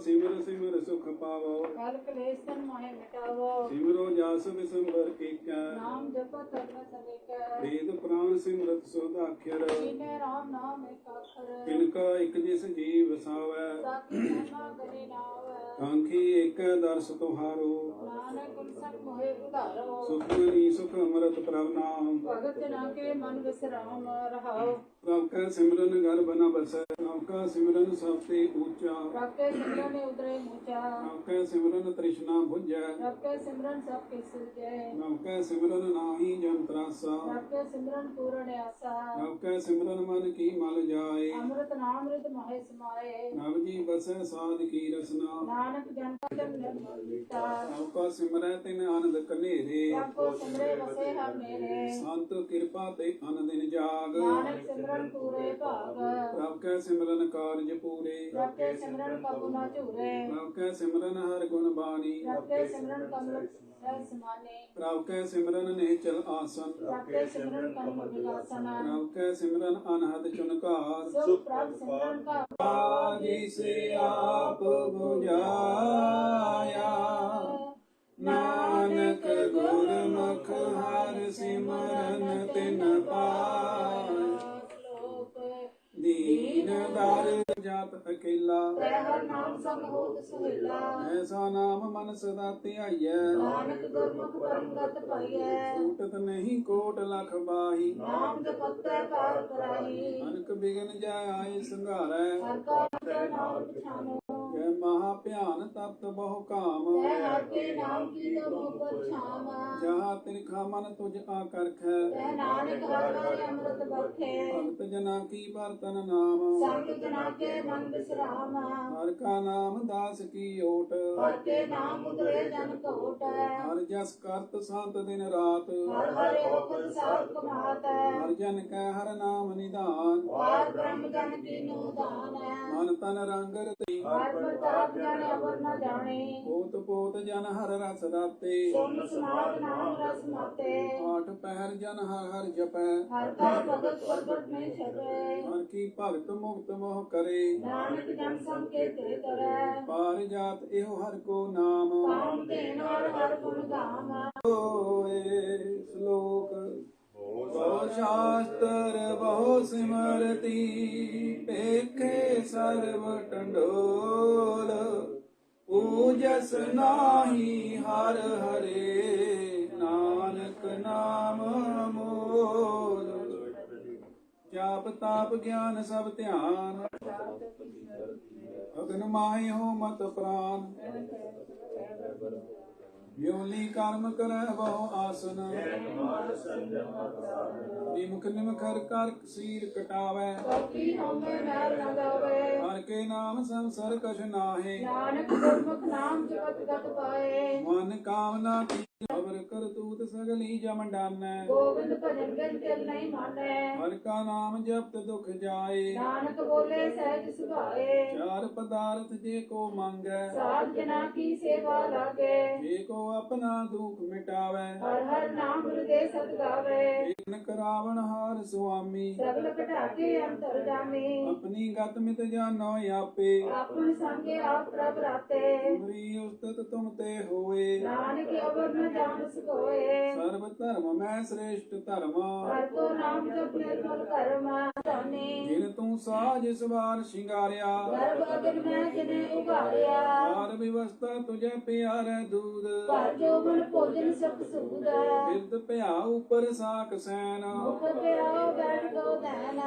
सिमर सिमर सुख पावो। कल क्लेश तन माहे मिटावो। सिमरो जास विसंबर एक। नाम जपो धर्म सनेक। वेद पुराण सिमरत सुध अक्षर। कीने राम नाम एक अक्षर। तिनका एक जिस जीव सावै। साखी महिमा गले नावै। कांखी एक दर्श तुहारो। नानक गुरसत मोहे उधारो। सुख मनी सुख अमृत प्रभ नाम। भगत जना के मन विश्राम रहाओ। प्रभ का सिमरन गर्भ न बसै। प्रभ का सिमरन सबते ऊंचा। प्रभ के सिमरन उतरे ऊंचा। प्रभ का सिमरन तृष्णा बुझै। प्रभ के सिमरन सब के सिरजै। प्रभ का सिमरन नाहि जम त्रासा। प्रभ के सिमरन पूर्ण आसा। प्रभ का सिमरन मन की मल जाए। अमृत नामृत मोहे समाए। प्रभ जी बसै साध की रसना। नानक जन का जन निर्मल मीठा। प्रभ का सिमरै तिन आनंद कनेरे। प्रभ को सिमरे बसे हर मेरे। संत कृपा ते आनंदिन जाग। नानक सिमरन पूरे भाग। प्रभ का सिमरन कारज पूरे। प्रभ के सिमरन कबू न झूरे। प्रभ का सिमरन हर गुण बानी। प्रभ के सिमरन कमल सह समाने। प्रभ का सिमरन निश्चल आसन। प्रभ के सिमरन कमल निवासन। प्रभ का सिमरन अनहद चुनकार। सुख प्रभ सिमरन का जिसे आप बुझाया। नानक गुरमुख हर सिमरन तिन पाया। दीन दर जात अकेला। हर नाम संग होत सुहेला। ऐसा नाम मन सदा ध्याइयै। नानक गुरमुख परम गत पाइयै। छूटत नहीं कोट लख बाही। नाम जपतै पार कराही। अनक बिघन जाय आए संघारै। हर का नाम पछानो। जय महा भयान तप्त बहु काम। जय हर के नाम की तो मुख पर छाम। जहाँ तिरखा मन तुझ आकर्षै। जय नानक हर हर अमृत बरखे। भगत जना की बर्तन नाम। संग जना के मन विश्राम। हर का नाम दास की ओट। हर के नाम उतरे जन कोट। हर जस करत संत दिन रात। हर हर ओकर सार कमात। हर जन कै हर नाम निधान। पार ब्रह्म जन कीनु दान। मन तन रंग रति। हर प्रताप जन अवर न जाने। पोत पोत जन हर रस राते। सुन समाग नाम रस माते। आठ पहर जन हर हर जपै। हर का भगत पर्वत में छपे। हर की भगत मुक्त मोह करे। नानक जन सम के ते करे। पार जात एहो हर को नाम। काम देन और हर गुण धाम। होए श्लोक बहु शास्त्र बहु सिमरती। पेखे सर्व टंडोल। पूजस नाही हर हरे। नानक नाम मोल। जाप ताप ज्ञान सब ध्यान। अगन माहि हो मत प्राण। व्योली कर्म करੈ बहु आसन। निमुख निमखर कर सीर कटावै। कपि हमें मैल न गावे। हर के नाम संसर कछ नाहि। नानक गुरमुख नाम जपत गत पाए। मन कामना की अवर करतूत सगली जम डानै। गोविंद भजन बिन तिल नहीं मानै। हर का नाम जपत दुख जाए। नानक बोले सहज सुभाए। चार पदार्थ जे को मांगै। साध जना की सेवा लागे। जे को अपना दुख मिटावै। हर हर नाम हृदय सत गावे। इन करावण हार सुआमी। सगल कटाके अंतर जामी। अपनी गत मित जानो आपे। आपन संगे आप प्रभ राते। तुमरी उस्तत तुम ते होए। नानक अवर न जान सकोए। सर्व धर्म मैं श्रेष्ठ धर्म। हर को नाम जप निर्मल कर्म। जाने जिन तू साज सवार शिंगारिया। गर्भ अगन में जिने उगारिया। हार विवस्था तुझे प्यारे दूध। पर जो मन भोजन सब सूद। बिरद भया ऊपर साक सैन। मुख पे आओ बैठ गो दैन।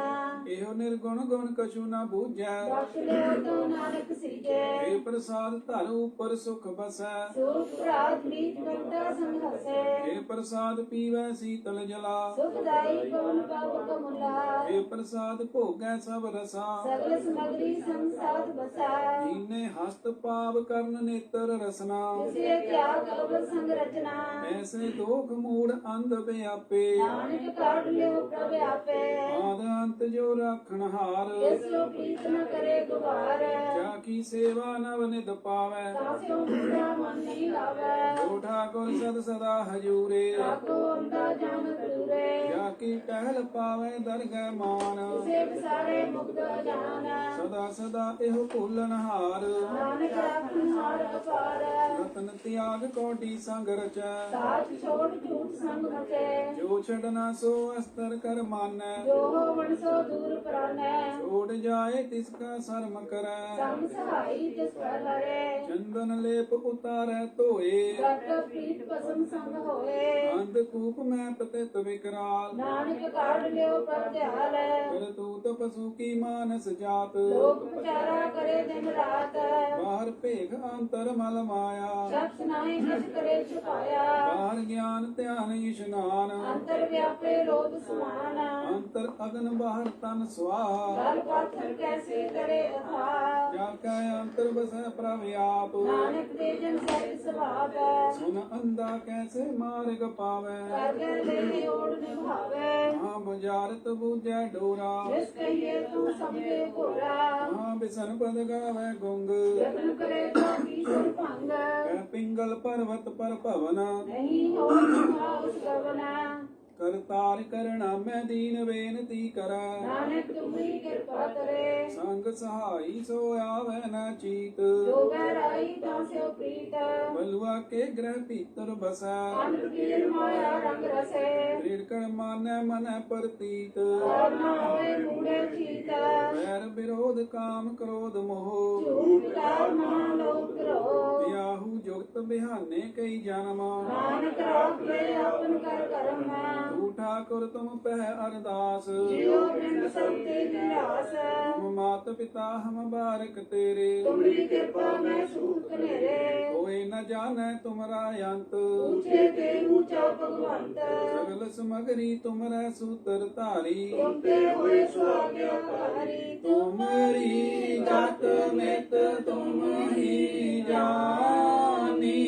एहो निर्गुण गुण कछु न बूझै। बख्श ले तो नानक सीजे। हे प्रसाद धर ऊपर सुख बसै। सुख प्रात नीच बंदा संग हसे। हे प्रसाद पीवै शीतल जला। सुखदाई कौन पाप कमुला। हे प्रसाद भोगै सब रसा। सगल समग्री संसार बसा। दीने हस्त पाव करन नेत्र रसना। इसे त्याग अवर संग रचना। ऐसे दोख मूढ़ अंध व्यापे। नानक काट लियो प्रभ आपे। आद अंत जो राखण हार। इसो प्रीत न करे गुबार। जाकी सेवा नव निध पावै। कास्यो बुरा मन नहीं लावे। जो ठाकुर सद सदा हजूरे। ताको अंधा जान दूरे। जाकी टहल पावै दरगह मान। इसे विसारे मुक्त जान। सदा सदा एहो भूलन हार। ਨਾਨਕ ਰਾਖਨਹਾਰ ਅਪਾਰ ਰਤਨ ਤਿਆਗ ਕੋਟੀ ਸੰਗ ਰਚੈ ਸਾਚ ਛੋੜ ਝੂਠ ਸੰਗ ਮਚੈ ਜੋ ਛਡਨਾ ਸੋ ਅਸਤਰ ਕਰ ਮਾਨੈ ਜੋ ਹੋਵਣ ਸੋ ਦੂਰ ਪ੍ਰਾਨੈ ਛੋੜ ਜਾਏ ਤਿਸ ਕਾ ਸਰਮ ਕਰੈ ਸੰਗ ਸਹਾਈ ਜਿਸ ਪਰ ਹਰੇ ਚੰਦਨ ਲੇਪ ਉਤਾਰੈ ਧੋਏ ਗੱਤ ਪ੍ਰੀਤ ਪਸਮ ਸੰਗ ਹੋਏ ਅੰਧ ਕੂਪ ਮੈਂ ਪਤਿਤ ਵਿਕਰਾਲ ਨਾਨਕ ਕਾਢ ਲਿਓ ਪਰਧਿਆਲ ਕਰ ਤੂਤ ਪਸੂ ਕੀ ਮਾਨਸ ਜਾਤ ਲੋਕ ਵਿਚਾਰਾ ਕਰੇ ਦਿਨ ਰਾਤ ਬਾਹਰ ਭੇਖ ਅੰਤਰ ਮਲ ਮਾਇਆ ਸ਼ਖਸ ਨਾਹੀ ਕਿਛ ਕਰੇ ਛੁਪਾਇਆ ਬਾਹਰ ਗਿਆਨ ਧਿਆਨ ਇਸ਼ਨਾਨ ਅੰਤਰ ਵਿਆਪੇ ਲੋਭ ਸਮਾਨ ਅੰਤਰ ਅਗਨ ਬਾਹਰ ਤਨ ਸਵਾਹ ਗਲ ਪਾਥਰ ਕੈਸੇ ਕਰੇ ਅਥਾ ਜਾ ਕੈ ਅੰਤਰ ਬਸੈ ਪ੍ਰਭ ਆਪ ਨਾਨਕ ਦੇ ਜਨ ਸਹਿਜ ਸੁਭਾਵ ਸੁਨ ਅੰਧਾ ਕੈਸੇ ਮਾਰਗ ਪਾਵੈ ਕਰ ਕਰ ਲੈ ਓੜ ਨਿਭਾਵੇ ਹਾਂ ਬੁਝਾਰਤ ਬੂਝੈ ਡੋਰਾ ਜਿਸ ਕਹੀਏ ਤੂੰ ਸਮਝੇ ਘੋਰਾ ਹਾਂ ਬਿਸਨ ਪਦ ਗਾਵੈ ਗੁੰਗ ਯਤਨ ਕਰੇ ਤਾਂ ਈਸ਼ਰ ਭੰਗ ਕੈ ਪਿੰਗਲ ਪਰਵਤ ਪਰ ਭਵਨ ਨਹੀਂ ਹੋ ਸਕਾ ਉਸ ਗਵਨਾ ਕਰਤਾਰ ਕਰਣਾ ਮੈਂ ਦੀਨ ਬੇਨਤੀ ਕਰੈ ਨਾਨਕ ਤੁਮਰੀ ਕਿਰਪਾ ਕਰੇ ਸੰਗ ਸਹਾਈ ਸੋ ਆਵੈ ਨ ਚੀਤ ਜੋ ਗਹਿਰਾਈ ਤਾਂ ਸਿਓ ਪ੍ਰੀਤ ਬਲੁਆ ਕੇ ਗ੍ਰਹਿ ਭੀਤਰ ਬਸੈ ਅੰਤ ਕੀਰ ਮਾਇਆ ਰੰਗ ਰਸੇ ਤ੍ਰਿੜ ਕਰ ਮਾਨੈ ਮਨੈ ਪ੍ਰਤੀਤ ਔਰ ਨਾ ਹੋਏ ਮੂੜੇ ਚੀਤ ਵੈਰ ਵਿਰੋਧ ਕਾਮ ਕ੍ਰੋਧ ਮੋਹ ਝੂਠ ਵਿਚਾਰ ਮਨ ਲੋਕ ਕਰੋ ਵਿਆਹੂ ਜੁਗਤ ਬਿਹਾਨੇ ਕਈ ਜਨਮ ਨਾਨਕ ਰਾਖ ਲੈ ਆਪਨ ਕਰ ਕਰਮ ਝੂਠਾ ਕੁਰ ਤੁਮ ਪਹਿ ਅਰਦਾਸ ਜਿਉ ਬਿਨ ਸੰਤੇ ਨਿਰਾਸ ਤੁਮ ਮਾਤ ਪਿਤਾ ਹਮ ਬਾਰਕ ਤੇਰੇ ਤੁਮਰੀ ਕਿਰਪਾ ਮੈਂ ਸੂਤ ਕਨੇਰੇ ਹੋਏ ਨ ਜਾਣੈ ਤੁਮਰਾ ਅੰਤ ਉੱਚੇ ਤੇ ਉੱਚਾ ਭਗਵੰਤ ਸਗਲ ਸਮਗਰੀ ਤੁਮਰੈ ਸੂਤਰ ਧਾਰੀ ਤੁਮ ਤੇ ਹੋਏ ਸੁਆਗਿਆ ਕਾਰੀ ਤੁਮਰੀ ਜਤ ਮਿਤ ਤੁਮ ਹੀ ਜਾਨੀ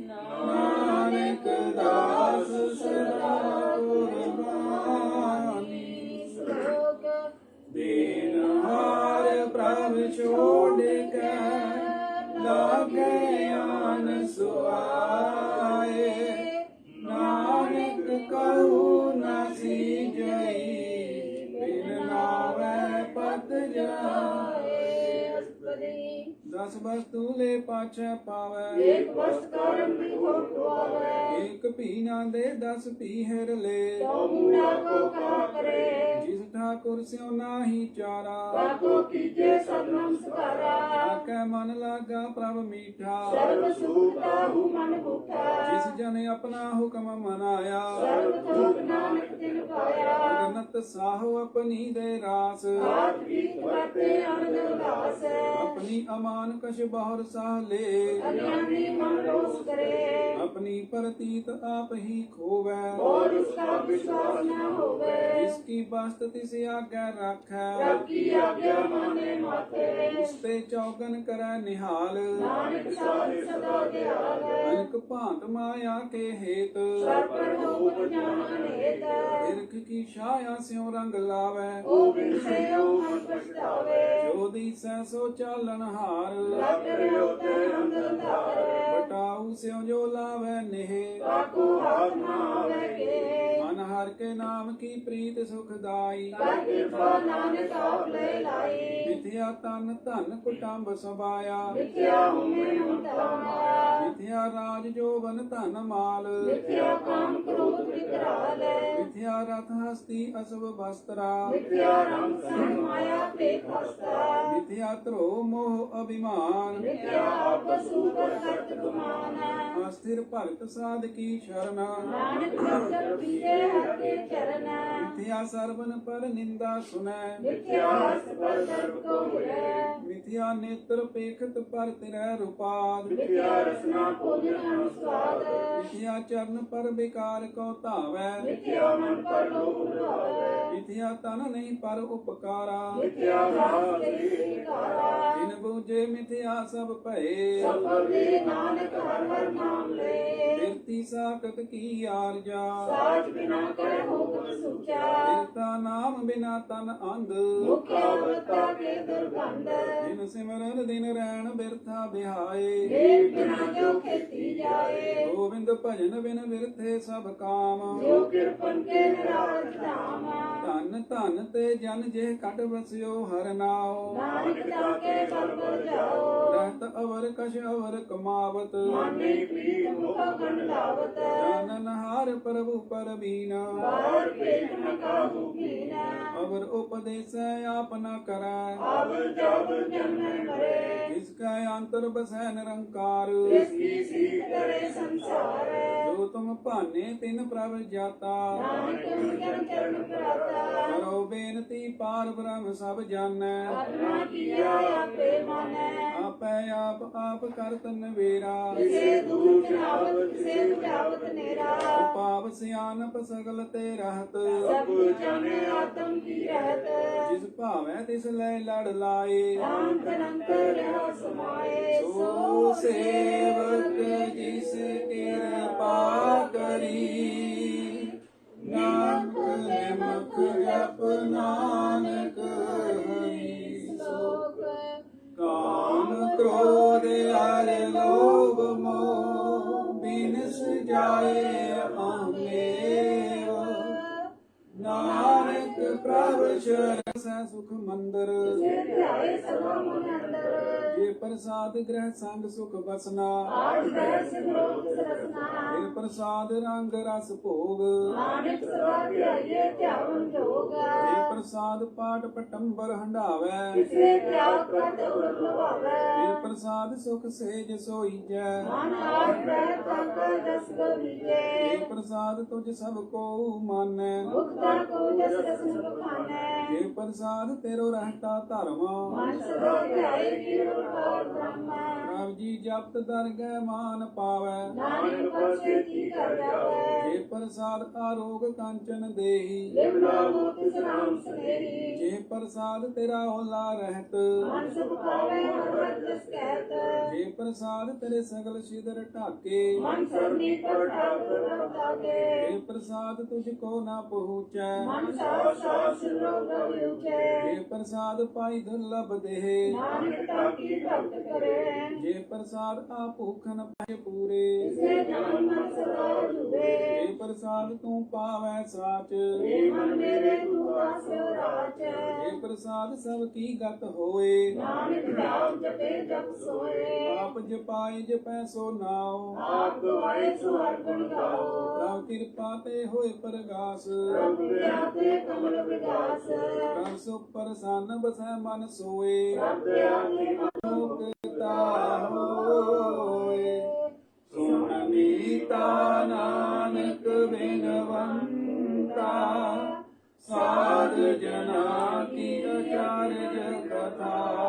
ਨਾਨਕ ਦਾਸ ਸਦਾ ਕੁਰਬਾਨੀ ਸ਼ਲੋਕ ਦੀਨ ਹਾਰ ਪ੍ਰਭ ਛੋੜ ਕੇ ਲਾਗੇ ਆਨ ਸੁਆਏ ਨਾਨਕ ਕਹੂ ਨਸੀ ਜਈ ਬਿਨ ਨਾਵੇ ਪਤ ਜਾਏ ਅਸਪਦੀ ਦਸ ਵਸਤੂ ਲੈ ਪਾਛੈ ਪਾਵੈ ਇੱਕ ਵਸਤ ਕਰਮ ਵਿਖੋ ਪੁਆਵੇ ਇੱਕ ਭੀਨਾ ਦੇ 10 ਪੀਹਰ ਲੈ ਤੋ ਮੂੜਾ ਕੋ ਕਾ ਕਰੇ ਜਿਸ ਠਾਕੁਰ ਸਿਉ ਨਾਹੀ ਚਾਰਾ ਤਾਕੋ ਕੀਜੇ ਸਭ ਨਮਸਕਾਰਾ ਆਕੈ ਮਨ ਲਾਗਾ ਪ੍ਰਭ ਮੀਠਾ ਸਰਬ ਸੁਖ ਤਾਹੂ ਮਨ ਭੁਖਾ ਜਿਸ ਜਨ ਆਪਣਾ ਹੁਕਮ ਮਨਾਇਆ ਸਰਬ ਥੋਕ ਨਾਨਕ ਤਿਨ ਪਾਇਆ ਅਗਨਤ ਸਾਹੋ ਆਪਣੀ ਦੇ ਰਾਸ ਆਪ ਪ੍ਰੀਤ ਵਰਤੇ ਅਨੰਦ ਉਦਾਸ ਆਪਣੀ ਅਮਾਨ ਕਛ ਬਹੁਰ ਸਾਹ ਲੇ ਅਗਿਆਨੀ ਮਨ ਰੋਸ ਕਰੇ ਆਪਣੀ ਪ੍ਰਤੀਤ ਆਪ ਹੀ ਖੋਵੈ और उसका विश्वास न होवे ਜਿਸ ਕੀ ਬਸਤ ਤਿਸ ਆਗੈ ਰਾਖੈ रब की आज्ञा माने माथे ਉਸ ਤੇ ਚੌਗਨ ਕਰੈ ਨਿਹਾਲ नानक साहिब सदा दयाल ਅਨਕ ਭਾਂਤ ਮਾਇਆ ਕੇ ਹੇਤ सर पर हो जान अनेत ਇਰਖ ਕੀ ਛਾਇਆ ਸਿਉ ਰੰਗ ਲਾਵੈ ओ बिनसे ओ मन पछतावे ਜੋ ਦੀਸੈ ਸੋ ਚਾਲਨ ਹਾਰ रब होते अंदर धार ਬਟਾਉ ਸਿਉ ਜੋ ਲਾਵੈ ਨਿਹ ताको हाथ न आवे के ਮਨ ਹਰ ਕੇ ਨਾਮ ਕੀ ਪ੍ਰੀਤ ਸੁਖਦਾਈ कर कृपा नानक आप ले लाई ਮਿਥਿਆ ਤਨ ਧਨ ਕੁਟੰਬ ਸਬਾਇਆ मिथ्या हुमे मुतामा ਮਿਥਿਆ ਰਾਜ ਜੋਬਨ ਧਨ ਮਾਲ मिथ्या काम क्रोध विकराल ਮਿਥਿਆ ਰਥ ਹਸਤੀ ਅਸਵ ਬਸਤਰਾ मिथ्या रंग संग माया प्रेत हस्ता ਮਿਥਿਆ ਧਰੋ ਮੋਹ ਅਭਿਮਾਨ मिथ्या आपसु पर कर्त गुमान ਅਸਥਿਰ ਭਗਤ ਸਾਧ ਕੀ ਸ਼ਰਨ नानक भक्त पीछे हर के चरण ਮਿਥਿਆ ਸਰਵਨ ਪਰ ਨਿੰਦਾ ਸੁਨੈ मिथ्या हस्त पर सर्व को मिले ਮਿਥਿਆ ਨੇਤਰ ਪੇਖਤ ਪਰ ਤਿਰੈ ਰੂਪਾਦ मिथ्या रसना भोजन अनुस्वाद ਮਿਥਿਆ ਚਰਨ ਪਰ ਵਿਕਾਰ ਕੋ ਧਾਵੈ मिथ्या मन पर लोभ उठावे ਮਿਥਿਆ ਤਨ ਨਹੀਂ ਪਰ ਉਪਕਾਰਾ मिथ्या भाव तेरी स्वीकारा ਬਿਨ ਬੂਝੇ ਮਿਥਿਆ ਸਭ ਭਏ सफल दे नानक हर हर नाम ले ਬਿਰਤੀ ਸਾਖਤ ਕੀ ਆਰਜਾ साच बिना करे होकर सूचा ਬਿਰਤਾ ਨਾਮ ਬਿਨਾ ਤਨ ਅੰਧ मुख्य अवस्था के दुर्गंध ਬਿਨ ਸਿਮਰਨ ਦਿਨ ਰਹਿਣ ਬਿਰਥਾ ਬਿਹਾਏ देव बिना जो खेती जाए ਗੋਬਿੰਦ ਭਜਨ ਬਿਨ ਬਿਰਥੇ ਸਭ ਕਾਮ जो कृपन के निराज धाम ਧਨ ਧਨ ਤੇ ਜਨ ਜੇ ਕਟ ਵਸਿਓ ਹਰ ਨਾਉ नानक जाके बल बल जाओ ਹਰ ਕਛ ਅਵਰ ਕਮਾਵਤ ਮਾਨੇ ਪ੍ਰੀਤ ਮੁਖ ਗੰਡਾਵਤ ਜਾਨਨ ਹਾਰ ਪ੍ਰਭੂ ਪਰਬੀਨਾ ਬਾਰ ਪੇਟ ਨ ਕਾਹੂ ਕੀਨਾ ਅਵਰ ਉਪਦੇਸ ਆਪ ਨ ਕਰੈ ਆਵ ਜਬ ਜਨਮੈ ਮਰੇ ਜਿਸ ਕੈ ਅੰਤਰ ਬਸੈ ਨਿਰੰਕਾਰ ਜਿਸ ਕੀ ਸੀਖ ਕਰੇ ਸੰਸਾਰ ਜੋ ਤੁਮ ਭਾਨੇ ਤਿਨ ਪ੍ਰਭ ਜਾਤਾ ਨਾਨਕ ਮੁਕਨ ਚਰਨ ਪ੍ਰਾਤਾ ਕਰੋ ਬੇਨਤੀ ਪਾਰ ਬ੍ਰਹਮ ਸਭ ਜਾਣੈ ਆਪਣਾ ਕੀਆ ਆਪੇ ਮਾਨੈ ਆਪੈ ਆਪ ਕਰਤ ਨਵੇਰਾ ਕਿਸੇ ਦੂਰ ਚਲਾਵਤ ਕਿਸੇ ਬੁਝਾਵਤ ਨੇਰਾ ਪਾਪ ਸਿਆਨਪ ਸਗਲ ਤੇ ਰਹਤ ਸਭ ਜਾਣੇ ਆਤਮ ਕੀ ਰਹਿਤ ਜਿਸ ਭਾਵੈ ਤਿਸ ਲੈ ਲੜ ਲਾਏ ਅੰਤ ਅਨੰਤ ਰਹਿ ਸਮਾਏ ਸੋ ਸੇਵਕ ਜਿਸ ਕਿਰਪਾ ਕਰੀ ਨਾਨਕ ਨਿਮਖ ਜਪ ਨਾਨਕ ਹਰੀ ਲੋਕ ਕਾਮ ਕ੍ਰੋਧ ਅਰ ਲੋਭ ਮੋਹ ਬਿਨਸ ਜਾਏ ਆਮੇਵ ਨਾਨਕ ਪ੍ਰਭ ਸ਼ਰਨ ਸਹਿ ਸੁਖ ਮੰਦਰ ਜੇ ਧਿਆਏ ਸਭਾ ਮਨ ਅੰਦਰ ਜੇ ਪ੍ਰਸਾਦ ਗ੍ਰਹਿ ਸੰਗ ਸੁਖ ਬਸਨਾ ਆਠ ਬਹਿ ਸਿਮਰੋਤ ਸਰਸਨਾ ਜੇ ਪ੍ਰਸਾਦ ਰੰਗ ਰਸ ਭੋਗ ਨਾਨਕ ਸਦਾ ਧਿਆਈਏ ਧਿਆਵਨ ਜੋਗ ਜੇ ਪ੍ਰਸਾਦ ਪਾਠ ਪਟੰਬਰ ਹੰਡਾਵੈ ਕਿਸੇ ਤਿਆਗ ਕਰਤ ਉਰਤ ਲਵਾਵੈ ਜੇ ਪ੍ਰਸਾਦ ਸੁਖ ਸੇਜ ਸੋਈਜੈ ਮਨ ਆਠ ਬਹਿ ਤਕ ਦਸ ਗਵੀਜੇ ਜੇ ਪ੍ਰਸਾਦ ਤੁਝ ਸਭ ਕੋ ਮਾਨੈ ਮੁਕਤਾ ਕੋ ਜਸ ਰਸਨ ਬਖਾਨੈ ਜੇ ਪ੍ਰਸਾਦ ਤੇਰੋ ਰਹਤਾ ਧਰਮ ਮਨ ਸਦਾ ਧਿਆਏ ਕੀਰਤਕਾਰ ਬ੍ਰਹਮਾ ਪ੍ਰਭ ਜੀ ਜਪਤ ਦਰਗਹਿ ਮਾਨ ਪਾਵੈ ਨਾਨਕ ਪਾਸੇ ਕੀ ਕਰ ਜਾਵੈ ਜੇ ਪ੍ਰਸਾਦ ਆਰੋਗ ਕੰਚਨ ਦੇਹੀ ਲਿਵਨਾ ਮੋਤਿ ਸਨਾਮ ਸੁਨੇਹੀ ਜੇ ਪ੍ਰਸਾਦ ਤੇਰਾ ਹੋਲਾ ਰਹਿਤ ਮਨ ਸੁਖ ਪਾਵੇ ਹਰ ਹਰ ਜਸ ਕਹਿਤ ਜੇ ਪ੍ਰਸਾਦ ਤੇਰੇ ਸਗਲ ਸਿਦਰ ਢਾਕੇ ਮਨ ਸਰਨੀ ਪਰ ਠਾਕੁਰ ਰਖਾਗੇ ਜੇ ਪ੍ਰਸਾਦ ਤੁਝ ਕੋ ਨਾ ਪਹੁੰਚੈ ਮਨ ਸਾਸ ਸਾਸ ਸਿਮਰੋ ਪ੍ਰਭੁ ਉਚੈ ਜੇ ਪ੍ਰਸਾਦ ਪਾਈ ਦੁਰਲਭ ਦੇਹ ਨਾਨਕ ਤਾਕੀ ਭਗਤ ਕਰੇ ਜੇ ਪ੍ਰਸਾਦ ਆ ਭੂਖਨ ਪਾਏ ਪੂਰੇ ਜਿਸੇ ਜਨ ਮਨ ਸਦਾ ਜੁਵੇ ਜੇ ਪ੍ਰਸਾਦ ਤੂੰ ਪਾਵੈ ਸਾਚ ਏ ਮਨ ਮੇਰੇ ਤੂੰ ਆਸਿਓ ਰਾਚ ਜੇ ਪ੍ਰਸਾਦ ਸਭ ਕੀ ਗਤ ਹੋਏ ਨਾਨਕ ਨਾਮ ਜਪੇ ਜਪ ਸੋਏ ਆਪ ਜਪਾਏ ਜਪੈ ਸੋ ਨਾਉ ਆਪ ਗਵਾਏ ਸੋ ਹਰ ਗੁਣ ਗਾਓ ਪ੍ਰਭ ਕਿਰਪਾ ਤੇ ਹੋਏ ਪਰਗਾਸ ਪ੍ਰਭ ਦਇਆ ਤੇ ਕਮਲ ਵਿਗਾਸ ਪ੍ਰਭ ਸੁ ਪ੍ਰਸੰਨ ਬਸੈ ਮਨ ਸੋਏ ਪ੍ਰਭ ਦਇਆ ਤੇ ਮੁਕਤਾ ਹੋਏ ਸੁਣ ਮੀਤਾ ਨਾਨਕ ਬਿਨਵੰਤਾ ਸਾਧ ਜਨਾ ਕੀ ਅਚਾਰਜ ਕਥਾ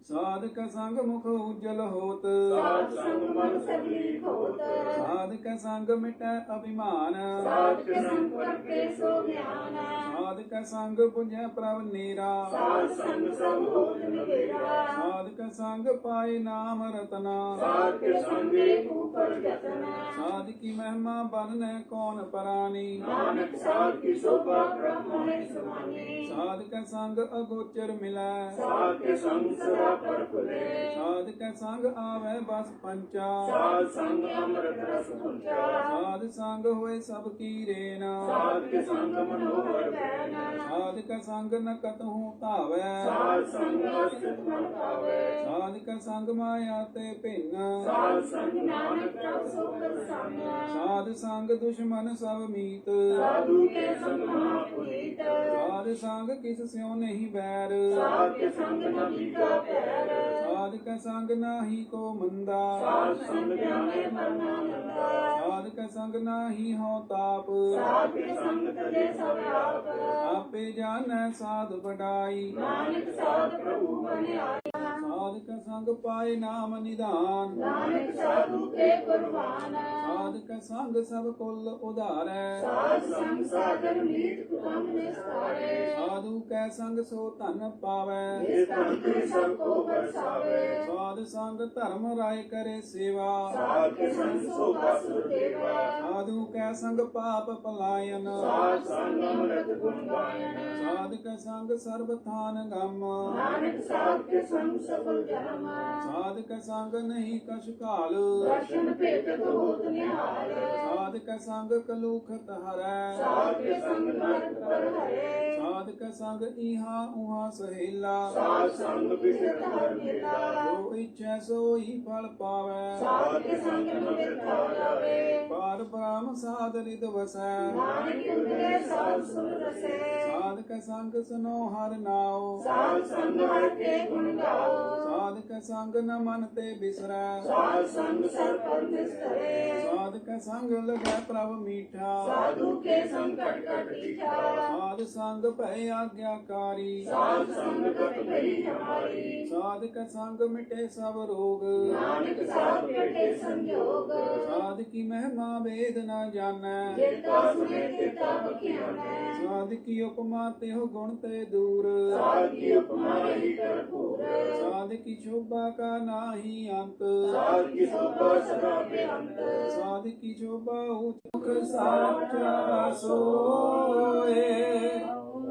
ਸਾਧਕ ਸੰਗ ਮੁਖ ਉਜਲ ਹੋਤ ਸਾਧ ਸੰਗ ਮਨ ਸਗਲੀ ਖੋਤ ਸਾਧਕ ਸੰਗ ਮਿਟੈ ਅਭਿਮਾਨ ਸਾਧ ਕੇ ਸੰਗ ਵਰਤੇ ਸੋ ਗਿਆਨ ਸਾਧਕ ਸੰਗ ਪੁੰਜੈ ਪ੍ਰਭ ਨੀਰਾ ਸਾਧ ਸੰਗ ਸਭ ਹੋਤ ਨਿਵੇਰਾ ਸਾਧਕ ਸੰਗ ਪਾਏ ਨਾਮ ਰਤਨਾ ਸਾਧ ਕੇ ਸੰਗੇ ਉਪਰ ਜਤਨ ਸਾਧਕੀ ਮਹਿਮਾ ਬਨਨੈ ਕੌਣ ਪਰਾਨੀ ਨਾਨਕ ਸਾਧ ਕੀ ਸੋਭਾ ਬ੍ਰਹਮਣੇ ਸਮਾਨੀ ਸਾਧਕ ਸੰਗ ਅਗੋਚਰ ਮਿਲੈ ਸਾਧ ਕੇ ਸੰਗ ਸਦਾ ਪਰ ਫੁਲੇ ਸਾਧਕ ਸੰਗ ਆਵੈ ਬਸ ਪੰਚਾ ਸਾਧ ਸੰਗ ਅੰਮ੍ਰਿਤ ਰਸ ਪੁੰਚਾ ਸਾਧ ਸੰਗ ਹੋਏ ਸਭ ਕੀ ਰੇਨਾ ਸਾਧ ਕੇ ਸੰਗ ਮਨੋਹਰ ਬੈਨ ਸਾਧਕ ਸੰਗ ਨ ਕਤਹੂ ਧਾਵੈ ਸਾਧ ਸੰਗ ਅਸਿਤ ਮਨ ਪਾਵੇ ਸਾਧਕ ਸੰਗ ਮਾਇਆ ਤੇ ਭਿੰਨ ਸਾਧ ਸੰਗ ਨਾਨਕ ਪ੍ਰਭ ਸੋ ਪ੍ਰਸੰਨ ਸਾਧ ਸੰਗ ਦੁਸ਼ਮਨ ਸਭ ਮੀਤ ਸਾਧੂ ਕੇ ਸੰਗ ਮਹਾਪੁਨੀਤ ਸਾਧ ਸੰਗ ਕਿਸ ਸਿਉ ਨਹੀਂ ਬੈਰ ਸਾਧ ਕੇ ਸੰਗ ਨਬੀ ਕਾ ਪੈਰ ਸਾਧਕ ਸੰਗ ਨਾਹੀ ਕੋ ਮੰਦਾ ਸਾਧ ਸੰਗ ਗਿਆਨੇ ਮਰਨਾ ਨੰਦਾ ਸਾਧਕ ਸੰਗ ਨਾਹੀ ਹੋ ਤਾਪ ਸਾਧ ਕੇ ਸੰਗ ਤਜੇ ਸਭ ਆਪ ਆਪੇ ਜਾਣੈ ਸਾਧ ਵਡਾਈ ਨਾਨਕ ਸਾਧ ਪ੍ਰਭੂ ਬਨਿਆਇਆ ਸਾਧਕ ਸੰਗ ਪਾਏ ਨਾਮ ਨਿਧਾਨ ਨਾਨਕ ਸਾਧੂ ਕੇ ਕੁਰਬਾਨ ਸਾਧਕ ਸੰਗ ਸਭ ਕੁਲ ਉਧਾਰੈ ਸਾਧ ਸੰਗ ਸਾਧਨ ਮੀਤ ਕੁਟੰਬ ਨਿਸਤਾਰੇ ਸਾਧੂ ਕੈ ਸੰਗ ਸੋ ਧਨ ਪਾਵੈ ਇਸ ਧਰਤੀ ਸਭ ਕੋ ਬਰਸਾਵੇ ਸਾਧ ਸੰਗ ਧਰਮ ਰਾਏ ਕਰੇ ਸੇਵਾ ਸਾਧ ਕੇ ਸੰਗ ਸੋਭਾ ਸੁਦੇਵਾ ਸਾਧੂ ਕੈ ਸੰਗ ਪਾਪ ਪਲਾਇਨ ਸਾਧ ਸੰਗ ਅੰਮ੍ਰਿਤ ਗੁਣ ਗਾਇਨ ਸਾਧਕ ਸੰਗ ਸਰਬ ਥਾਨ ਗਮ ਨਾਨਕ ਸਾਧ ਕੇ ਸੰਗ ਸਫਲ ਜਨਮ ਸਾਧਕ ਸੰਗ ਨਹੀਂ ਕਛ ਕਾਲ ਦਰਸ਼ਨ ਭੇਟਤ ਹੋਤ ਨਿਹਾਲ ਸਾਧਕ ਸੰਗ ਕਲੂਖਤ ਹਰੈ ਸਾਧ ਕੇ ਸੰਗ ਨਰਕ ਪਰ ਹਰੇ ਸਾਧਕ ਸੰਗ ਈਹਾ ਉਹਾ ਸਹੇਲਾ ਸਾਧ ਸੰਗ ਵਿਸ਼ਟ ਹਰ ਮੇਲਾ ਜੋ ਇਛੈ ਸੋਈ ਫਲ ਪਾਵੈ ਸਾਧ ਕੇ ਸੰਗ ਨ ਮਿਥਾ ਜਾਵੇ ਪਾਰ ਬ੍ਰਹਮ ਸਾਧ ਰਿਦ ਵਸੈ ਨਾਨਕ ਉਤਰੇ ਸਾਧ ਸੁਨ ਰਸੈ ਸਾਧਕ ਸੰਗ ਸੁਨੋ ਹਰ ਨਾਉ ਸਾਧ ਸੰਗ ਹਰ ਕੇ ਗੁਣ ਗਾਓ ਸਾਧਕ ਸੰਗ ਨ ਮਨ ਤੇ ਬਿਸਰੈ ਸਾਧ ਸੰਗ ਸਰਪਰ ਨਿਸਤਰੇ ਸਾਧਕ ਸੰਗ ਲਗੈ ਪ੍ਰਭ ਮੀਠਾ ਸਾਧੂ ਕੇ ਸੰਕਟ ਕਟ ਦੀਠਾ ਸਾਧ ਸੰਗ ਭੈ ਆਗਿਆਕਾਰੀ ਸਾਧ ਸੰਗ ਕਟ ਗਈ ਹਮਾਰੀ ਸਾਧਕ ਸੰਗ ਮਿਟੇ ਸਭ ਰੋਗ ਨਾਨਕ ਸਾਧ ਕਟੇ ਸੰਜੋਗ ਸਾਧ ਕੀ ਮਹਿਮਾ ਵੇਦ ਨ ਜਾਣੈ ਜਿਤਾ ਸੁਨੇ ਤਿਤਾ ਬਖਿਆਨੈ ਸਾਧ ਕੀ ਉਪਮਾ ਤਿਹੁ ਗੁਣ ਤੇ ਦੂਰ ਸਾਧ ਕੀ ਉਪਮਾ ਰਹੀ ਭਰਪੂਰ ਸਾਧ ਕੀ ਸ਼ੋਭਾ ਕਾ ਨਾਹੀ ਅੰਤ ਸਾਧ ਕੀ ਸੋਭਾ ਸਦਾ ਬੇਅੰਤ ਸਾਧ ਕੀ ਸ਼ੋਭਾ ਉਚੁਖ ਸਾਚਾ ਸੋਏ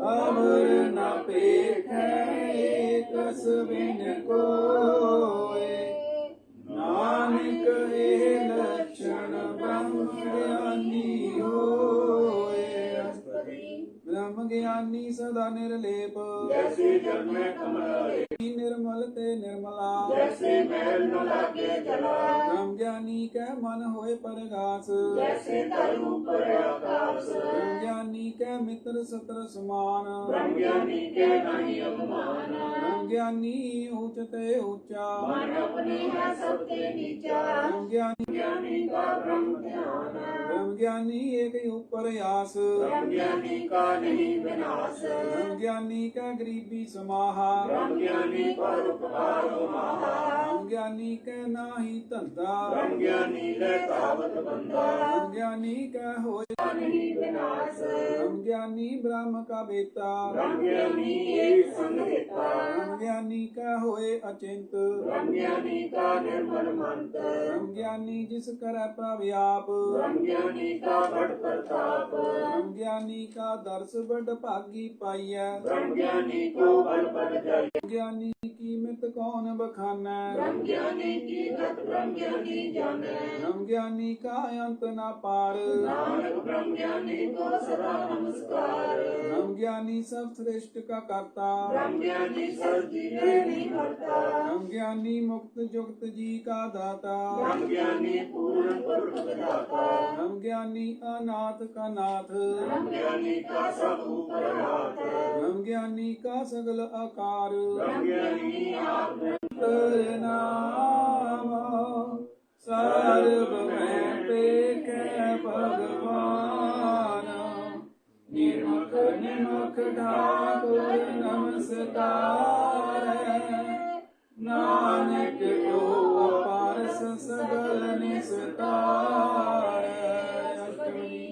ਅਵਰ ਨ ਪੇਖੈ ਕਸ ਬਿਨ ਕੋਏ ਨਾਨਕ ਇਹ ਲਛਣ ਬ੍ਰਹਮ ਗਿਆਨੀ ਹੋਏ ਬ੍ਰਹਮ ਗਿਆਨੀ ਸਦਾ ਨਿਰਲੇਪ ਜੈਸੇ ਜਨਮੈ ਕਮਲਾ ਨਿਰਮਲ ਤੇ ਨਿਰਮਲਾ ਜੈਸੇ ਮੈਲ ਨ ਲਾਗੇ ਜਲਾ ਬ੍ਰਹਮ ਗਿਆਨੀ ਕੈ ਮਨ ਹੋਏ ਪਰਗਾਸ ਜੈਸੇ ਧਰਮ ਉਪਰ ਆਕਾਸ ਬ੍ਰਹਮ ਗਿਆਨੀ ਕੈ ਮਿੱਤਰ ਸਤਰ ਸਮਾਨ ਬ੍ਰਹਮ ਗਿਆਨੀ ਕੇ ਨਹੀਂ ਅਪਮਾਨ ਬ੍ਰਹਮ ਗਿਆਨੀ ਉੱਚ ਤੇ ਉੱਚਾ ਮਨ ਆਪਣੀ ਹੈ ਸਭ ਤੇ ਨੀਚਾ ਬ੍ਰਹਮ ਗਿਆਨੀ ਗਿਆਨੀ ਕਾ ਬ੍ਰਹਮ ਧਿਆਨ ਬ੍ਰਹਮ ਗਿਆਨੀ ਏਕ ਉਪਰ ਆਸ ਬ੍ਰਹਮ ਗਿਆਨੀ ਕਾ ਨਹੀਂ ਵਿਨਾਸ਼ ਬ੍ਰਹਮ ਗਿਆਨੀ ਕੈ ਗਰੀਬੀ ਸਮਾਹਾ ਬ੍ਰਹਮ ਗਿਆਨੀ ਪਰ ਉਪਕਾਰੋ ਮਹਾ ਬ੍ਰਹਮ ਗਿਆਨੀ ਕੈ ਨਾਹੀ ਧੰਦਾ ਬ੍ਰਹਮ ਗਿਆਨੀ ਲੈ ਕਾਵਤ ਬੰਦਾ ਬ੍ਰਹਮ ਗਿਆਨੀ ਕੈ ਹੋਏ ਨਹੀਂ ਵਿਨਾਸ਼ ਬ੍ਰਹਮ ਗਿਆਨੀ ਬ੍ਰਹਮ ਕਾ ਬੇਤਾ ਬ੍ਰਹਮ ਗਿਆਨੀ ਏਕ ਸੰਗ ਹਿਤਾ ਬ੍ਰਹਮ ਗਿਆਨੀ ਕੈ ਹੋਏ ਅਚਿੰਤ ਬ੍ਰਹਮ ਗਿਆਨੀ ਕਾ ਨਿਰਮਲ ਮੰਤ ਬ੍ਰਹਮ ਗਿਆਨੀ ਜਿਸ ਕਰੈ ਪ੍ਰਭ ਆਪ ਬ੍ਰਹਮ ਗਿਆਨੀ ਕਾ ਬੜ ਪ੍ਰਤਾਪ ਬ੍ਰਹਮ ਗਿਆਨੀ ਕਾ ਦਰਸ ਬੜ ਭਾਗੀ ਪਾਈਐ ਬ੍ਰਹਮ ਗਿਆਨੀ ਕੋ ਬਲ ਬਲ ਜਾਈ ਗਿਆਨੀ ਕੀ ਮਿਤ ਕੌਣ ਬਖਾਨੈ ਬ੍ਰਹਮ ਗਿਆਨੀ ਕੀ ਗਤ ਬ੍ਰਹਮ ਗਿਆਨੀ ਜਾਣੈ ਬ੍ਰਹਮ ਗਿਆਨੀ ਕਾ ਅੰਤ ਨਾ ਪਾਰ ਨਾਨਕ ਬ੍ਰਹਮ ਗਿਆਨੀ ਕੋ ਸਦਾ ਨਮਸਕਾਰ ਬ੍ਰਹਮ ਗਿਆਨੀ ਸਭ ਸ੍ਰਿਸ਼ਟ ਕਾ ਕਰਤਾ ਬ੍ਰਹਮ ਗਿਆਨੀ ਸਰ ਜੀਵੇ ਨਹੀਂ ਮਰਤਾ ਬ੍ਰਹਮ ਗਿਆਨੀ ਮੁਕਤ ਜੁਗਤ ਜੀ ਕਾ ਦਾਤਾ ਬ੍ਰਹਮ ਗਿਆਨੀ ਪੂਰਨ ਪੁਰਖ ਵਿਦਾਤਾ ਬ੍ਰਹਮ ਗਿਆਨੀ ਅਨਾਥ ਕਾ ਨਾਥ ਬ੍ਰਹਮ ਗਿਆਨੀ ਕਾ ਸਭ ਉਪਰ ਹਾਥ ਬ੍ਰਹਮ ਗਿਆਨੀ ਕਾ ਸਗਲ ਆਕਾਰ ਬ੍ਰਹਮ ਗਿਆਨੀ ਆਪ ਨਾਮ ਸਰਬ ਮੈਂ ਪੇਖੈ ਭਗਵਾਨ ਨਿਰਮਖ ਨਿਮਖ ਠਾਕੁਰ ਨਮਸਕਾਰ ਨਾਨਕ ਕੋ ਪਾਰਸ ਸਗਲ ਨਿਸਤਾਰ ਅਸ਼ਟਮੀ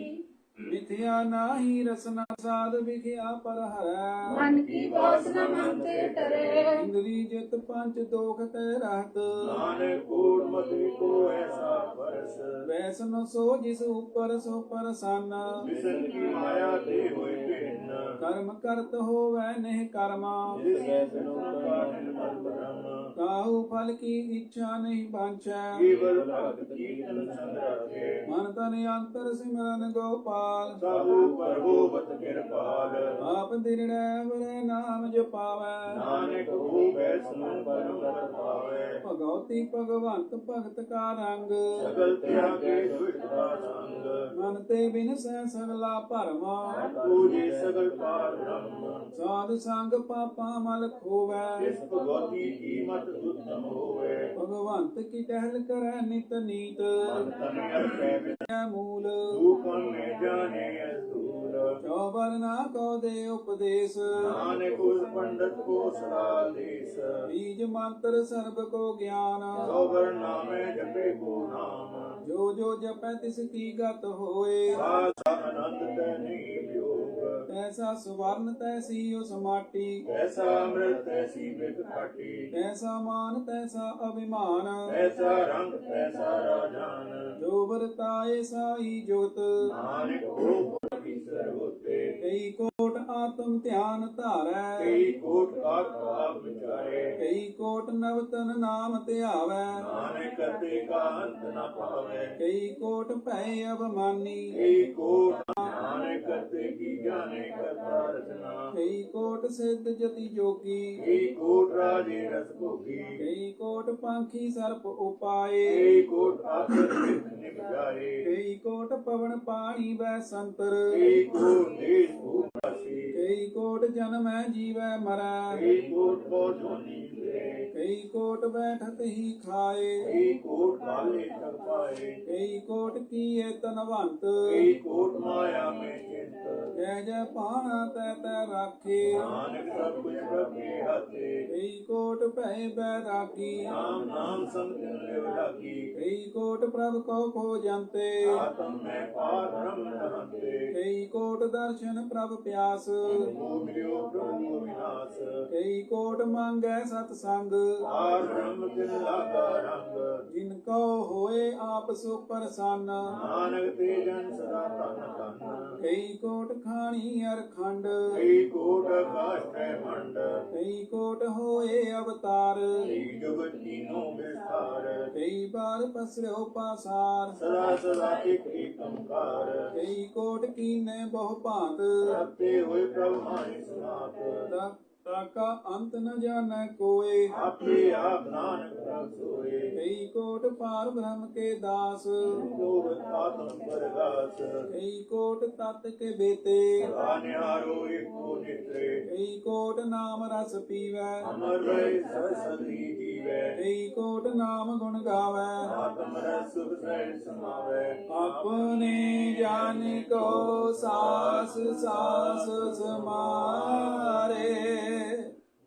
ਮਿਥਿਆ ਨਾਹੀ ਰਸਨਾ ਸਾਧ ਵਿਖਿਆ ਪਰ ਹਰੈ ਮਨ ਕੀ ਵਾਸਨਾ ਮਨ ਤੇ ਟਰੇ ਇੰਦਰੀ ਜਿਤ ਪੰਜ ਦੋਖ ਤੇ ਰਹਤ ਨਾਨਕ ਕੂੜ ਮਤਿ ਕੋ ਐਸਾ ਪਰਸ ਵੈਸਨ ਸੋ ਜਿਸ ਉਪਰ ਸੋ ਪ੍ਰਸੰਨ ਵਿਸਨ ਕੀ ਮਾਇਆ ਤੇ ਹੋਏ ਭਿੰਨ ਕਰਮ ਕਰਤ ਹੋਵੈ ਨਹਿ ਕਰਮਾ ਜਿਸ ਵੈਸਨ ਉਪਰ ਨਿਰਮਲ ਬ੍ਰਹਮ ਕਾਹੂ ਫਲ ਕੀ ਇੱਛਾ ਨਹੀਂ ਬਾਂਛੈ ਕੇਵਲ ਭਗਤ ਕੀਰਤਨ ਸੰਗ ਰਾਖੇ ਮਨ ਤਨ ਅੰਤਰ ਸਿਮਰਨ ਗੋਪਾਲ ਸਾਬੂ ਪਰਬੋਵਤ ਕਿਰਪਾਲ ਆਪ ਦਿਰੜੈ ਵਰੇ ਨਾਮ ਜਪਾਵੈ ਨਾਨਕ ਹੋ ਵੈਸਨ ਪਰਮ ਪਦ ਪਾਵੈ ਭਗਉਤੀ ਭਗਵੰਤ ਭਗਤ ਕਾ ਰੰਗ ਸਗਲ ਤਿਆਗੇ ਦੁਸ਼ਟ ਦਾ ਸੰਗ ਮਨ ਤੇ ਬਿਨਸੈ ਸਗਲਾ ਭਰਮਾ ਪੂਜੇ ਸਗਲ ਪਾਰ ਬ੍ਰਹਮ ਸਾਧ ਸੰਗ ਪਾਪਾ ਮਲ ਖੋਵੈ ਜਿਸ ਭਗਵਤੀ ਕੀਮਤ ਉਤਮ ਹੋਵੇ ਭਗਵੰਤ ਕੀ ਟਹਿਲ ਕਰੈ ਨਿਤ ਨੀਤ ਮਨ ਤਨ ਅਰਪੈ ਹੈ ਮੂਲ ਰੂਪੰ ਮੇ ਜਾਣੇ ਅਸੂਲ ਚੌਬਰ ਨਾ ਕੋ ਦੇ ਉਪਦੇਸ਼ ਨਾਨਕ ਉਸ ਪੰਡਤ ਕੋ ਸਦਾ ਦੇਸ ਬੀਜ ਮੰਤਰ ਸਰਬ ਕੋ ਗਿਆਨ ਸੋਬਰ ਨਾਮੇ ਜਪੇ ਕੋ ਨਾਮ ਜੋ ਜੋ ਜਪੈ ਤਿਸ ਕੀ ਗਤ ਹੋਏ ਸਾਸਾ ਅਨੰਦ ਤੈ ਨਹੀਂ ਵਿਯੋਗ ਤੈਸਾ ਸੁਵਰਨ ਤੈਸੀ ਉਸ ਮਾਟੀ ਐਸਾ ਅੰਮ੍ਰਿਤ ਐਸੀ ਬਿਕ ਖਾਟੀ ਤੈਸਾ ਮਾਨ ਤੈਸਾ ਅਭਿਮਾਨ ਐਸਾ ਰੰਗ ਐਸਾ ਰਾਜਾਨ ਜੋ ਵਰਤਾਏ ਸਾਈ ਜੋਤ ਨਾਨਕ ਹੋ ਈਸ਼ਰ ਹੋਤੇ ਕਈ ਕੋਟ ਆਤਮ ਧਿਆਨ ਧਾਰੈ ਕਈ ਕੋਟ ਆਪ ਵਿਚਾਰੇ ਕਈ ਕੋਟ ਨਵਤਨ ਨਾਮ ਧਿਆਵੈ ਨਾਨਕ ਕਰਤੇ ਕਾ ਅੰਤ ਨ ਪਾਵੇ ਕਈ ਕੋਟ ਭੈ ਅਭਮਾਨੀ ਕਈ ਕੋਟ ਨਾਨਕ ਕਰਤੇ ਕੀ ਜਾਣੇ ਕਰਤਾ ਰਚਨਾ ਕਈ ਕੋਟ ਸਿੱਧ ਜਤੀ ਜੋਗੀ ਕਈ ਕੋਟ ਰਾਜੇ ਰਸ ਭੋਗੀ ਕਈ ਕੋਟ ਪੰਖੀ ਸਰਪ ਉਪਾਏ ਕਈ ਕੋਟ ਆਖਰ ਬਿਰਖ ਨਿਭ ਜਾਏ ਕਈ ਕੋਟ ਪਵਨ ਪਾਣੀ ਵੈ ਸੰਤਰ ਕਈ ਕੋਟ ਦੇਸ਼ ਭੂਪਾਸੀ ਕਈ ਕੋਟ ਜਨਮੈ ਜੀਵੈ ਮਰੈ ਕਈ ਕੋਟ ਬੋਝੋਨੀ ਫਿਰੇ ਕਈ ਕੋਟ ਬੈਠਤ ਹੀ ਖਾਏ ਕਈ ਕੋਟ ਕਾਲੇ ਤਕ ਪਾਏ ਕਈ ਕੋਟ ਕੀਏ ਤਨਵੰਤ ਕਈ ਕੋਟ ਮਾਇਆ ਮੈਂ ਚਿੰਤ ਜੈ ਜੈ ਪਾਣਾ ਤੈ ਤੈ ਰਾਖੇ ਨਾਨਕ ਸਭ ਕੁਛ ਪ੍ਰਭ ਕੇ ਹਾਥੇ ਕਈ ਕੋਟ ਭੈ ਬੈਰਾਗੀ ਨਾਮ ਨਾਮ ਸੰਤਿ ਲਿਵ ਲਾਗੀ ਕਈ ਕੋਟ ਪ੍ਰਭ ਕੋ ਖੋ ਜੰਤੇ ਆਤਮ ਮੈਂ ਪਾਰ ਬ੍ਰਹਮ ਨਹੰਤੇ ਕਈ ਕੋਟ ਦਰਸ਼ਨ ਪ੍ਰਭ ਪਿਆਸ ਮੋਹ ਮਿਲਿਓ ਪ੍ਰਭੂ ਵਿਨਾਸ਼ ਕਈ ਕੋਟ ਮੰਗੈ ਸਤ ਸੰਗ ਪਾਰ ਬ੍ਰਹਮ ਤਿਨ ਲਾਗਾ ਰੰਗ ਜਿਨ ਕੋ ਹੋਏ ਆਪ ਸੋ ਪ੍ਰਸੰਨ ਨਾਨਕ ਤੇ ਜਨ ਸਦਾ ਤਨ ਤਨ ਕਈ ਕੋਟ ਖਾਣੀ ਅਰ ਖੰਡ ਕਈ ਕੋਟ ਆਕਾਸ਼ ਹੈ ਮੰਡ ਕਈ ਕੋਟ ਹੋਏ ਅਵਤਾਰ ਕਈ ਜੁਗਤ ਕੀਨੋ ਵਿਸਥਾਰ ਕਈ ਬਾਰ ਪਸਰਿਓ ਪਾਸਾਰ ਸਦਾ ਸਦਾ ਇੱਕ ਏਕੰਕਾਰ ਕਈ ਕੋਟ ਕੀਨੇ ਬਹੁ ਭਾਂਤ ਰੱਤੇ ਹੋਏ ਪ੍ਰਭ ਮਾਨਿ ਸਮਾਤ ਤਾਕਾ ਅੰਤ ਨ ਜਾਣੈ ਕੋਏ ਆਪੇ ਆਪ ਨਾਨਕ ਪ੍ਰਭ ਸੋਏ ਕਈ ਕੋਟ ਪਾਰ ਬ੍ਰਹਮ ਕੇ ਦਾਸ ਲੋਭ ਆਤਮ ਪਰਗਾਸ ਕਈ ਕੋਟ ਤਤ ਕੇ ਬੇਤੇ ਆਨਿਹਾਰੋ ਏਕੋ ਨਿਤਰੇ ਕਈ ਕੋਟ ਨਾਮ ਰਸ ਪੀਵੈ ਅਮਰ ਰਹੇ ਸਰਸਦੀ ਜੀਵੈ ਕਈ ਕੋਟ ਨਾਮ ਗੁਣ ਗਾਵੈ ਆਤਮ ਰਸ ਸੁਖ ਸਹਿਜ ਸਮਾਵੈ ਆਪਣੇ ਜਾਨ ਕੋ ਸਾਸ ਸਾਸ ਸਮਾਰੇ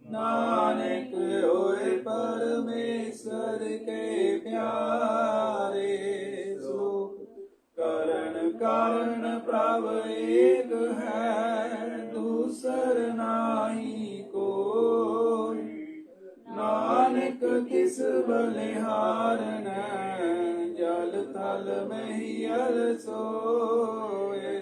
ਨਾਨਕ ਹੋਏ ਪਰਮੇਸ਼ਰ ਕੇ ਪਿਆਰੇ ਸੋ ਕਰਨ ਕਾਰਨ ਪ੍ਰਭ ਏਕ ਹੈ ਦੂਸਰ ਨਾਹੀ ਕੋਈ ਨਾਨਕ ਕਿਸ ਬਲਿਹਾਰਨੈ ਜਲ ਥਲ ਮਹੀਲ ਸੋਏ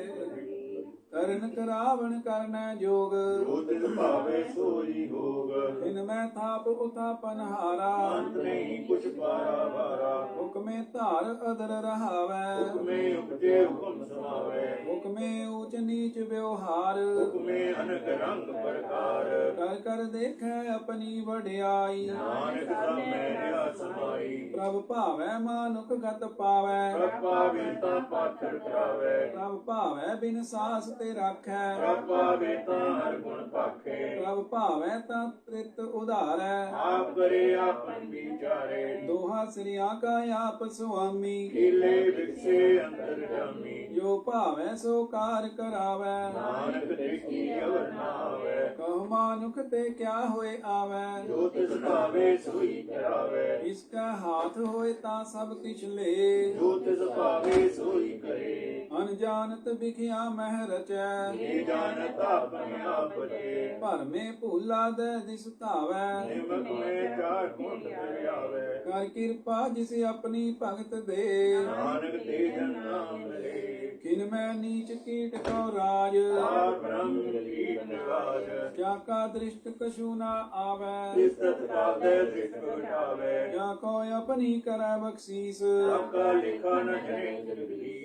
ਕਰਨ ਕਰਾਵਣ ਕਰਨੈ ਜੋਗ ਜੋ ਤਿਸ ਭਾਵੇ ਸੋਈ ਹੋਗ ਇਨ ਮੈਂ ਥਾਪ ਉਥਾਪਨ ਹਾਰਾ ਅੰਤ ਨਹੀਂ ਕੁਛ ਪਾਰਾ ਵਾਰਾ ਹੁਕਮੇ ਧਾਰ ਅਦਰ ਰਹਾਵੈ ਹੁਕਮੇ ਉਪਜੇ ਹੁਕਮ ਸਮਾਵੈ ਹੁਕਮੇ ਊਚ ਨੀਚ ਵਿਵਹਾਰ ਹੁਕਮੇ ਅਨਕ ਰੰਗ ਪ੍ਰਕਾਰ ਕਰ ਕਰ ਦੇਖੈ ਆਪਣੀ ਵਡਿਆਈ ਨਾਨਕ ਸਭ ਮੈਂ ਰਿਹਾ ਸਮਾਈ ਪ੍ਰਭ ਭਾਵੈ ਮਾਨੁਖ ਗਤ ਪਾਵੈ ਪ੍ਰਭ ਪਾਵੇ ਤਾਂ ਪਾਥਰ ਕਰਾਵੈ ਪ੍ਰਭ ਭਾਵੈ ਬਿਨ ਸਾਸ ਤੇ ਰਾਖੈ ਪ੍ਰਭ ਪਾਵੇ ਤਾਂ ਹਰ ਗੁਣ ਪਾਖੇ ਪ੍ਰਭ ਭਾਵੈ ਤਾਂ ਤ੍ਰਿਤ ਉਧਾਰੈ ਆਪ ਕਰੇ ਆਪਨ ਵਿਚਾਰੇ ਦੋਹਾ ਸ੍ਰੀਆ ਕਾ ਆਪ ਸੁਆਮੀ ਕੀਲੇ ਵਿਖਸੇ ਅੰਦਰ ਜਾਮੀ ਜੋ ਭਾਵੈ ਸੋ ਕਾਰ ਕਰਾਵੈ ਨਾਨਕ ਦੇਖੀ ਅਵਰ ਨਾ ਆਵੈ ਕਹੁ ਮਾਨੁਖ ਤੇ ਕਿਆ ਹੋਏ ਆਵੈ ਜੋ ਤਿਸ ਭਾਵੇ ਸੋਈ ਕਰਾਵੈ ਇਸ ਕਾ ਹਾਥ ਹੋਏ ਤਾਂ ਸਭ ਕਿਛ ਲੇ ਜੋ ਤਿਸ ਭਾਵੇ ਸੋਈ ਕਰੇ ਅਨਜਾਨਤ ਵਿਖਿਆ ਮਹਿ ਰਚੈ ਇਹ ਜਾਣਤ ਆਪਣੇ ਆਪ ਦੇ ਭਰਮੇ ਭੂਲਾ ਦੇ ਦਿਸ ਧਾਵੈ ਨਿਮਕ ਮੈਂ ਚਾਰ ਗੁਣ ਦਰਿਆਵੈ ਕਰ ਕਿਰਪਾ ਜਿਸ ਆਪਣੀ ਭਗਤ ਦੇ ਨਾਨਕ ਤੇ ਜਨ ਨਾਮ ਲਏ ਕਿਨ ਮੈਂ ਨੀਚ ਕੀਟ ਕੋ ਰਾਜ ਆਪ ਬ੍ਰਹਮ ਕੀਟ ਨਿਵਾਜ ਕਿਆ ਕਾ ਦ੍ਰਿਸ਼ਟ ਕਛੂ ਨਾ ਆਵੈ ਤਿਸ ਤਤ ਪਾਵੈ ਦ੍ਰਿਸ਼ਟ ਉਠਾਵੈ ਕਿਆ ਕੋ ਆਪਣੀ ਕਰੈ ਬਖਸ਼ੀਸ ਆਪਕਾ ਲਿਖਾ ਨ ਜਨੇ ਜਗਦੀਸ਼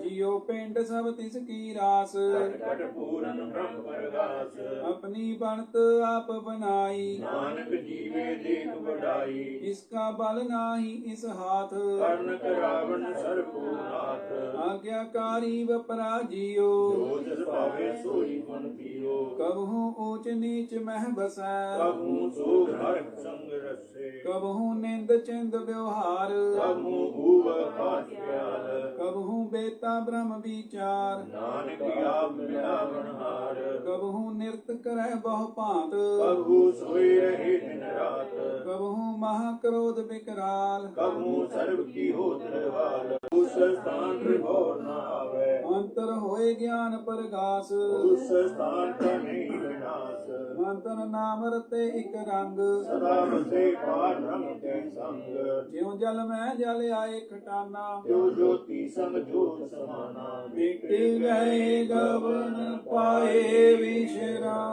ਜਿਉ ਪਿੰਡ ਸਭ ਤਿਸ ਕੀ ਰਾਸ ਘਟ ਪੂਰਨ ਬ੍ਰਹਮ ਪਰਗਾਸ ਆਪਣੀ ਬਣਤ ਆਪ ਬਣਾਈ ਨਾਨਕ ਜੀਵੇ ਦੇਖ ਵਡਾਈ ਇਸ ਕਾ ਬਲ ਨਾਹੀ ਇਸ ਹਾਥ ਕਰਨ ਕਰਾਵਨ ਸਰਬੂਨਾਥ ਆਗਿਆਕਾਰੀ ਵਪਰਾ ਜਿਉ ਜੋ ਤਿਸ ਭਾਵੇ ਸੋਈ ਮਨ ਪੀਓ ਕਬਹੂ ਊਚ ਨੀਚ ਮਹਿ ਬਸੈ ਕਬੂ ਸੋਗ ਹਰ ਸੰਗ ਰਸੇ ਕਬਹੂ ਨਿੰਦ ਚਿੰਦ ਵਿਵਹਾਰ ਕਬੂ ਭੂਵ ਆਕਾਸ਼ ਪਿਆਲ ਕਬਹੂ ਬੇਤਾ ਬ੍ਰਹਮ ਵਿਚਾਰ ਨਾਨਕ ਆਪ ਮਿਲਾਵਣ ਹਾਰ ਕਬਹੂ ਨਿਰਤ ਕਰੈ ਬਹੁ ਭਾਂਤ ਕਬੂ ਸੋਏ ਰਹੇ ਦਿਨ ਰਾਤ ਕਬਹੂ ਮਹਾ ਕ੍ਰੋਧ ਵਿਕਰਾਲ ਕਬੂ ਸਰਬ ਕੀ ਹੋਤ ਰਵਾਲ ਉਸ ਸਥਾਨ ਰਿਭੋਰ ਨਾ ਆਵੇ ਅੰਤਰ ਹੋਏ ਗਿਆਨ ਪਰਗਾਸ ਉਸ ਸਥਾਨ ਕਾ ਨਹੀਂ ਵਿਨਾਸ਼ ਮੰਤਨ ਨਾਮ ਰਤੇ ਇਕ ਰੰਗ ਸਦਾ ਵਸੇ ਪਾਰ ਬ੍ਰਹਮ ਤੇ ਸੰਗ ਜਿਉ ਜਲ ਮੈਂ ਜਲ ਆਏ ਖਟਾਨਾ ਜੋ ਜੋਤੀ ਸੰਗ ਜੋਤ ਸਮਾਨਾ ਮਿਟੇ ਗਏ ਗਵਨ ਪਾਏ ਵਿਸ਼ਰਾਮਾ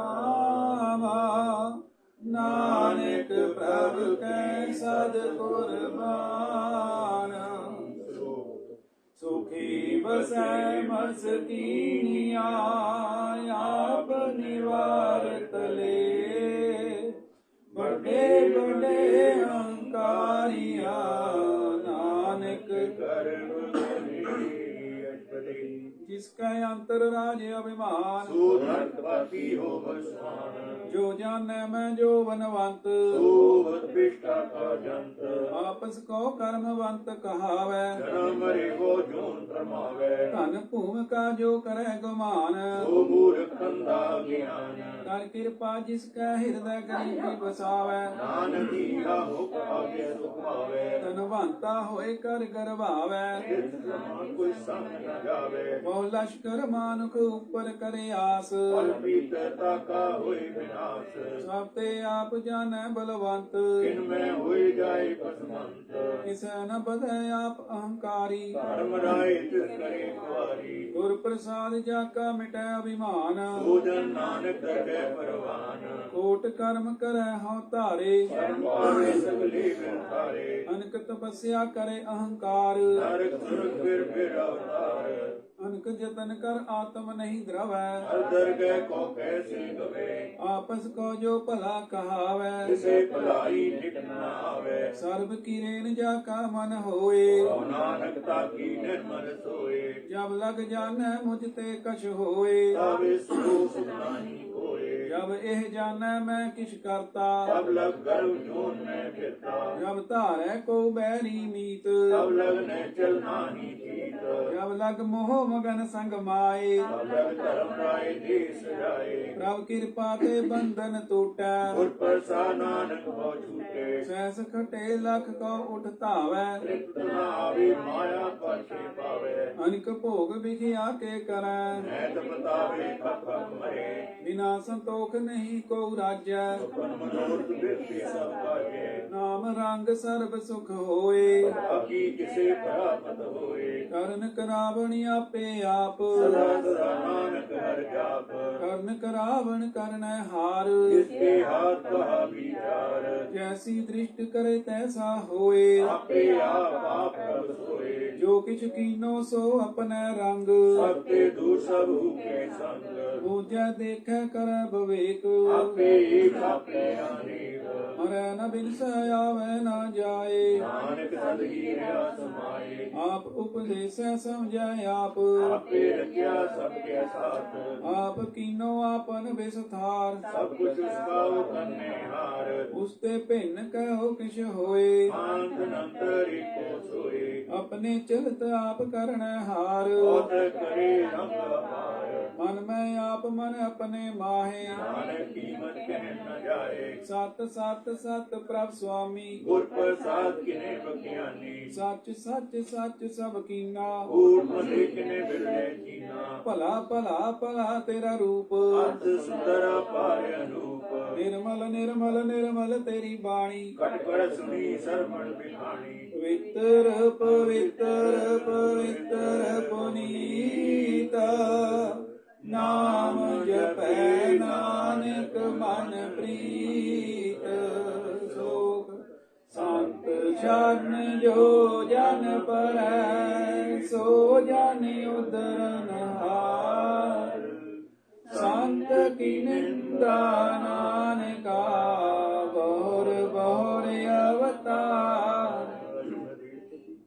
ਨਾਨਕ ਪ੍ਰਭ ਕੈ ਸਦ ਕੁਰਬਾਨ ਸੁਖੀ ਬਸੈ ਮਸ ਕੀਨੀਆ ਆਪ ਨਿਵਾਰ ਤਲੇ ਬੜੇ ਬੜੇ ਹੰਕਾਰ ਅੰਤਰ ਰਾਜ ਅਭਿਮਾਨ ਸੋ ਨਰਕ ਪਾਤੀ ਹੋਵ ਸਮਾਨ ਜੋ ਜਾਣੈ ਮੈਂ ਜੋ ਬਨਵੰਤ ਸੋਵਤ ਪਿਸ਼ਟਾ ਕਾ ਜੰਤ ਆਪਸ ਕੋ ਕਰਮਵੰਤ ਕਹਾਵੈ ਜਨਮ ਮਰੇ ਕੋ ਜੋਨ ਪ੍ਰਮਾਵੈ ਧਨ ਭੂਮਿਕਾ ਜੋ ਕਰੈ ਗੁਮਾਨ ਸੋ ਮੂਰਖ ਅੰਧਾ ਗਿਆਨ ਕਰ ਕਿਰਪਾ ਜਿਸ ਕੈ ਹਿਰਦੈ ਗਰੀਬੀ ਬਸਾਵੈ ਨਾਨਕ ਦੀਆ ਹੁਕ ਆਗੇ ਸੁਖ ਪਾਵੈ ਧਨਵੰਤਾ ਹੋਏ ਕਰ ਗਰਵਾਵੈ ਤਿਸ ਸਮਾਨ ਕੋਈ ਸੰਗ ਨ ਜਾਵੇ ਬਹੁ ਲਸ਼ਕਰ ਮਾਨੁਖ ਉੱਪਰ ਕਰੇ ਆਸ ਪਲ ਪੀਤਰਤਾ ਕਾ ਹੋਏ ਵਿਨਾਸ਼ ਸਭ ਤੇ ਆਪ ਜਾਣੈ ਬਲਵੰਤ ਕਿਨ ਮੈਂ ਹੋਏ ਜਾਏ ਪਸਮੰਤ ਇਸ ਨ ਬਧੈ ਆਪ ਅਹੰਕਾਰੀ ਧਰਮ ਰਾਏ ਤਿਸ ਕਰੇ ਕੁਆਰੀ ਗੁਰ ਪ੍ਰਸਾਦ ਜਾ ਕਾ ਮਿਟੈ ਅਭਿਮਾਨ ਭੋਜਨ ਨਾਨਕ ਦਰਗਹਿ ਪਰਵਾਨ ਕੋਟ ਕਰਮ ਕਰੈ ਹਉ ਧਾਰੇ ਧਰਮ ਪਾਵੇ ਸਗਲੇ ਵਿਰਤਾਰੇ ਅਨਕ ਤਪੱਸਿਆ ਕਰੇ ਅਹੰਕਾਰ ਨਰਕ ਸੁਰਗ ਫਿਰ ਅਵਤਾਰ ਅਨਕ ਜਤਨ ਕਰ ਆਤਮ ਨਹੀਂ ਧਰਵੈ ਹਰ ਦਰਗਹਿ ਕੋ ਕੈਸੀ ਗਵੇ ਆਪਸ ਕੋ ਜੋ ਭਲਾ ਕਹਾਵੈ ਕਿਸੇ ਭਲਾਈ ਨਿਕ ਨ ਆਵੇ ਸਰਬ ਕੀਰੇਨ ਜਾ ਕਾ ਮਨ ਹੋਏ ਕਉ ਨਾਨਕ ਤਾਕੀ ਨਿਰਮਲ ਸੋਏ ਜਬ ਲਗ ਜਾਣੈ ਮੁਝ ਤੇ ਕਛ ਹੋਏ ਤਾਵੇ ਸੋ ਸੁਖ ਨਾਹੀ ਹੋਏ ਜਬ ਇਹ ਜਾਣੈ ਮੈਂ ਕਿਛ ਕਰਤਾ ਤਬ ਲਗ ਗਰਭ ਜੋਨ ਮੈਂ ਫਿਰਤਾ ਜਬ ਧਾਰੈ ਕੋ ਬੈਰੀ ਮੀਤ ਤਬ ਲਗ ਨੇ ਚਲ ਨਾਹੀ ਜੀਤ ਜਬ ਲਗ ਮੋਹ ਮਗਨ ਸੰਗ ਮਾਏ ਤਬ ਲਗ ਧਰਮ ਰਾਏ ਦੇਸ ਜਾਏ ਪ੍ਰਭ ਕਿਰਪਾ ਤੇ ਬੰਧਨ ਟੂਟੈ ਗੁਰ ਪ੍ਰਸਾਦ ਨਾਨਕ ਹੋ ਛੂਟੇ ਸੈਸ ਖਟੇ ਲਖ ਕੋ ਉਠ ਧਾਵੈ ਤ੍ਰਿਪਤ ਨਾ ਆਵੇ ਮਾਇਆ ਪਾਛੇ ਪਾਵੇ ਅਨਕ ਭੋਗ ਵਿਖਿਆ ਕੇ ਕਰੈ ਮੈਂ ਤਪਤਾਵੇ ਖਪ ਖਪ ਮਰੇ ਬਿਨਾ ਸੰਤੋਖ ਨਹੀਂ ਕੋ ਰਾਜੈ ਸੁਪਨ ਮਨੋਰਥ ਬਿਰਤੀ ਸਭ ਕਾਜੇ ਨਾਮ ਰੰਗ ਸਰਬ ਸੁਖ ਹੋਏ ਆਕੀ ਕਿਸੇ ਪ੍ਰਾਪਤ ਹੋਏ ਕਰਨ ਕਰਾਵਣ ਆਪੇ ਆਪ ਸਦਾ ਸਦਾ ਨਾਨਕ ਹਰ ਜਾਪ ਕਰਨ ਕਰਾਵਣ ਕਰਨੈ ਹਾਰ ਜਿਸਕੇ ਹਾਥ ਕਹਾ ਵਿਚਾਰ ਜੈਸੀ ਦ੍ਰਿਸ਼ਟ ਕਰੇ ਤੈਸਾ ਹੋਏ ਆਪੇ ਆਪ ਪ੍ਰਭ ਸੋਏ ਜੋ ਕਿਛ ਕੀਨੋ ਸੋ ਆਪਣੈ ਰੰਗ ਸਭ ਤੇ ਦੂਰ ਸਭ ਹੁਕੇ ਸੰਗ ਬੂਝੈ ਦੇਖੈ ਕਰੈ ਬਵੇਕ ਆਪੇ ਏਕ ਆਪੇ ਅਨੇਕ ਮਰੈ ਨ ਬਿਨਸ ਆਵੈ ਨਾ ਜਾਏ ਨਾਨਕ ਸਦ ਹੀ ਰਿਆ ਸਮਾਏ ਆਪ ਉਪਦੇਸੈ ਸਮਝੈ ਆਪ ਆਪੇ ਰਚਿਆ ਸਭ ਕੇ ਸਾਥ ਆਪ ਕੀਨੋ ਆਪਨ ਵਿਸਥਾਰ ਸਭ ਕੁਛ ਉਸਕਾਉ ਕਰਨੇ ਹਾਰ ਉਸ ਤੇ ਭਿੰਨ ਕਹੋ ਕਿਛ ਹੋਏ ਆਨੰਦ ਨੰਤਰ ਏਕੋ ਸੋਏ ਆਪਣੇ ਚਲਤ ਆਪ ਕਰਨੈ ਹਾਰ ਬਹੁਤ ਕਰੇ ਰੰਗ ਅਪਾਰ ਮਨ ਮੈਂ ਆਪ ਮਨ ਆਪਣੇ ਮਾਹੇ ਨਾਨਕ ਕੀਮਤ ਕਹਿ ਨ ਜਾਏ ਸਤ ਸਤ ਸਤ ਪ੍ਰਭ ਸੁਆਮੀ ਗੁਰ ਪ੍ਰਸਾਦ ਕਿਨੇ ਬਖਿਆਨੀ ਸੱਚ ਸੱਚ ਸੱਚ ਸਭ ਕੀਨਾ ਊਟ ਮਲੇ ਕਿਨੇ ਬਿਰਲੇ ਜੀਨਾ ਭਲਾ ਭਲਾ ਭਲਾ ਤੇਰਾ ਰੂਪ ਅਰਥ ਸੁੰਦਰ ਅਪਾਰ ਅਨੂਪ ਨਿਰਮਲ ਨਿਰਮਲ ਨਿਰਮਲ ਤੇਰੀ ਬਾਣੀ ਕਟ ਕੜ ਸੁਣੀ ਸਰਮਣ ਬਿਖਾਣੀ ਪਵਿੱਤਰ ਪਵਿੱਤਰ ਪਵਿੱਤਰ ਪੁਨੀਤ ਨਾਮ ਜਪੈ ਨਾਨਕ ਮਨ ਪ੍ਰੀਤ ਸੋਖ ਸੰਤ ਜਨ ਜੋ ਜਨ ਪਰੈ ਸੋ ਜਨ ਉਦਰਨ ਹਾਰ ਸੰਤ ਕੀ ਨਿੰਦਾ ਨਾਨਕਾ ਬਹੁਰ ਬਹੁਰ ਅਵਤਾਰ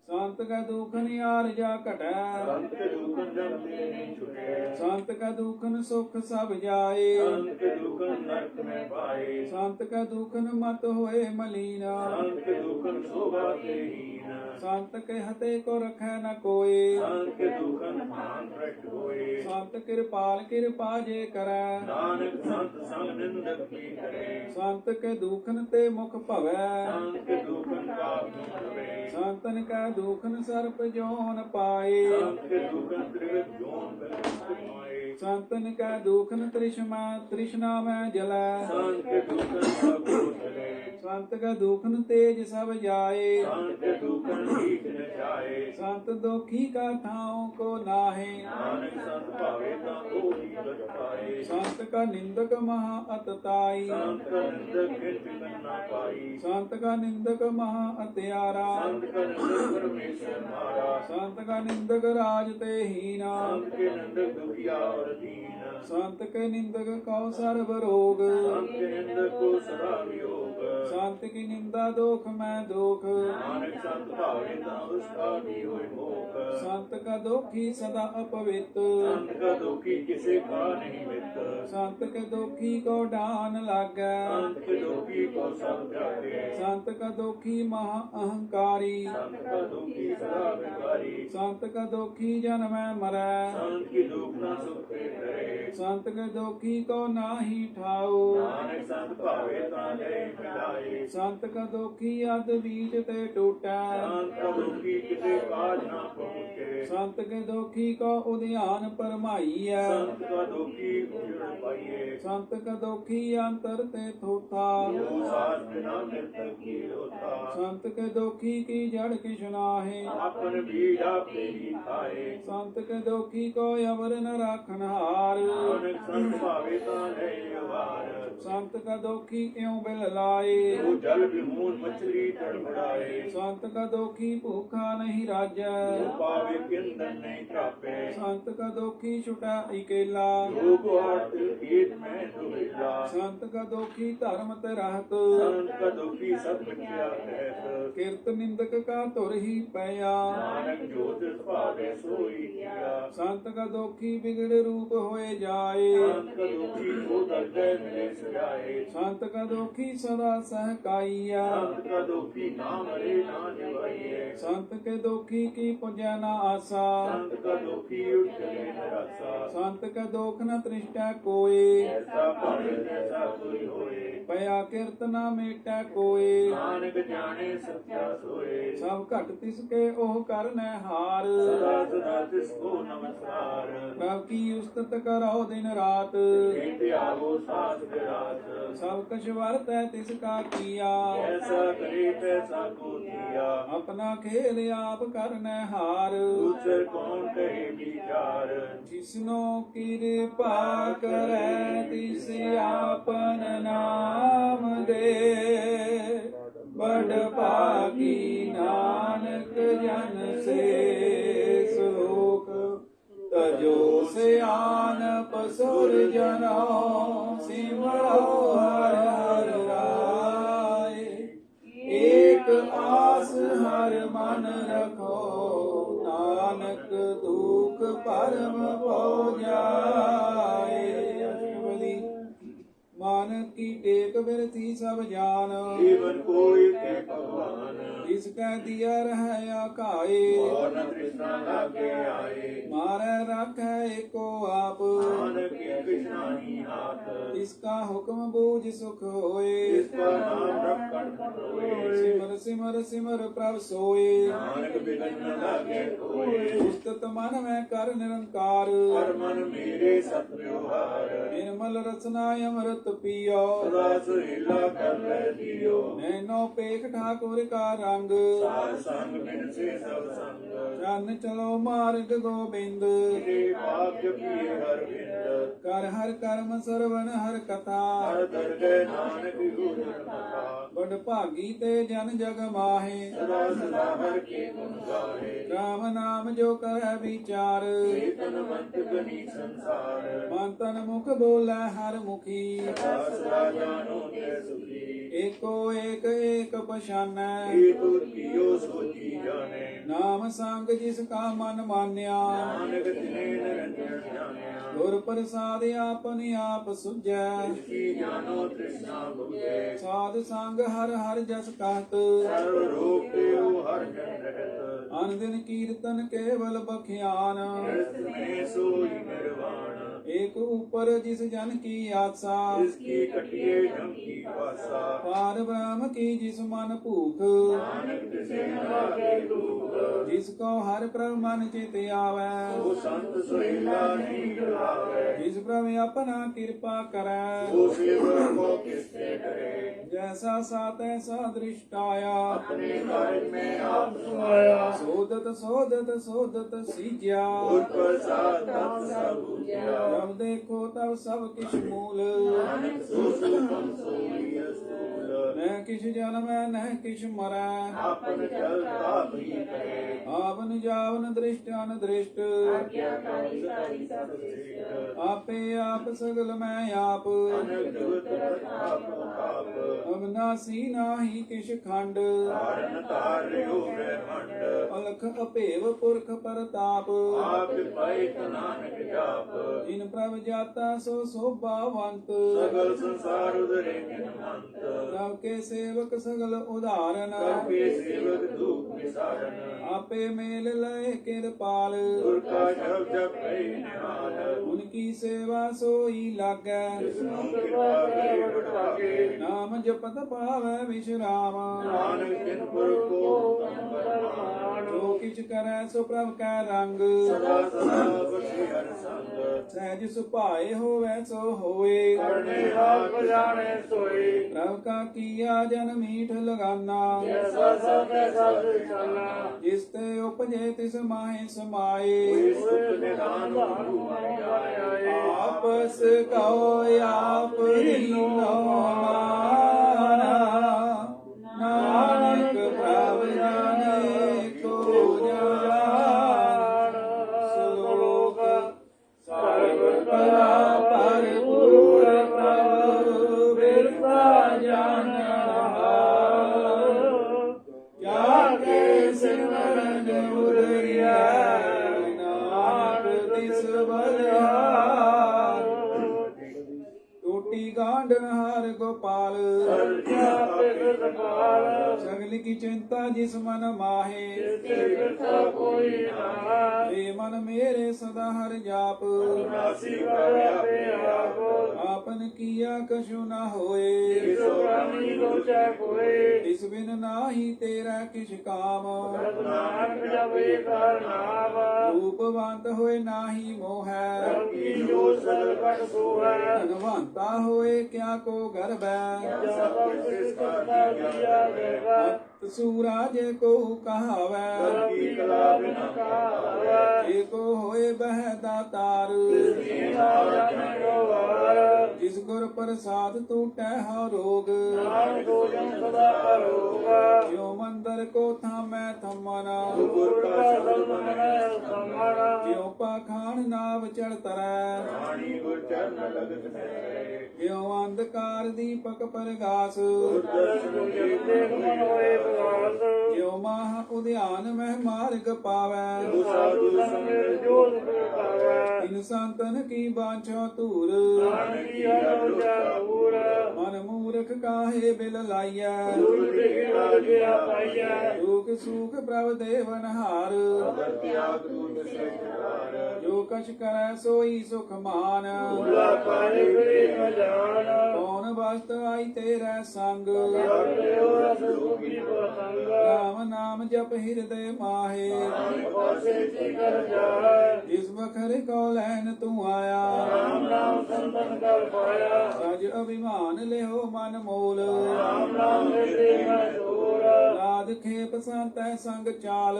ਸੰਤ ਕਾ ਦੁਖ ਨਿਆਰ ਜਾ ਘਟੈ ਸੰਤ ਕੇ ਦੁਖਨ ਜਨ ਤੇ ਨਹੀਂ ਛੁਟੇ ਸੰਤ ਕਾ ਦੁਖਨ ਸੁਖ ਸਭ ਜਾਏ ਸੰਤ ਕੇ ਦੁਖਨ ਨਰਕ ਮੈਂ ਪਾਏ ਸੰਤ ਕਾ ਦੁਖਨ ਮਤ ਹੋਏ ਮਲੀਨਾ ਸੰਤ ਕੇ ਦੁਖਨ ਸ਼ੋਭਾ ਤੇ ਹੀਨ ਸੰਤ ਕੇ ਹਤੇ ਕੋ ਰਖੈ ਨ ਕੋਏ ਸੰਤ ਕੇ ਦੁਖਨ ਮਾਨ ਪ੍ਰਗਟ ਹੋਏ ਸੰਤ ਕਿਰਪਾਲ ਕਿਰਪਾ ਜੇ ਕਰੈ ਨਾਨਕ ਸੰਤ ਸੰਗ ਨਿੰਦਕ ਕੀ ਕਰੇ ਸੰਤ ਕੇ ਦੁਖਨ ਤੇ ਮੁਖ ਭਵੈ ਸੰਤ ਕੇ ਦੁਖਨ ਕਾਪ ਹੋਵੇ ਸੰਤਨ ਕਾ ਦੁਖਨ ਸਰਪ ਜੋਨ ਪਾਏ ਸੰਤ ਕੇ ਦੁਖਨ ਤ੍ਰਿਗਤ ਜੋਨ ਬਲਮਾਏ ਸੰਤਨ ਕਾ ਦੁਖਨ ਤ੍ਰਿਸ਼ਨਾ ਮੈਂ ਜਲੈ ਸੰਤ ਕੇ ਦੁਖਨ ਸਭ ਚਲੇ ਸੰਤ ਕਾ ਦੁਖਨ ਤੇਜ ਸਭ ਜਾਏ ਸੰਤ ਕੇ ਦੁਖਨ ਠੀਕ ਨ ਜਾਏ ਸੰਤ ਦੁਖੀ ਕਾ ਥਾਉ ਕੋ ਨਾਹੇ ਨਾਨਕ ਸੰਤ ਭਾਵੇ ਤਾਂ ਉਹ ਹੀ ਗਤ ਪਾਏ ਸੰਤ ਕਾ ਨਿੰਦਕ ਮਹਾ ਅਤਤਾਈ ਸੰਤ ਕਾ ਨਿੰਦਕ ਖਿੱਚ ਕਰਨਾ ਪਾਈ ਸੰਤ ਕਾ ਨਿੰਦਕ ਮਹਾ ਅਤਿਆਰਾ ਸੰਤ ਕਾ ਨਿੰਦਕ ਪਰਮੇਸ਼ਰ ਮਾਰਾ ਸੰਤ ਕਾ ਨਿੰਦਕ ਰਾਜ ਤੇ ਹੀਨਾ ਸੰਤ ਕੇ ਨਿੰਦਕ ਦੁਖੀਆ ਔਰ ਦੀਨ ਸੰਤ ਕੇ ਨਿੰਦਕ ਕਉ ਸਰਬ ਰੋਗ ਸੰਤ ਕੇ ਨਿੰਦਕ ਕੋ ਸਦਾ ਵਿਯੋਗ ਸੰਤ ਕੀ ਨਿੰਦਾ ਦੋਖ ਮੈਂ ਦੋਖ ਨਾਨਕ ਸੰਤ ਭਾਵੇ ਤਾਂ ਉਸਕਾ ਵੀ ਹੋਏ ਮੋਖ ਸੰਤ ਕਾ ਦੋਖੀ ਸਦਾ ਅਪਵਿੱਤ ਸੰਤ ਕਾ ਦੁਖੀ ਕਿਸੇ ਕਾ ਨਹੀਂ ਮਿੱਤ ਸੰਤ ਕੇ ਦੋਖੀ ਕੋ ਡਾਨ ਲਾਗੈ ਸੰਤ ਕੇ ਦੁਖੀ ਕੋ ਸਭ ਜਾਗੇ ਸੰਤ ਕਾ ਦੋਖੀ ਮਹਾ ਅਹੰਕਾਰੀ ਸੰਤ ਕਾ ਦੁਖੀ ਸਦਾ ਵਿਕਾਰੀ ਸੰਤ ਕਾ ਦੋਖੀ ਜਨਮੈ ਮਰੈ ਸੰਤ ਕੀ ਦੁਖ ਨਾ ਸੁਖ ਤੇ ਕਰੇ ਸੰਤ ਕੇ ਦੋਖੀ ਕੋ ਨਾਹੀ ਠਾਉ ਨਾਨਕ ਸੰਤ ਭਾਵੇ ਤਾਂ ਲੈ ਮਿਲਾਏ ਸੰਤ ਕਾ ਦੋਖੀ ਅਦ ਬੀਜ ਤੇ ਟੂਟੈ ਸੰਤ ਕਾ ਦੁਖੀ ਕਿਸੇ ਕਾਜ ਨਾ ਪਹੁੰਚੇ ਸੰਤ ਕੇ ਦੋਖੀ ਕੋ ਉਧਿਆਨ ਪਰਮਾਈਐ ਸੰਤ ਕਾ ਦੁਖੀ ਉਜੜ ਪਾਈਏ ਸੰਤ ਕਾ ਦੋਖੀ ਅੰਤਰ ਤੇ ਥੋਥਾ ਉਹ ਸਾਥ ਬਿਨਾ ਮਿਲਤ ਕੀ ਹੋਤਾ ਸੰਤ ਕੇ ਦੋਖੀ ਕੀ ਜੜ ਕਿਛ ਨਾਹੀ ਆਪਨ ਬੀਜ ਆਪੇ ਹੀ ਖਾਏ ਸੰਤ ਕੇ ਦੋਖੀ ਕੋ ਅਵਰ ਨ ਰਾਖਨ ਹਾਰ ਨਾਨਕ ਸੰਤ ਭਾਵੇ ਤਾਂ ਲੈ ਵਾਰ ਸੰਤ ਕਾ ਦੋਖੀ ਇਉ ਬਿਲ ਲਾਏ ਉਹ ਜਲ ਵਿਮੂਨ ਮਛਲੀ ਤੜਫੜਾਏ ਸੰਤ ਕਾ ਦੋਖੀ ਭੂਖਾ ਨਹੀਂ ਰਾਜੈ ਜੋ ਪਾਵੇ ਕਿੰਦਨ ਨਹੀਂ ਤਰਾਪੇ ਸੰਤ ਕਾ ਦੋਖੀ ਛੁਟਾ ਇਕੇਲਾ ਜੋ ਗੁਆੜ ਤਿਲ ਕੀਤ ਮੈਂ ਦੁਬੇਲਾ ਸੰਤ ਕਾ ਦੋਖੀ ਧਰਮ ਤੇ ਰਹਤ ਸੰਤ ਕਾ ਦੁਖੀ ਸਭ ਮਿਥਿਆ ਕਹਿਤ ਕਿਰਤ ਨਿੰਦਕ ਕਾ ਧੁਰ ਹੀ ਪਿਆ ਨਾਨਕ ਜੋ ਤਿਸ ਭਾਵੇ ਸੋਈ ਕੀਆ ਸੰਤ ਕਾ ਦੋਖੀ ਬਿਗੜ ਰੂਪ ਹੋਏ ਜਾਏ ਸੰਤ ਕਾ ਦੁਖੀ ਜੋ ਦਰਜੈ ਮਿਲੇ ਸੁਜਾਏ ਸੰਤ ਕਾ ਦੋਖੀ ਸਦਾ ਸਹਕਾਈਆ ਸੰਤ ਕਾ ਦੁਖੀ ਨਾ ਮਰੇ ਨਾ ਨਿਵਾਈਏ ਸੰਤ ਕੇ ਦੋਖੀ ਕੀ ਪੁਜੈ ਨਾ ਆਸਾ ਸੰਤ ਕਾ ਦੁਖੀ ਉੱਠ ਚਲੇ ਨਿਰਾਸਾ ਸੰਤ ਕਾ ਦੋਖ ਨ ਤ੍ਰਿਸ਼ਟੈ ਕੋਏ ਐਸਾ ਭਾਣੇ ਜੈਸਾ ਕੋਈ ਹੋਏ ਪਿਆ ਕਿਰਤ ਨਾ ਮੇਟੈ ਕੋਏ ਨਾਨਕ ਜਾਣੇ ਸੱਚਾ ਸੋਏ ਸਭ ਘਟ ਤਿਸ ਕੇ ਉਹ ਕਰਨੈ ਹਾਰ ਸਦਾ ਸਦਾ ਤਿਸ ਕੋ ਨਮਸਕਾਰ ਪ੍ਰਭ ਕੀ ਉਸਤਤ ਕਰੋ ਦਿਨ ਰਾਤ ਖੇਤੇ ਆਵੋ ਸਾਥ ਵਿਰਾਤ ਸਭ ਕਛ ਵਰਤੈ ਤਿਸ ਕਾ ਕੀਆ ਐਸਾ ਕਰੇ ਤੈਸਾ ਕੋ ਦੀਆ ਆਪਣਾ ਖੇਲ ਆਪ ਕਰਨੈ ਹਾਰ ਦੂਸਰ ਕੌਣ ਕਹੇ ਵਿਚਾਰ ਜਿਸਨੋ ਕਿਰਪਾ ਕਰੈ ਤਿਸ ਆਪਨ ਨਾਮ ਦੇ ਬੜ ਭਾਗੀ ਨਾਨਕ ਜਨ ਸੇ ਸੋਖ ਤਜੋ ਸਿਆਨਪ ਸੁਰ ਜਨੋ ਸਿਮਰੋ ਹਰਿ ਹਰਿ ਰਾਏ ਏਕ ਆਸ ਹਰ ਮਨ ਰਖੋ ਨਾਨਕ ਦੁਖ ਪਰਮ ਪੋ ਜਾਏ ਅਸ਼ਟਪਦੀ ਮਨ ਕੀ ਟੇਕ ਬਿਰਤੀ ਸਭ ਜਾਨ ਜੀਵਨ ਕੋਈ ਤੇ ਭਗਵਾਨ ਜਿਸ ਕੈ ਦਿਆ ਰਹਿ ਆਕਾਏ ਔਰ ਨ ਤ੍ਰਿਸ਼ਨਾ ਲਾਗੇ ਆਏ ਮਾਰੈ ਰਾਖੈ ਏਕੋ ਆਪ ਨਾਨਕ ਕ੍ਰਿਸ਼ਨਾ ਹੀ ਨਾਥ ਇਸ ਕਾ ਹੁਕਮ ਬੂਝ ਸੁਖ ਹੋਏ ਇਸ ਕਾ ਨਾਮ ਰਖਣ ਹੋਏ ਸਿਮਰ ਸਿਮਰ ਸਿਮਰ ਪ੍ਰਭ ਸੋਏ ਨਾਨਕ ਬਿਗਨ ਨ ਲਾਗੇ ਕੋਏ ਉਸਤਤ ਮਨ ਮੈਂ ਕਰ ਨਿਰੰਕਾਰ ਹਰ ਮਨ ਮੇਰੇ ਸਤ ਵਿਵਹਾਰ ਨਿਰਮਲ ਰਸਨਾ ਅੰਮ੍ਰਿਤ ਪੀਓ ਸਦਾ ਸੁਹੀਲਾ ਕਰ ਲੈ ਦਿਓ ਨੈਨੋ ਪੇਖ ਠਾਕੁਰ ਕਾ ਰੰਗ ਸਾਧ ਸੰਗ ਬਿਨ ਸੇ ਸਭ ਸੰਗ ਚਰਨ ਚਲੋ ਮਾਰਗ ਗੋਬਿੰਦ ਤੇਰੇ ਪਾਪ ਜਪੀਏ ਹਰ ਬਿੰਦ ਕਰ ਹਰ ਕਰਮ ਸਰਵਨ ਹਰ ਕਥਾ ਹਰ ਦਰਗਹਿ ਨਾਨਕ ਗੁਜਰ ਮਤਾ ਬੜ ਭਾਗੀ ਤੇ ਜਨ ਜਗ ਮਾਹੇ ਸਦਾ ਸਦਾ ਹਰ ਕੇ ਗੁਣ ਗਾਏ ਰਾਮ ਨਾਮ ਜੋ ਕਰੈ ਵਿਚਾਰ ਚੇਤਨ ਮੰਤ ਗਨੀ ਸੰਸਾਰ ਮਨ ਤਨ ਮੁਖ ਬੋਲੇ ਹਰ ਮੁਖੀ ਸਦਾ ਸਦਾ ਜਾਨੋ ਤੇ ਸੁਖੀ ਏਕੋ ਏਕ ਏਕ ਪਛਾਨੈ ਇਹ ਤੁਰ ਕੀਓ ਸੋਚੀ ਜਾਣੇ ਨਾਮ ਸੰਗ ਜਿਸ ਕਾ ਮਨ ਮਾਨਿਆ ਨਾਨਕ ਤਿਨੇ ਨਿਰੰਜਨ ਜਾਣਿਆ ਗੁਰ ਪ੍ਰਸਾਦ ਆਪਨ ਆਪ ਸੁਝੈ ਕੀ ਜਾਨੋ ਤ੍ਰਿਸ਼ਨਾ ਬੁਝੇ ਸਾਧ ਸੰਗ ਹਰ ਹਰ ਜਸ ਕਹਤ ਸਰਵ ਰੋਗ ਤੇ ਉਹ ਹਰ ਜਨ ਰਹਿਤ ਅਨ ਦਿਨ ਕੀਰਤਨ ਕੇਵਲ ਬਖਿਆਨ ਰਸ ਮੈਂ ਸੋਈ ਨਿਰਵਾਣ ਏਕ ਉਪਰ ਜਿਸ ਜਨ ਕੀ ਆਸਾ ਜਿਸ ਕੀ ਕਟਿਏ ਜਮ ਕੀ ਵਾਸਾ ਪਾਰ ਬ੍ਰਹਮ ਕੀ ਜਿਸ ਮਨ ਭੂਖ ਨਾਨਕ ਤਿਸੇ ਨ ਲਾਗੇ ਦੁਖ ਜਿਸ ਕੋ ਹਰ ਪ੍ਰਭ ਮਨ ਚਿਤ ਆਵੈ ਉਹ ਸੰਤ ਸੁਹੀਲਾ ਨਹੀਂ ਕਰਾਵੇ ਜਿਸ ਪ੍ਰਭ ਆਪਣਾ ਕਿਰਪਾ ਕਰੈ ਉਹ ਸੇਵਕ ਕੋ ਕਿਸਤੇ ਕਰੇ ਜੈਸਾ ਸਾਤ ਐਸਾ ਦ੍ਰਿਸ਼ਟਾਇਆ ਆਪਣੇ ਕਾਰਜ ਮੈਂ ਆਪ ਸੁਆਇਆ ਸੋਦਤ ਸੋਦਤ ਸੋਦਤ ਸੀਜਿਆ ਗੁਰ ਪ੍ਰਸਾਦ ਤਤ ਸਭ ਬੁਝਿਆ ਜਬ ਦੇਖੋ ਤਬ ਸਭ ਕਿਛ ਮੂਲ ਨਾਨਕ ਸੋ ਸੁਖਮ ਸੋਈ ਅਸੂਲ ਨਹਿ ਕਿਛ ਜਨਮੈ ਨਹਿ ਕਿਛ ਮਰੈ ਆਪਨ ਚਲ ਤਾਪ ਹੀ ਕਰੇ ਆਵਨ ਜਾਵਨ ਦ੍ਰਿਸ਼ਟ ਅਨਦ੍ਰਿਸ਼ਟ ਆਗਿਆਕਾਰੀ ਸਾਰੀ ਸਭ ਸ੍ਰਿਸ਼ਟ ਆਪੇ ਆਪ ਸਗਲ ਮੈਂ ਆਪ ਅਨਕ ਜੁਗਤ ਪ੍ਰਤਾਪ ਆਪ ਅਵਨਾਸੀ ਨਾਹੀ ਕਿਛ ਖੰਡ ਤਾਰਨ ਤਾਰਿਓ ਬ੍ਰਹਮੰਡ ਅਲਖ ਅਭੇਵ ਪੁਰਖ ਪ੍ਰਤਾਪ ਆਪ ਪਾਈ ਨਾਨਕ ਜਾਪ ਜਿਨ ਪ੍ਰਭ ਜਾਤਾ ਸੋ ਸੋਭਾਵੰਤ ਸਗਲ ਸੰਸਾਰ ਉਦਰੇ ਨਿਮੰਤ ਸਭ ਕੇ ਸੇਵਕ ਸਗਲ ਉਧਾਰਨ ਕਪੇ ਸੇਵਕ ਦੁਖ ਵਿਸਾਰਨ ਆਪੇ ਮੇਲ ਲਏ ਕਿਰਪਾਲ ਗੁਰ ਕਾ ਸ਼ਬਦ ਜਪੈ ਨਿਹਾਲ ਉਨਕੀ ਸੇਵਾ ਸੋਈ ਲਾਗੈ ਜਿਸਨੂੰ ਕਿਰਪਾ ਕਰੇ ਵਡਭਾਗੇ ਨਾਮ ਜਪਤ ਪਾਵੈ ਵਿਸ਼ਰਾਮ ਨਾਨਕ ਜਿਨ ਪੁਰ ਕੋ ਤੰਬਰਮਾਨ ਜੋ ਕਿਛ ਕਰੈ ਸੋ ਪ੍ਰਭ ਕੈ ਰੰਗ ਸਦਾ ਸਦਾ ਬਖਸ਼ੀ ਹਰ ਸੰਗ ਸਹਿਜ ਸੁਭਾਏ ਹੋਵੈ ਸੋ ਹੋਏ ਕਰਨੇ ਹਾਥ ਬਜਾਣੇ ਸੋਈ ਪ੍ਰਭ ਕਾ ਕੀਆ ਜਨ ਮੀਠ ਲਗਾਨਾ ਐਸਾ ਸਭ ਐਸਾ ਸੁਖਾਨਾ ਜਿਸ ਤੇ ਉਪਜੇ ਤਿਸ ਮਾਹੇ ਸਮਾਏ ਇਸ ਸੁਖ ਨਿਦਾਨ ਬਖੂ ਆਏ ਆਪਸ ਕਉ ਆਪ ਦੀਨੋ ਮਾਨਾ ਨਾਨਕ ਪ੍ਰਭ ਜਾਣੇ ਕੋ ਜਾਣ ਸਲੋਕ ਸਰਬ ਕਲਾ ਭਰਪੂਰ ਪ੍ਰਭ ਬਿਰਤਾ ਜਾਣਿਆ ਜਾ ਕੇ ਸਿਮਰਨ ਉਦਰਿਆ ਨਾਨਕ ਤਿਸ ਬਲਿਹਾਰ ਟੂਟੀ ਗਾਂਢਨ ਹਰ ਗੋਪਾਲ ਸਗਲ ਕੀ ਚਿੰਤਾ ਜਿਸ ਮਨ ਮਾਹੇ ਏ ਮਨ ਮੇਰੇ ਸਦਾ ਹਰ ਜਾਪ ਆਪਨ ਕੀਆ ਕਛੁ ਨਾ ਹੋਏ ਇਸ ਬਿਨ ਨਾਹੀ ਤੇਰਾ ਕਿਛ ਕਾਮ ਰੂਪਵੰਤ ਹੋਏ ਨਾਹੀ ਮੋਹੈ ਧਨਵੰਤਾ ਹੋਏ ਕਿਆ ਕੋ ਗਰਬੈ ਸੂਰਾਜ ਕੋ ਕਹਾਵੈ ਏਕੋ ਹੋਏ ਬਹਿ ਤਾਰ ਜਿਸ ਗੁਰ ਪ੍ਰਸਾਦ ਟੂਟੈ ਹਉ ਰੋਗ ਜਿਉ ਮੰਦਰ ਕੋ ਥਾਮੈ ਥਮਨਾ ਜਿਉ ਪਾਖਾਨ ਨਾਵ ਚੜ ਤਰੈ ਜਿਉ ਅੰਧਕਾਰ ਦੀਪਕ ਪ੍ਰਗਾਸ ਜਿਉ ਮਾਹ ਉਦਿਆਨ ਮਹਿ ਮਾਰਗ ਪਾਵੈ ਇਨ ਸੰਤਨ ਕੀ ਬਾਂਛੋ ਧੂਰ ਮਨ ਮੂਰਖ ਕਾਹੇ ਬਿਲ ਲਾਈਐ ਦੁਖ ਸੁਖ ਪ੍ਰਭ ਦੇਵਨਹਾਰ ਜੋ ਕਛ ਕਰੈ ਸੋਈ ਸੁਖ ਮਾਨ ਕੌਣ ਵਸਤ ਆਈ ਤੇਰਾ ਸੰਗ ਰਾਮ ਨਾਮ ਜਪ ਹਿਰਦੇ ਮਾਹੇ ਜਿਸ ਵਖਰ ਕੋ ਲੈਨ ਤੂੰ ਆਇਆ ਸਜ ਅਭਿਮਾਨ ਲਿਓ ਮਨ ਮੋਲ ਰਾਜ ਖੇਪ ਸੰਤੈ ਸੰਗ ਚਾਲ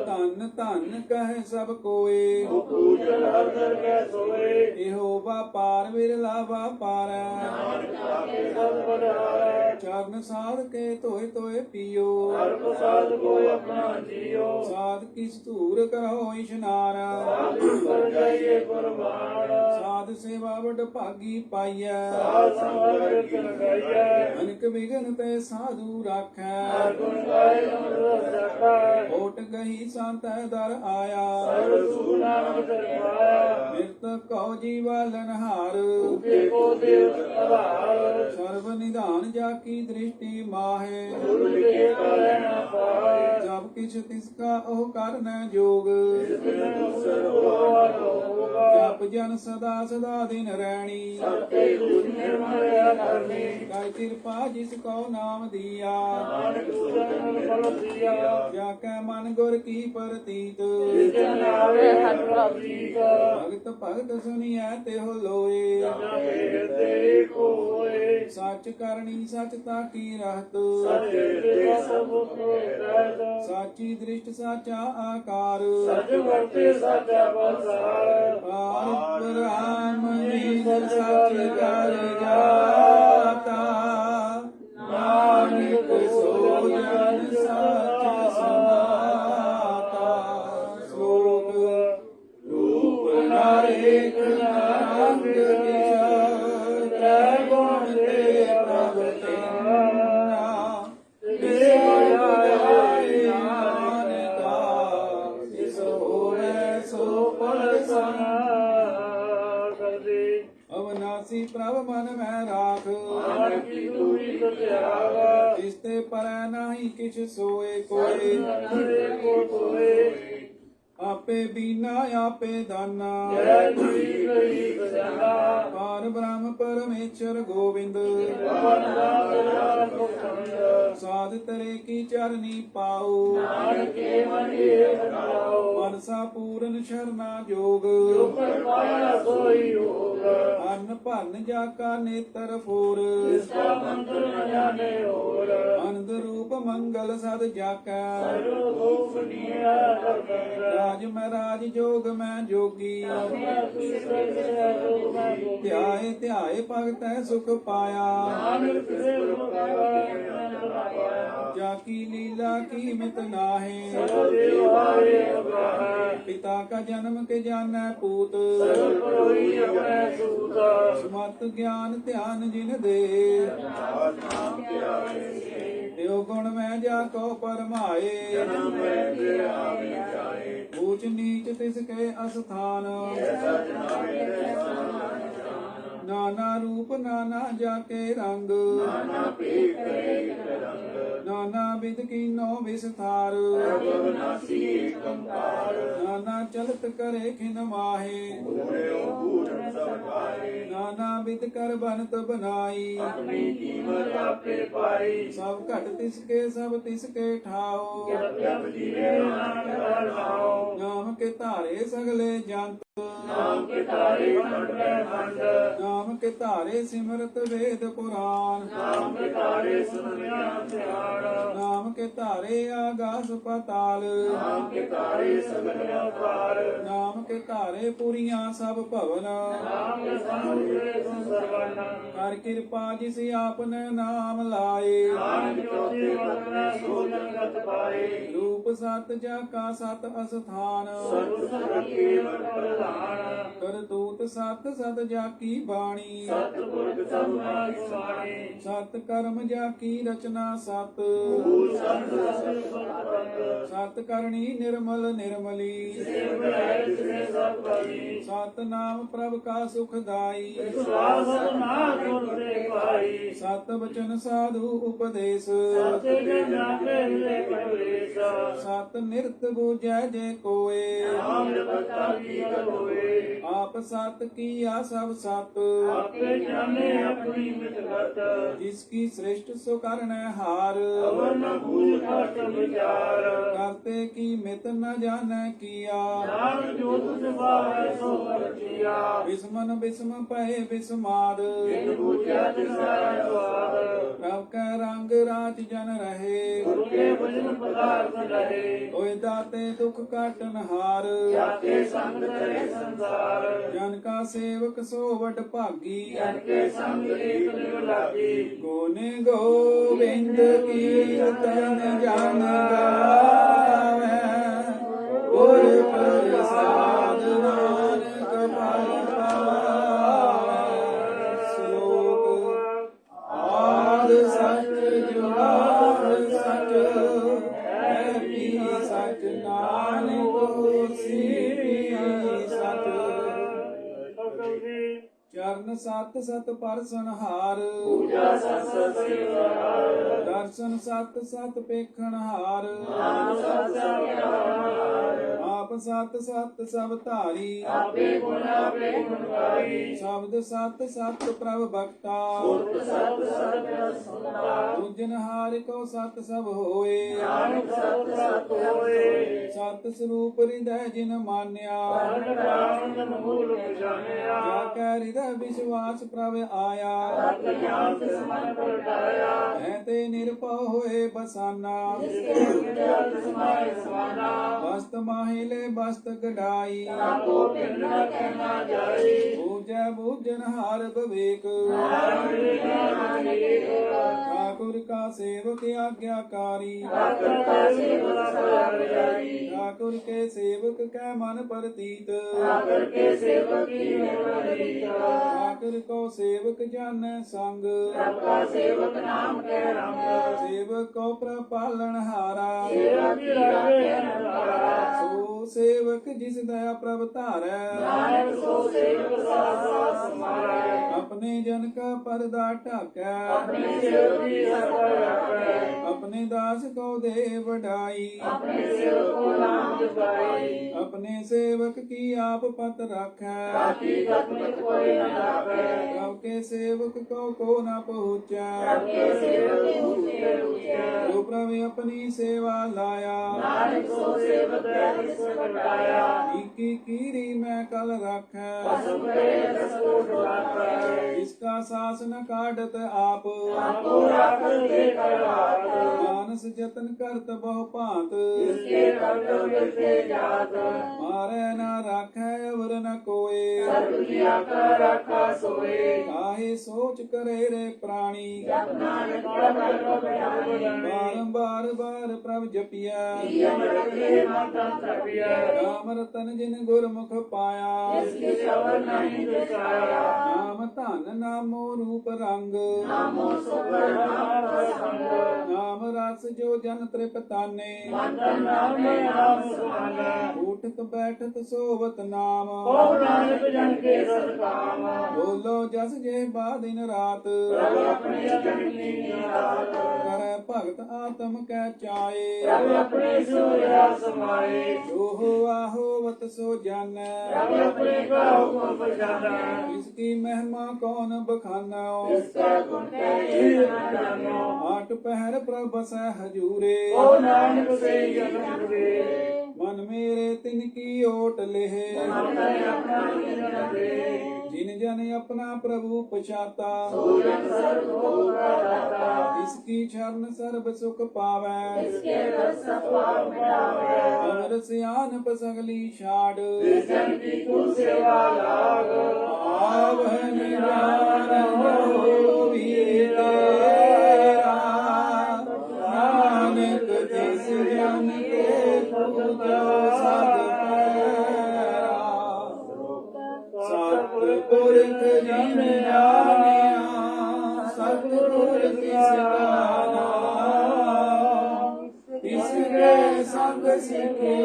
ਧਨ ਧਨ ਕਹੇ ਸਭ ਕੋਏ ਇਹੋ ਵਾਪਾਰ ਵਿਰਲਾ ਵਾਪਾਰੈ ਚਰਨ ਸਾਧ ਕੇ ਧੋਏ ਧੋਏ ਪੀਓ ਸਾਧ ਕਿਸ ਧੂਰ ਕਰੋ ਇਸ਼ਨਾਨ ਸਾਧ ਸੇਵਾ ਵਡ ਭਾਗੀ ਪਾਈਐ ਅਨਕ ਵਿਗਨ ਤੇ ਸਾਧੂ ਰਾਖੈ ਓਟ ਗਈ ਸੰਤੈ ਦਰ ਆਇਆ ਮਿਰਤ ਕਉ ਜੀਵਾਲਨ ਹਾਰ ਸਰਬ ਨਿਧਾਨ ਜਾ ਕੀ ਦ੍ਰਿਸ਼ਟੀ ਮਾਹੇ ਜਬ ਕਿਛ ਤਿਸ ਕਾ ਉਹ ਕਰਨੈ ਜੋਗ ਜਪ ਜਨ ਸਦਾ ਸਦਾ ਦਿਨ ਰੈਣੀ ਕੈ ਕਿਰਪਾ ਜਿਸ ਕੋ ਨਾਮ ਦੀਆ ਜਾ ਕੈ ਮਨ ਗੁਰ ਕੀ ਪ੍ਰਤੀਤ ਭਗਤ ਭਗਤ ਸੁਨੀਐ ਤਿਹੁ ਲੋਏ ਸੱਚ ਕਰਨੀ ਸੱਚ ਤਾ ਕੀ ਰਹਤ ਸੱਚ ਸੱਚੀ ਦ੍ਰਿਸ਼ਟ ਸਾਚਾ ਆਕਾਰ ਸਚ ਮੁਕਤੀ ਸਾਚਾ ਪਸਾਰ ਪਾਰ ਬ੍ਰਹਮ ਨਿਜ ਸੱਚ ਕਰ ਜਾਤਾ ਨਾਨਕ ਸੋ ਜਨ ਸੱਚ ਸਮਾਤਾ ਸ਼ਲੋਕ ਰੂਪ ਨਾਰੇਕ ਨਾਮ ਤ੍ਰੈ ਗੁਣ ਤੇ ਪ੍ਰਭ ਤੇਰਾ ਦੇਵ ਆਏ ਆਨਤਾ ਜਿਸ ਹੋਵੇ ਸੋ ਪਰਸਨ ਕਰਦੀ ਅਵਨਾਸੀ ਪ੍ਰਭ ਮਨ ਮੈਂ ਰਾਖ ਮਨ ਕੀ ਦੂਰੀ ਤਿਆਗ ਇਸ ਤੇ ਪਰੈ ਨਾਹੀ ਕਿਛ ਸੋਏ ਕੋਏ ਹਰੇ ਕੋ ਕੋਏ ਆਪੇ ਬੀਨਾ ਆਪੇ ਦਾਨਾ ਜੈ ਜੀ ਗਈ ਗਜਾਨਾ ਪਾਰ ਬ੍ਰਹਮ ਪਰਮੇਸ਼ਰ ਗੋਬਿੰਦ ਪਵਨ ਰਾਮ ਮੁਖੰਦ ਸਾਧ ਤਰੇ ਕੀ ਚਰਨੀ ਪਾਉ ਨਾਨਕੇ ਮਨ ਏਕ ਨਾਉ ਮਨਸਾ ਪੂਰਨ ਸ਼ਰਨਾ ਜੋਗ ਉਪਰ ਪਾਇਆ ਸੋਈ ਹੋਗ ਅੰਨ ਭਰਨ ਜਾ ਕਾ ਨੇਤਰ ਫੋਰ ਇਸ ਕਾ ਮੰਤਰ ਨ ਜਾਣੇ ਹੋਰ ਅਨੰਦ ਰੂਪ ਮੰਗਲ ਸਦ ਜਾਕੈ ਸਰਬ ਰੂਪ ਨੀਆ ਕਰਤੰਗ ਰਾਜ ਮੈਂ ਰਾਜ ਜੋਗ ਮੈਂ ਜੋਗੀ ਧਿਆਏ ਧਿਆਏ ਭਗਤੈ ਸੁਖ ਪਾਇਆ ਨਾਨਕ ਕਿਸੇ ਜਾ ਕੀ ਲੀਲਾ ਕੀ ਮਿਤ ਨਾਹੇ ਦੇਵ ਹਾਰੇ ਅਗਾਹੈ ਪਿਤਾ ਕਾ ਜਨਮ ਕੇ ਜਾਣੈ ਪੂਤ ਸਰਬ ਹੋਈ ਆਪਣੇ ਸੂਤਾ ਸਮਤ ਗਿਆਨ ਧਿਆਨ ਜਿਨ ਦੇ ਨਾਮ ਧਿਆਏ ਤਿਉ ਗੁਣ ਮੈਂ ਜਾ ਕੋ ਪਰਮਾਏ ਮੈਂ ਤੇ ਆਵੇ ਜਾਏ ਊਚ ਨੀਚ ਤਿਸ ਕੇ ਅਸਥਾਨ ਸਚ ਨਾਮੇ ਤੇ ਨਾਨਾ ਰੂਪ ਨਾਨਾ ਜਾ ਕੇ ਰੰਗ ਨਾਨਾ ਭੇਖ ਕਰੇ ਰੰਗ ਨਾਨਾ ਵਿਦ ਕੀਨੋ ਵਿਸਥਾਰ ਅਵਨਾਸੀ ਏਕੰਕਾਰ ਨਾਨਾ ਚਲਤ ਕਰੇ ਖਿਨ ਮਾਹੇ ਪੂਰਿਓ ਪੂਰਨ ਸਭ ਪਾਏ ਨਾਨਾ ਵਿਦ ਕਰ ਬਨਤ ਬਨਾਈ ਆਪਣੀ ਕੀਮਤ ਆਪੇ ਪਾਈ ਸਭ ਘਟ ਤਿਸ ਕੇ ਸਭ ਤਿਸ ਕੇ ਠਾਓ ਜਪ ਜੀਵੇ ਨਾਨਕ ਨਾਉ ਨਾਮ ਕੇ ਧਾਰੇ ਸਗਲੇ ਜੰਤ ਨਾਮ ਕੇ ਤਾਰੇ ਖੰਡ ਮੈਂ ਖੰਡ ਨਾਮ ਕੇ ਧਾਰੇ ਸਿਮਰਤ ਵੇਦ ਪੁਰਾਨ ਨਾਮ ਕੇ ਤਾਰੇ ਸੁਨਿਆ ਧਿਆਨ ਨਾਮ ਕੇ ਧਾਰੇ ਆਗਾਸ ਪਤਾਲ ਨਾਮ ਕੇ ਤਾਰੇ ਸਗਲ ਪਾਰ ਨਾਮ ਕੇ ਧਾਰੇ ਪੁਰੀਆਂ ਸਭ ਭਵਨ ਨਾਮ ਕੇ ਸੰਗੇ ਸਰਵਨ ਕਰ ਕਿਰਪਾ ਜਿਸ ਆਪਨ ਨਾਮ ਲਾਏ ਨਾਨਕ ਜੋਤੀ ਵਰਨਾ ਸੋਜਨ ਗਤ ਪਾਏ ਰੂਪ ਸਤ ਜਾ ਕਾ ਸਤ ਅਸਥਾਨ ਸਰਬ ਸਭ ਕੇਵਲ ਪ੍ਰਧਾਨ ਕਰਤੂਤ ਸਤ ਸਤ ਜਾ ਕੀ ਬਾਣੀ ਸਤਿਗੁਰ ਸਭ ਨਾਮ ਸੁਆਣੀ ਸਤ ਕਰਮ ਜਾ ਕੀ ਰਚਨਾ ਸਤ ਭੂਲ ਸੰਤ ਸਭ ਸਤਿ ਸਤ ਕਰਨੀ ਨਿਰਮਲ ਨਿਰਮਲੀ ਹੈ ਜਿਨੇ ਸਭ ਪਾਈ ਸਤ ਨਾਮ ਪ੍ਰਭ ਕਾ ਸੁਖਦਾਈ ਵਿਸ਼ਵਾਸ ਨਾ ਗੁਰ ਤੇ ਪਾਈ ਸਤ ਬਚਨ ਸਾਧੂ ਉਪਦੇਸ਼ ਸਤੇ ਜਨਾ ਕੇ ਲੈ ਪਰੇਸ਼ ਸਤ ਨਿਰਤ ਬੂਝੈ ਜੇ ਕੋਏ ਨਾਮ ਜਪਤਾ ਕੀ ਹੋਏ ਆਪ ਸਤ ਕੀਆ ਸਭ ਸਤ ਆਪੇ ਜਾਣੇ ਆਪਣੀ ਮਿਤਗਤ ਜਿਸ ਕੀ ਸ੍ਰਿਸ਼ਟ ਸੋ ਕਰਨੈ ਹਾਰ ਅਵਰ ਨ ਭੂਲ ਘਟ ਵਿਚਾਰ ਕਰਤੇ ਕੀ ਮਿਤ ਨ ਜਾਣੈ ਕੀਆ ਨਾਮ ਜੋ ਤੁਝ ਭਾਵੈ ਸੋ ਵਰਤਿਆ ਬਿਸਮਨ ਬਿਸਮ ਪਏ ਬਿਸਮਾਦ ਜਿਨ ਬੂਝਿਆ ਤਿਸਾ ਸਵਾਦ ਪ੍ਰਭ ਕੈ ਰੰਗ ਰਾਜ ਜਨ ਰਹੇ ਗੁਰ ਕੇ ਭਜਨ ਪਦਾਰਥ ਰਹੇ ਹੋਏ ਦਾਤੇ ਦੁਖ ਕਾਟਨ ਹਾਰ ਜਾਤੇ ਸੰਗ ਕਰੇ ਸੰਸਾਰ ਜਨ ਕਾ ਸੇਵਕ ਸੋ ਵਡ ਭਾਗੀ ਜਨ ਕੇ ਸੰਗ ਏਕ ਨਿਵ ਲਾਗੀ ਗੋਨੇ ਗੋਬਿੰਦ ਕੀਰਤਨ ਜਨ ਗਾਵੇ ਗੁਰ ਪ੍ਰਸਾਦ ਨਾਨਕ ਪਲ ਪਾਵੇ ਸ਼ਲੋਕ ਆਦ ਸਚ ਜੁਗਾਦ ਸਚ ਹੈ ਵੀ ਸਚ ਨਾਨਕ ਹੋਸੀ ਵੀ ਸਚ ਚਰਨ ਸਤ ਸਤ ਪਰਸਨ ਹਾਰ ਪੂਜਾ ਸਤ ਸਤ ਸੇਵਾ ਦਰਸ਼ਨ ਸਤ ਸਤ ਪੇਖਣ ਹਾਰ ਨਾਮ ਸਤ ਸਤ ਆਪ ਸਤ ਸਤ ਸਭ ਧਾਰੀ ਆਪੇ ਗੁਣ ਆਪੇ ਗੁਣਕਾਰੀ ਸ਼ਬਦ ਸਤ ਸਤ ਪ੍ਰਭ ਬਖਤਾ ਸੁਰਤ ਸਤ ਸਤ ਸੁਨਤਾ ਤੁਜਨ ਹਾਰਿ ਕੋ ਸਤ ਸਭ ਹੋਏ ਨਾਨਕ ਸਤ ਸਤ ਹੋਏ ਸਤ ਸਰੂਪ ਹਿਰਦੈ ਜਿਨ ਮਾਨਿਆ ਅਨੰਦ ਮੂਲ ਪਛਾਨਿਆ ਜਾ ਕੈ ਹਿਰਦੈ ਵਿਸ਼ਵਾਸ ਵਾਸ ਪ੍ਰਭ ਆਇਆ ਸਤ ਗਿਆਨ ਤਿਸ ਮਨ ਪਰਗਾਇਆ ਹੈ ਤੇ ਨਿਰਭਉ ਹੋਏ ਬਸਾਨਾ ਜਿਸਕੇ ਉਪਜਿਆ ਤਿਸ ਮਾਹਿ ਸਮਾਨਾ ਬਸਤ ਮਾਹੀ ਲੈ ਬਸਤ ਗਡਾਈ ਤਾਕੋ ਪਿੰਡ ਨ ਕਹਿਣਾ ਜਾਈ ਪੂਜੈ ਬੂਝਨ ਹਾਰ ਬਵੇਕ ठाकुर का सेवक आज्ञाकारी ठाकुर का सेवक सदा जाई ठाकुर के सेवक कै मन प्रतीत ठाकुर के सेवक की निर्मलीत ठाकुर को सेवक जान संग सबका सेवक नाम के रंग सेवक को प्रपालन हारा सेवक की राखे नकारा सो सेवक जिस दया प्रभ धारै नानक सो सेवक सास समारा अपने जन का पर्दा ढाकै अपने सेवक की सफल रखे अपने दास को दे बढ़ाई अपने सेवक को नाम जपाई अपने सेवक की आप पत रखै ताकि गत में कोई न लागे प्रभु के सेवक को न पहुँचै सबके सेवक ऊंचे ऊंचे जो प्रभु अपनी सेवा लाया नानक सो सेवक दैनिक बटाया की कीरी मैं कल रखै पशु के रसूल लागे इसका शासन काटत आप आपको राखत देकर हाथ मानस जतन करत बहु भांत इसके कर्तव्य से जात मारे न राखै अवर न कोय सर्व किया कर रखा सोए काहे सोच करे रे प्राणी जब नानक प्रभु बारंबार बार प्रभ जपिया यम रखे मन तन तपिया राम रतन जिन गुरमुख पाया इसके सवर नहीं दुसाया नाम धन नामो रूप रंग नामो सुपर नाम संग नाम रस जो जन तृपताने मंत्र नाम में नाम सुहाना उठत बैठत सोवत नाम ओ नानक जन के सत्काम बोलो जस जे दिन रात प्रभु अपने जन की निरात करे भगत आत्म कै चाए प्रभु अपने सूर्या समाए जो हो होवत सो जानै प्रभु अपने का हुक्म बजाना इसकी महिमा कौन बखाना इसका गुण कहीं न जानो आठ पहर प्रभ सै हजूरे ओ नानक से जन्म हुए मन मेरे तिनकी ओट लेहे मन में अपना जन्म दे जिन जन अपना प्रभु पछाता सूरन सर्व भोग दाता इसकी शरण सर्व सुख पावै इसके रस पाप मिटावे अमर सियान पसगली छाड़ जन की तू सेवा लाग आवहन हो भी तेरा नानक जिस जन के पूजो सतपुरख जिन जानिया सतपुर किस गाना इसके संग सिखे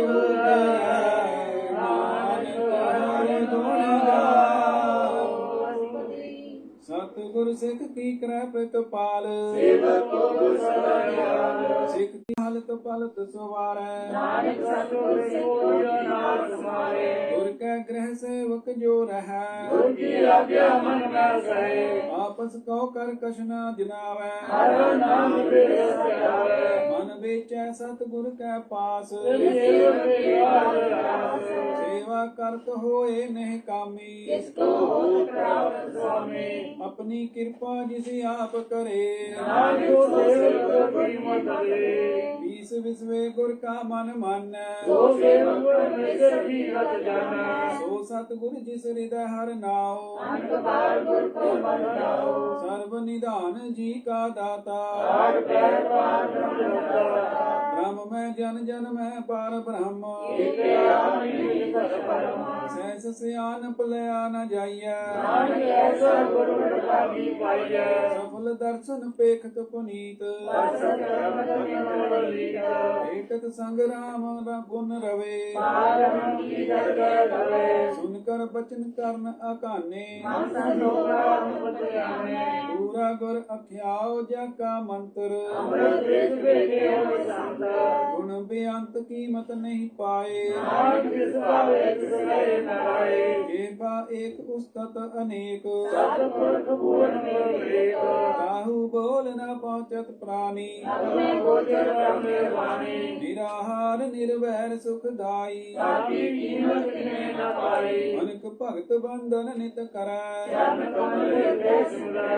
नानक हरि गुण गाओ सतगुर सिख की कृपा प्रतिपाल सेवक को सदा सिख की हालत पलत सवारै नानक सतगुर सिख नाथ समारे गुर के ग्रह सेवक जो रहै गुर की आज्ञा मन में सहे आपस को कर कछ न जनावै हर नाम बिरस गावे मन बेचै सतगुर के पास सेवक के पास रास सेवा करत होए नह कामी इसको हो प्राप्त स्वामी अपनी कृपा जिसे आप करे नानक सेवक बड़ी मत दे बीस विश्वे गुर का मन मानै सो सेवक परमेश्वर की रत जाना सो सतगुर जिस हृदय हर नाओ अनक बार गुर को मन लाओ सर्व निधान जी का दाता आठ पैर पार ब्रह्म होता ब्रह्म में जन जन में पार ब्रह्म एक आमी निकट परम सहस सियान पलया न जाइय नानक ऐसा गुरु भागी पाइया सफल दर्शन पेखत पुनीत दर्शन कर्म कर्म लीला भेटत संग राम गुण रवे पारम की दरगाह धरे सुनकर बचन करन अकाने हम संतोषान बतलाने पूरा गुर अख्याओ जा का मंत्र अमृत देश बेटे हो संत गुण बेअंत कीमत नहीं पाए नानक जिस पावे तिसरे नाराए एका एक उस्तत अनेक सतपुरख पूर्ण एक काहू बोल न पहुँचत प्राणी अपने गोचर ब्रह्मे वाणी निराहार निर्वैर सुखदाई ताकि कीमत किने न पाई अनक भगत बंधन नित करै चरण कमल हृदय सुंदर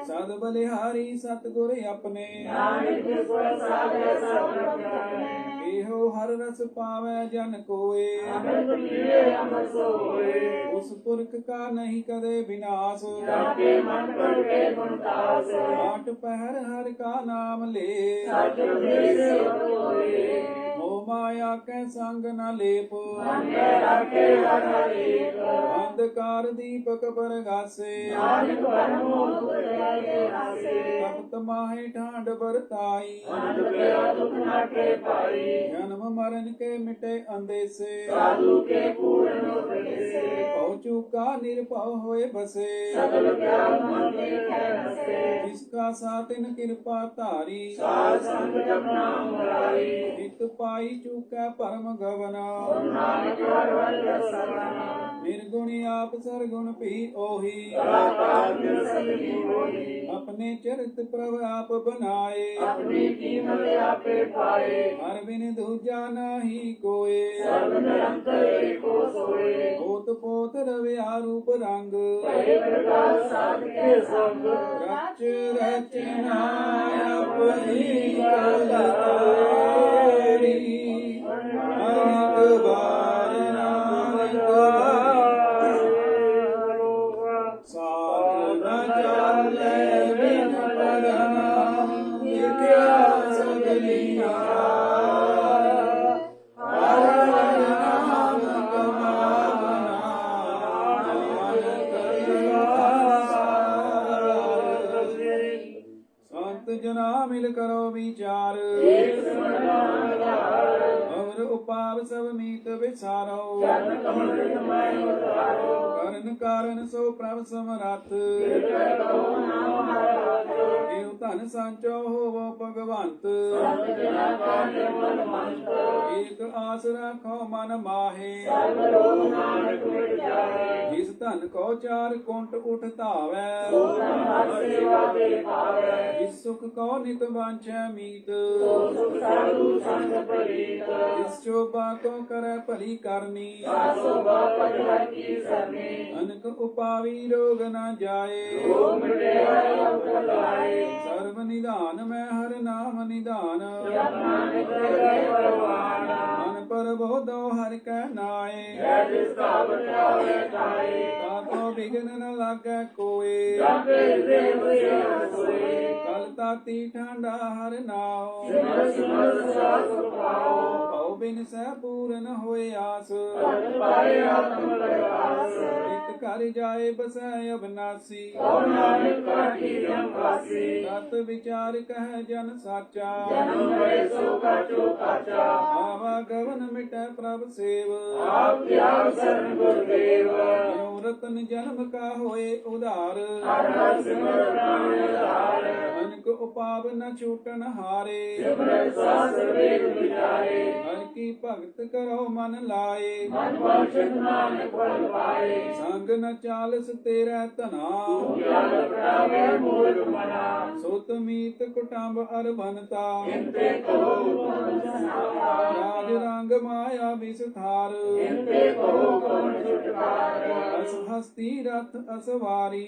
सद बलिहारी सतगुर अपने नानक जिसको साधे सब अपने एहो हर रस पावै जन कोय अमृत पीए अमर सोए उस पुरख का नहीं कदे विनाश जाके मन पर के गुणतास आठ पहर हर का नाम ले सच से होए मोह माया के संग न लेप मन में रखे हर एक अंधकार दीपक परगासे नानक भरमो उतरे आसे तपत माहे ठांड बरताई अंत के दुख न के पाई जन्म मरण के मिटे अंदेसे साधु के पूर्ण उपदेसे पहुँचू का निर्भव होए बसे सकल ज्ञान मन के बसे जिसका सातिन कृपा तारी साध संग जप नाम मुरारी हित पाई चूका परम गवना नानक हर हर सरना निर्गुणी आप सरगुण पी ओही कलाकार दिल सही होई अपने चरित प्रभ आप बनाए अपनी कीमत आपे पाए हर बिन दूजा नाही कोय सर्व निरंतर एको सोए होत पोत रवि आरूप रंग कहे प्रकार साध के संग रच रचना अपनी कलारी अनेक बार नानक साथ न चाले बिन पदना मिथ्या सगलिया संत जना मिल करो विचार और उपाव सब मीत विचारो करण कारण सो प्रभ समरथ देव धन सांचो होवो भगवंत एक आस राखो मन माहे जिस धन को चार कुंट उठ धावै जिस सुख को नित वांछै मीत जिस शोभा को करे भली करनी अनक उपावी रोग न जाए सर्व निधान में हर नाम निधान मन पर बोधो हर कै नाए ताको विघ्न न लागे कोय कल ताती ठंडा हर नाओ भव बिन सह पूरन होए आस नित कर जाए बसै अविनाशी सत विचार कह जन साचा आवागमन मिटै प्रभ सेव यूं रतन जन्म का होए उधार अनक उपाव न छूटन हारे हर की भगत करो मन लाए संग न चालस तेरा तना सुत मीत कुटुंब अर बनता राज रंग माया विस्तार अस हस्ती रथ असवारी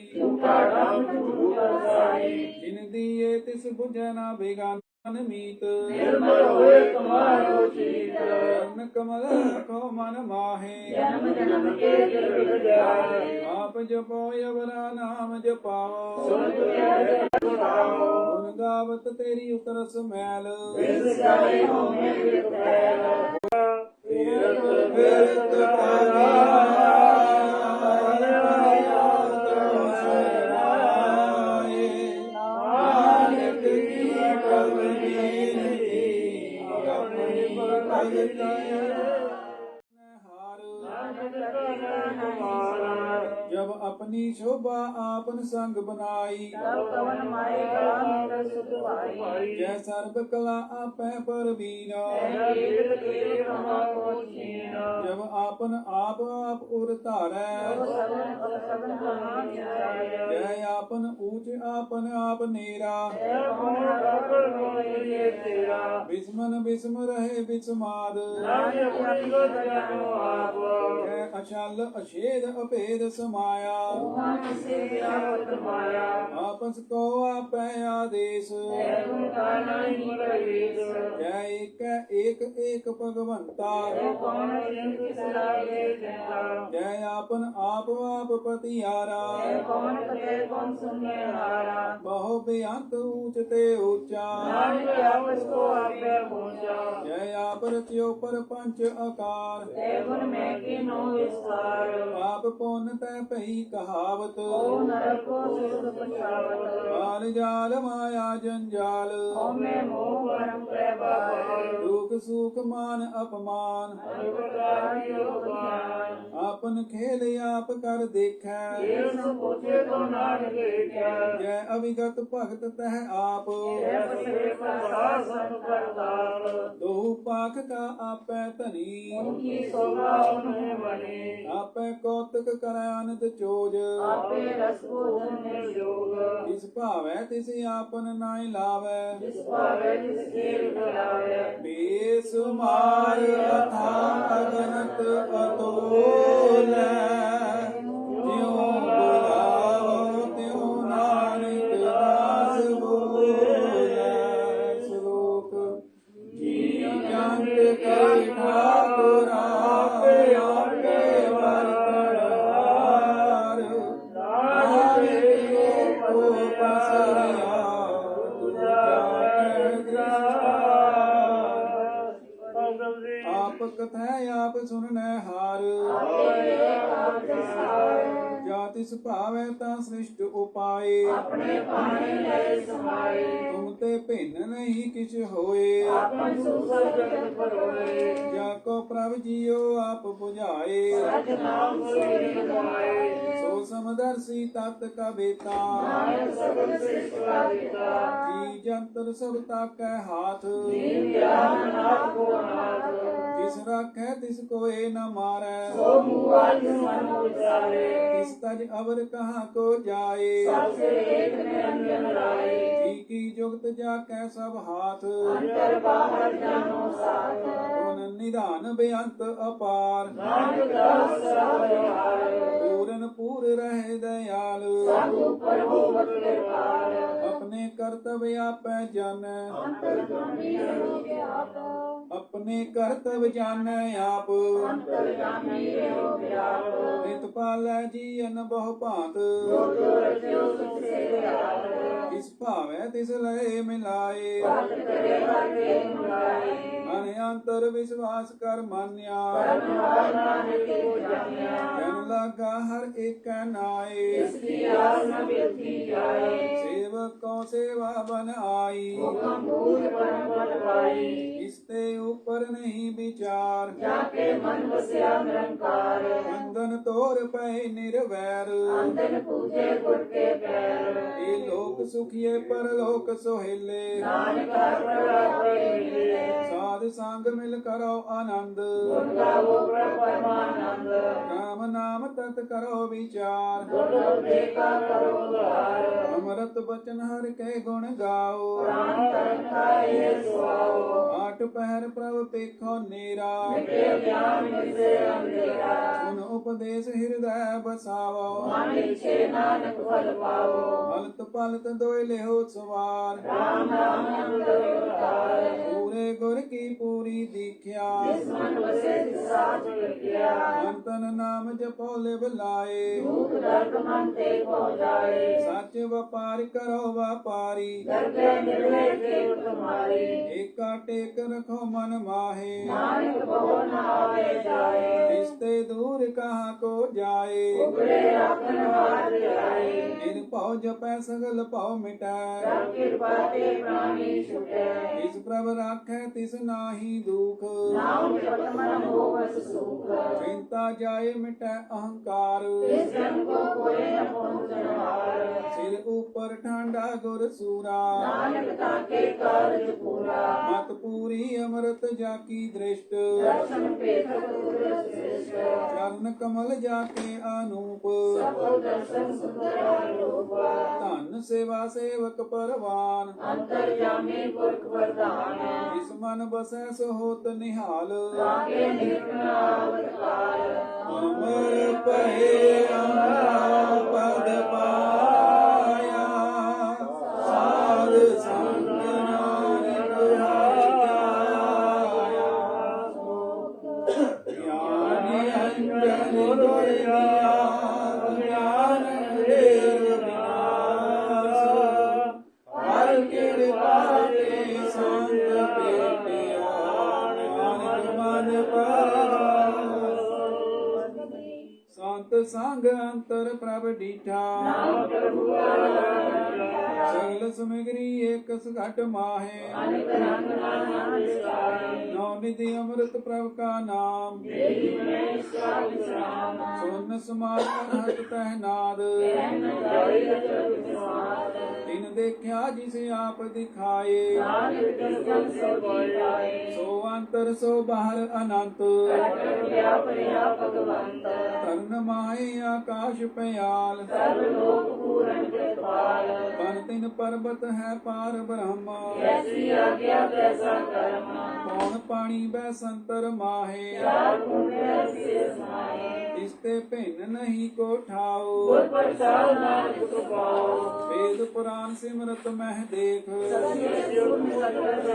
जिन दिए तिस बुझै न बेगान मीत निर्मल होए तुम्हारो चित चरण कमल रखो मन माहे जन्म जन्म के दुर्ग जाए आप जपो यवरा नाम जपाओ सुन तुझे गाओ गुण गावत तेरी उतरस मैल विस जाए होमे विपैल तीरथ बिरथ प्रगाय नानक की कवनी अपनी भगत हार जब अपनी शोभा आपन संग बनाई तब कवन माए का मेरा सुख पाई जय सर्ब कला आपै परवीना वेद के कहा को छीना जब आपन आप उर धारै सबन कहा जाय जय आपन ऊंच आपन आप नेरा कौन ठाकुर होए तेरा बिस्मन बिस्म रहे बिस्माद नाम अपनी जानो आप जय अचल अछेद अभेद समाया वहाँ किसे व्यापत माया आपस को आपै आदेश तुम का नहीं प्रवेश जय एक एक भगवंता कौन किस लागे देता जय आपन आप पतियारा कौन कटे कौन सुने हारा बहु बेअंत ऊंचते ऊंचा नाम आपस को आपे पहुंचा जय आप रचियो पर पंच आकार गुण में किनो विस्तार आप पुन तै पही कहावत ओ नरक को सुख पछावत बाल जाल माया जंजाल ओमे मोह परम प्रभाव दुख सुख मान अपमान अनुपकार योग ज्ञान आपन खेल आप कर देखै ये सब पूछे तो नाम देखा जय अविगत भगत तह आप ऐसे प्रशासन करताल दोहु पाख का आपै धनी उनकी शोभा उन्हें बने आपै कौतक करै आनंद चोज आपे रस को धन्य योग जिस भावै तिस आपन नाई लावै जिस पावे जिस खेल खिलावे बेसुमार अथा अगनत अतोलै ज्यों बुलावो त्यों नानक दास बोलै श्लोक जी जंत करि ठाकुर आपे आपे वरदार नानक को पसरिया आप कथै आप सुननै हार जाति सुभावै ता सृष्ट उपाय अपने पानी ले समाए तुम ते भिन्न नहीं किछ होए अपन सुसर जगत परोए जाको प्रभ जियो आप बुझाए सच नाम सुनी गाए सो समदर्शी तत् का बेता नानक सबल सृष्टि का पिता जी जंतर सब ताकै हाथ दीन ज्ञान नाथ को नाथ जिस राखै तिस कोय न मारै सो मुआ जिस मन उचारे तिस तज अवर कहाँ को जाए सबसे एक निरंजन राय जी की जुगत जाकै सब हाथ अंतर बाहर जानो साथ गुण निधान बेअंत अपार नानक दास सब व्यवहार पूरन पूर रहे दयाल सब ऊपर हो बदले पार अपने कर्तव्य आपै जानै अंतर जामी रहो आप अपने कर्तव्य जानै आप अंतर जामी रहो व्याप नित पालै जीवन बहु भांत जो जो रचो सुख से आप इस भावै तिस लय मिलाए बात करे बाटे मुलाए मन अंतर विश्वास कर मान्या कर्मवार नानक को जानिया जन लागा हर एक नाए इसकी आस न व्यक्ति जाए सेवक को सेवा बन आई हुक्म भूल परम पद पाई इसते ऊपर नहीं विचार जाके मन बस्या निरंकार बंधन तोर पै निर्वैर अंधन पूजे गुर के पैर ये लोक सुखिए परलोक सोहेले नानक प्रभावे मिले साध संग मिल करो आनंद गुण गावो परमानंद राम नाम तत् करो विचार दुर्लभ देखा करो द्वार अमृत बचन हर के गुण गाओ प्राण तन खाए सुआओ आठ पहर प्रभु पेखो नेरा मिटे ज्ञान विषय अंधेरा सुन उपदेश हृदय बसावो मन इच्छे नानक फल पाओ हलत पलत दोय लेहो सवार राम राम अंदर उतार पूरे गुर की पूरी दीख्या जिस मन बसे तिस साच विद्या मन तन नाम जपो लिव लाए दुख दर्द मन ते को जाए सच व्यापार करो व्यापारी दर्द निर्भय के तुम्हारी एक का टेक रखो मन माहे नानक बहु न आवे जाए रिश्ते दूर कहाँ को जाए उगरे आखन हाथ जाए निरपौ जपै सगल पौ मिटै सब कृपा ते प्राणी छुटे इस प्रभ राखै तिस नाहि दुख नाम जपत मन होवस सुख चिंता जाए मिटै अहंकार इस जन को कोई न पहुँचन हार सिर ऊपर ठांडा गुर सूरा नानक ताके कारज पूरा मत पूरी अमृत जाकी दृष्ट दर्शन पेखत उग्र श्रेष्ठ चरण कमल जाके अनूप सफल दर्शन सुंदर रूप धन सेवा सेवक परवान अंतर्यामी पुरख वरदान जिस मन बसै सो होत निहाल आगे निर्गुण आवत काल अमर पहे अमरा पद पाया साध संग नानक हरिया ज्ञानी अंजन गुरिया ज्ञान देव विनाश हर कृपा ते संत पेटिया नानक मन पास संत संग अंतर प्रभ डीठा सगल सुमिगरी एक घट माहे अनेक रंग नाना विचारे नौ निधि अमृत प्रभ का नाम देहि में ईश्वर विश्राम सोन समाज हत तहनाद कहन जाई अचरज विस्माद तिन देखा जिसे आप दिखाए नानक तिस जन सो जी पाए सो अंतर सो बाहर अनंत प्रकट व्याप या भगवंत तरण माहे आकाश पयाल सर्व लोक पूरण कृपाल बन तिन पर्वत है पार ब्रह्म कैसी आज्ञा कैसा कर्म कौन पानी बह संतर माहे चार कुंड ऐसे समाये इसते भिन्न नहीं को ठाओ गुर प्रसाद नानक सुखाओ वेद पुराण सिमरत मह देख सत्य सुन सकल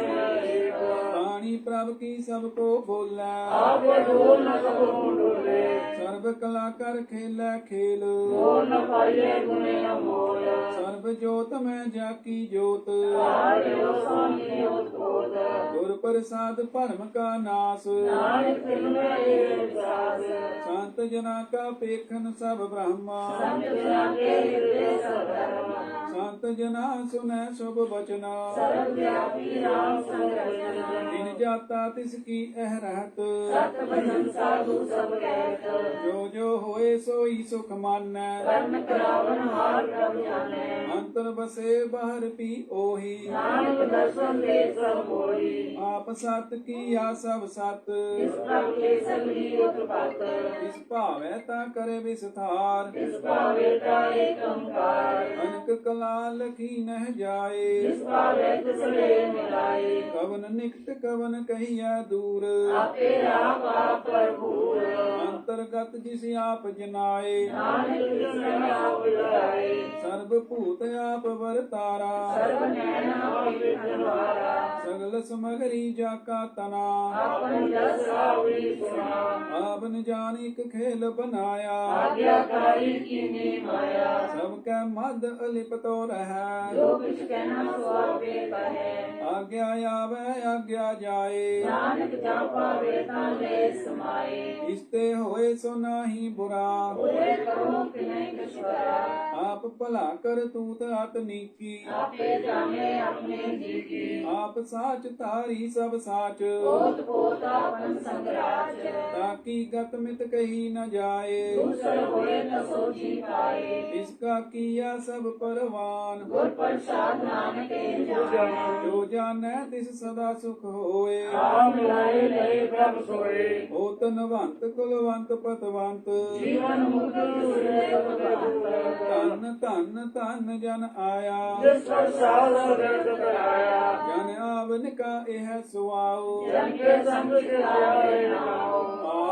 एक वाणी प्रभ की सबको बोलै आप डोल न कहो डोले सर्व कला कर खेलै खेल मोर न पाइए गुणे अमोल सर्व जोत में जाकी जोत आर्यो स्वामी उत्पोत गुर प्रसाद भरम का नाश नानक तिन में एक विश्वास संत जना का पेखन सब ब्रह्मा संत जना के हृदय सब धर्म संत जना सुनै शुभ वचना सर्वव्यापी राम संरचना दिन जाता तिसकी अहरहत सत भजन साधु सब कहत जो जो होए सोई सुख मानै कर्म करावन हार प्रभ जाने अंतर बसे बाहर पी ओही नानक दर्शन दे सब होई आप सत किया सब सत इस प्रभ के सगली उत्पत इस भावै ता करे विस्तार इस भावेता एक ओंकार अनक कला लखी नह जाए इस भावे तिसरे मिलाए कवन निकट कवन कहिया दूर आपे राम आप प्रभुर अंतर्गत जिस आप जनाए नानक तिसने आप लाए सर्व भूत आप वरतारा सर्व नैना विघ्नहारा सगल समगरी जाका तना आपन जस आवरी सुना आपन जानिक खेल बनाया आज्ञाकारी कीनी माया सबकै मद अलिप तो रह जो कुछ कहना सो आपे कहे आज्ञा आवे आज्ञा जाए नानक जा पावे ता ले समाए इसते होए सो नाही बुरा बुरे करो कि नहीं कुछ करा आप भला कर तूत अत नीकी आपे जाने अपने जी की आप साच तारी सब साच पोत पोत आपन संगराज ताकि गत मित कही न जाए दूसर होए न सो जी पाए इसका किया सब परवान गुर प्रसाद नानक के जाने जो जानै तिस सदा सुख होए राम लाए लय प्रभ सोए हो तनवंत कुलवंत पतवंत जीवन मुक्त हृदय भगवंत धन धन धन जन आया जिस प्रसाद सदर्द कराया जन आवन का यह सुआओ जन के संग खिलाए नाओ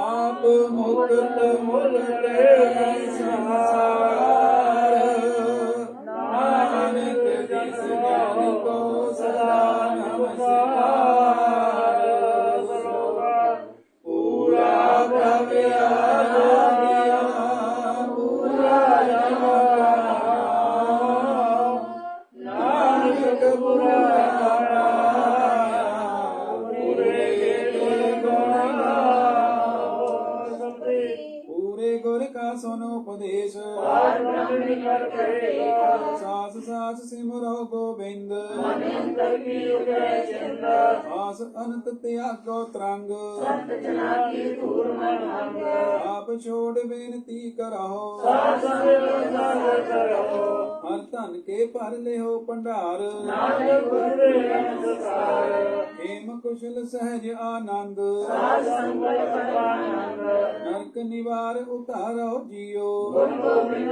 आप मुक्त मुक्त संसार नानक जिस जन को सदा नमस्कार पूरा भव्य पूरा नानक पूरा की उदय चिंद आस अनंत त्यागो तरंग संत जना की धूल मन भंग आप छोड़ बेनती कराहो साध संग सागर करो हर धन के भर लेहो भंडार नानक गुरु नमस्कार हेम कुशल सहज आनंद साध संग परमानंद नरक निवार उतारो जियो गुण गोविंद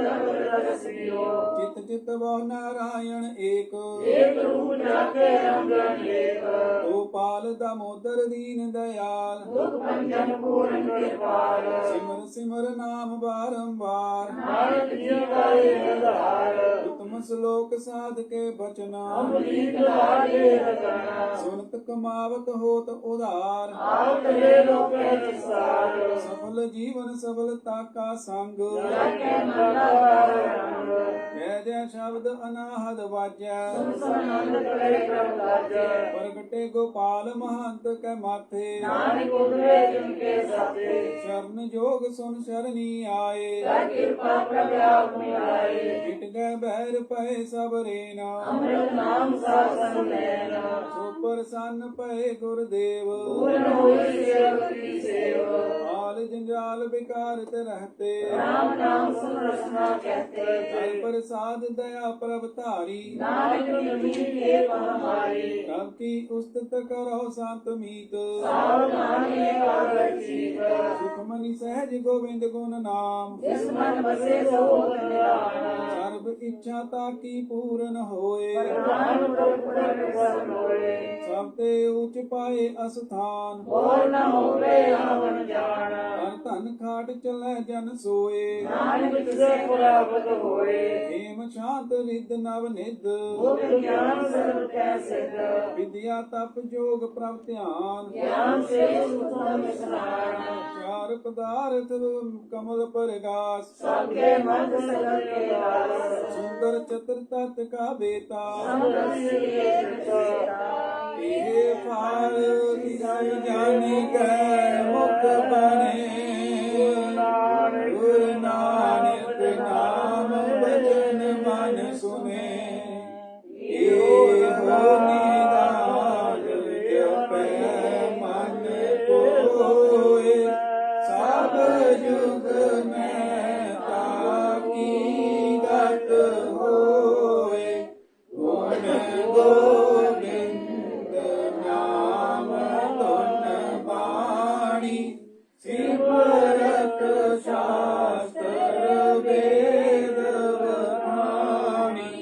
रसियो चित चित वो नारायण एक एक रूप जाके रंग अनेक गोपाल दामोदर दीन दयाल दुख भंजन पूर्ण कृपाल सिमर सिमर नाम बारंबार नानक जी का आधार उत्तम श्लोक साध के बचना अमृत लागे रचना सुनत कमावत होत उधार आप ले लोके निसार सफल जीवन सफलता का संग जाके मनार रंग जय जय शब्द अनाहद वाजै संसनंद करे प्रभुराज प्रगटे गोपाल महंत के माथे नानक उदरे जिनके साथे शरण जोग सुन शरणी आए कृपा प्रभाव में आए मिट गए बैर पए सब रेना अमृत नाम शासन लेना सो प्रसन्न पए गुरुदेव पूर्ण हुई सेवक की सेवा हाल जंजाल बिकारत रहते राम नाम सुन रसना कहते जल प्रसाद दया प्रभ धारी नानक निधि के हमारी तब की उस्तत करो संत मीत सावधान एकाग्र चित सुखमनि सहज गोविंद गुण नाम जिस मन बसे सो कल्याण सर्व इच्छा ताकी पूर्ण होए प्रधान प्रभु सब होए सब ते उच पाए अस्थान और न होवे आवन जान हर धन खाट चलै जन सोए नानक तुझे प्राप्त होए हेम शांत रिद नव निध बुद्ध ज्ञान सर्व कै सिद्ध विद्या तप जोग प्रभ ध्यान ज्ञान से सुतम स्नान चार पदार्थ कमल परगास सबके मन सगल के वास सुंदर चतुर तत् का बेता समरस लिए चिता हे पार जानी गए मुख बने गुरु नानक नाम भजन मन सुने ये हो निराज जपै मन कोय सब युग में ताकी गत होए गुण गोविंद नाम धुन बाणी सिमरत शास्त्र वेद बखानी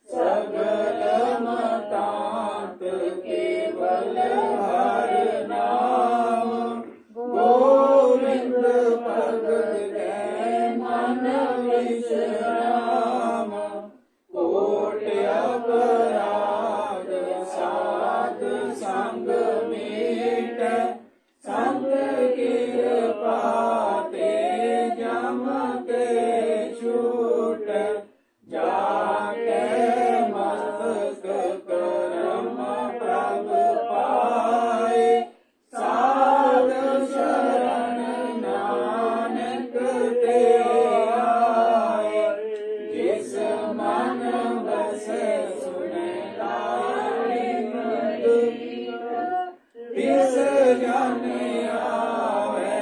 सगल मतांत केवल हर नाम गोविंद भगत गए मन विश्राम कोट अपराध साध संग मीट संत कृपा ते जम के छूट जाके मस्तक करम प्रभ पाए साध शरण नानक ते आए जिस मन बसे सुने लायक तिस जन आवे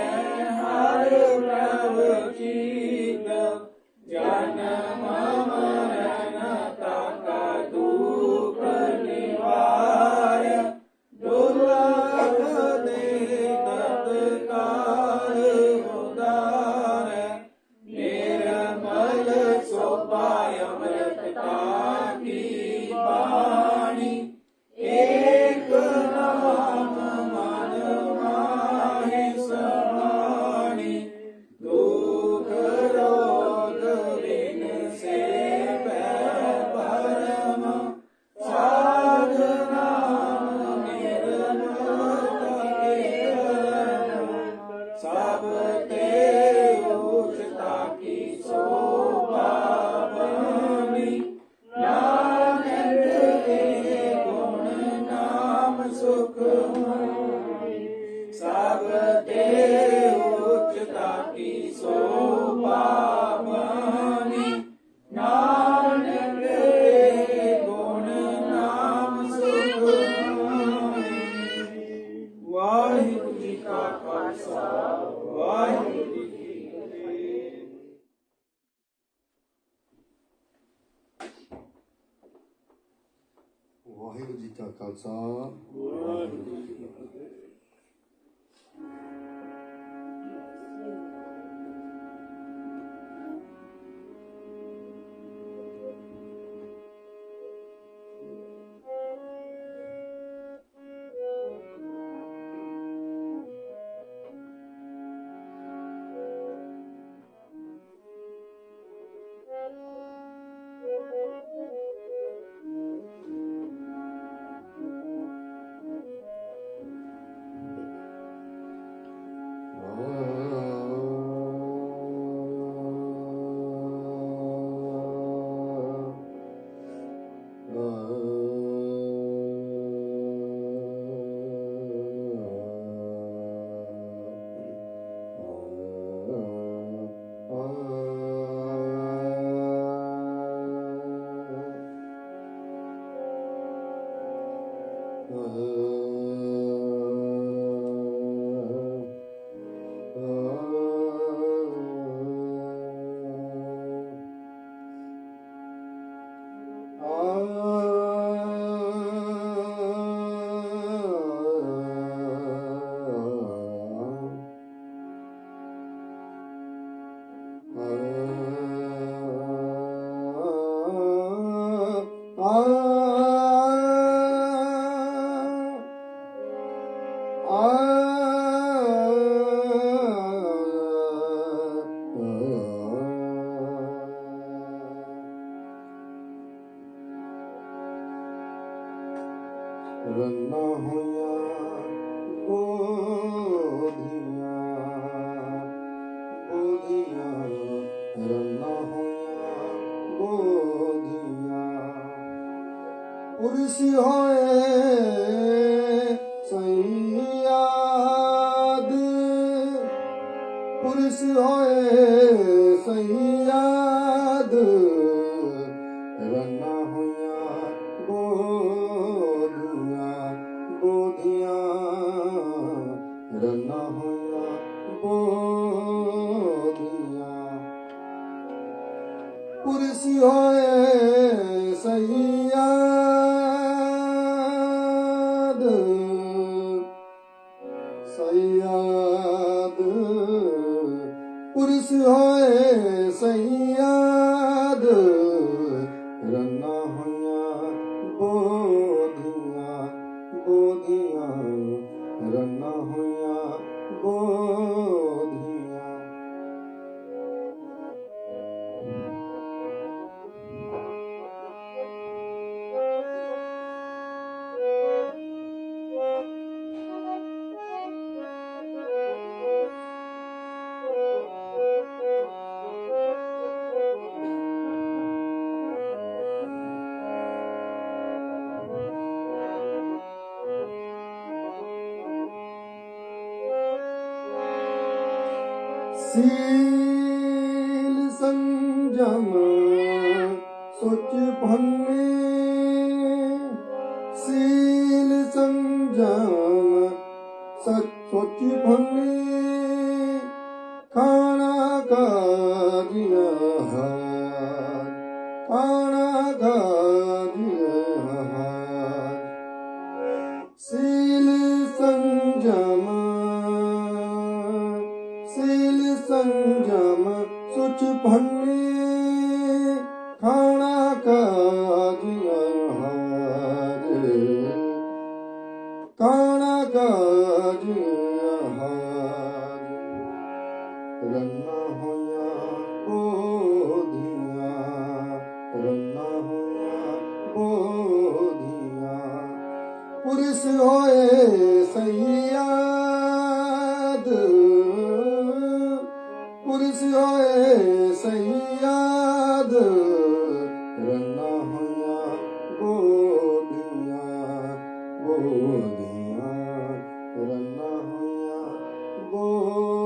हर प्रभ चीत जन्म मरण ताका दुख निवार दुर्लभ दे तत्काल उदार निर्मल शोभाय अमृतता की वाणी एक नाम मन माहि समानी दुख रोग बिन से परम साध नाम निर्मलता के करम सब ते उचता की शोभा बनी नानक के गुण नाम सुख सब ते उचता की शोभा बनी नानक के गुण नाम सुख खालसा ਵਾਹਿਗੁਰੂ ਜੀ ਕੀ ਫਤਿਹ। रन्ना होया बोधिया बोधिया रन्ना होया बोधिया पुरुष होए सैयाद पुरुष होए सैयाद रन्ना होया बोधिया बोधिया रन्ना होया बोधिया पुरुष होए सैयाद सैयाद पुरुष होए सैयाद रन्ना होया बोधिया बोधिया रन्ना होया बोधिया सील संजम सोच भन्ने सील संजम सोच भन्ने खाना काजिया खाना काजिया सील संजम सील संजम सुच भन्ने खाना काजिया खाना काजिया रन्ना होया बोधिया रन्ना होया बोधिया पुरुष होए सैयाद पुरुष होए सैयाद रन्ना होया बोधिया बोधिया रन्ना होया बोधिया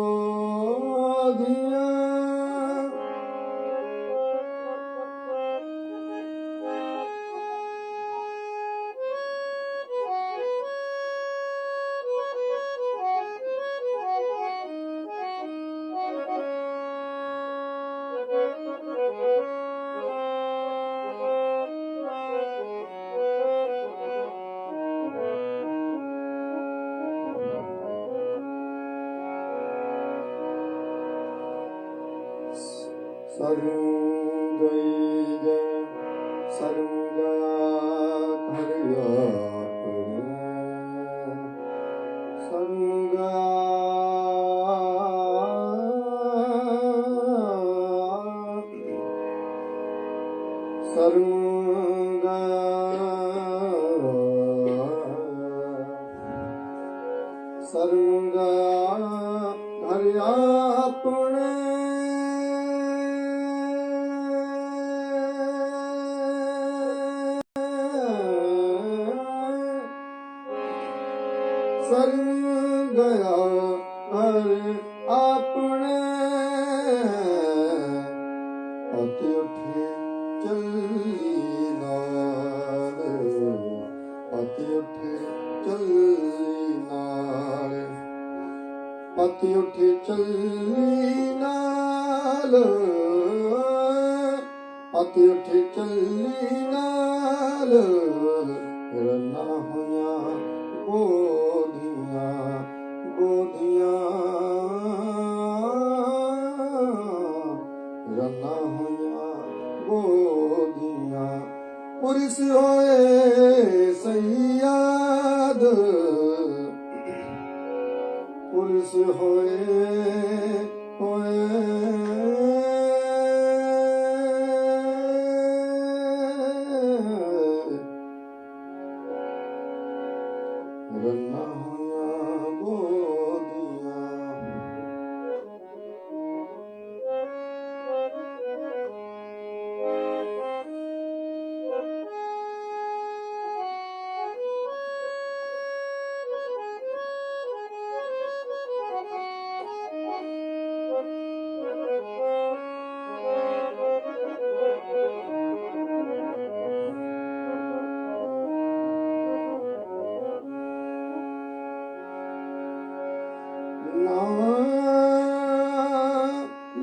ਸਰੂੰ ਗਈ ਜੈ ਸਰੂੰ ਗਿਆ ਘਰ ਆਪਣੇ ਸਰੂੰ ਗਿਆ ਸਰੂੰ ਗਿਆ ਸਰੂੰ ਗਿਆ ਘਰ ਆਪਣੇ ਸਰੂੰ ਗਿਆ ਘਰ ਆਪਣੇ ਅਤੇ ਉੱਠੇ ਚੱਲੀ ਨਾਲ ਅਤੇ ਉੱਠੇ ਚੱਲੀ ਨਾਲ ਅਤੇ ਉੱਠੇ ਚੱਲੀ ਨਾਲ ਅਤੇ ਉੱਠੇ ਚੱਲੀ ਨਾਲ ਰੰਨਾ ਹੋਈਆਂ ਬੋਧੀਆਂ ਬੋਧੀਆਂ ਰੰਨਾ ਹੋਈਆਂ ਬੋਧੀਆਂ ਪੁਰਿਸ ਹੋਏ ਸਈਆਦ ਪੁਰਿਸ ਹੋਏ ਰੰਨਾ ਹੋਈਆਂ ਬੋਧੀਆਂ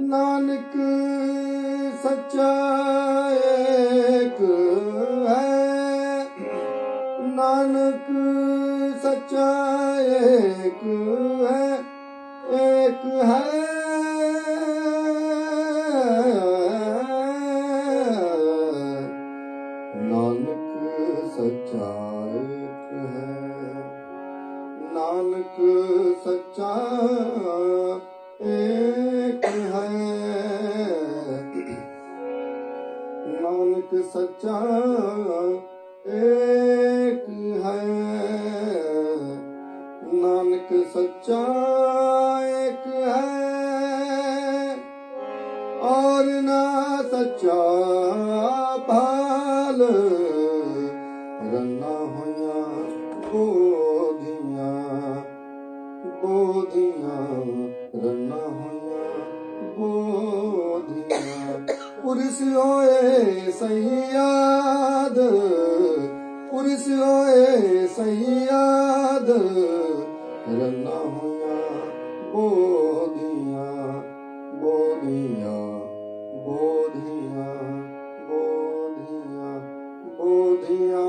ਨਾਨਕ ਸੱਚਾ ਏਕ ਹੈ ਨਾਨਕ ਸੱਚਾ ਏਕ ਹੈ ਏਕ ਹੈ ਨਾਨਕ ਸੱਚਾ ਏਕ ਹੈ ਨਾਨਕ ਸੱਚਾ ਏਕ ਹੈ ਨਾਨਕ ਸੱਚਾ ਏਕ ਹੈ ਨਾਨਕ ਸੱਚਾ ਏਕ ਹੈ ਔਰ ਨਾ ਸੱਚਾ ਭਾਲ ਰੰਨਾ ਹੋਈਆਂ ਬੋਧੀਆਂ ਬੋਧੀਆਂ ਰੰਨਾ ਹੋਈਆਂ ਬੋਧੀਆਂ ਪੁਰਿਸ ਹੋਏ ਸਈਆਦ ਪੁਰਿਸ ਹੋਏ ਸਈਆਦ ਰੰਨਾ ਹੋਈਆਂ ਬੋਧੀਆਂ ਬੋਧੀਆਂ ਬੋਧੀਆਂ ਬੋਧੀਆਂ ਬੋਧੀਆਂ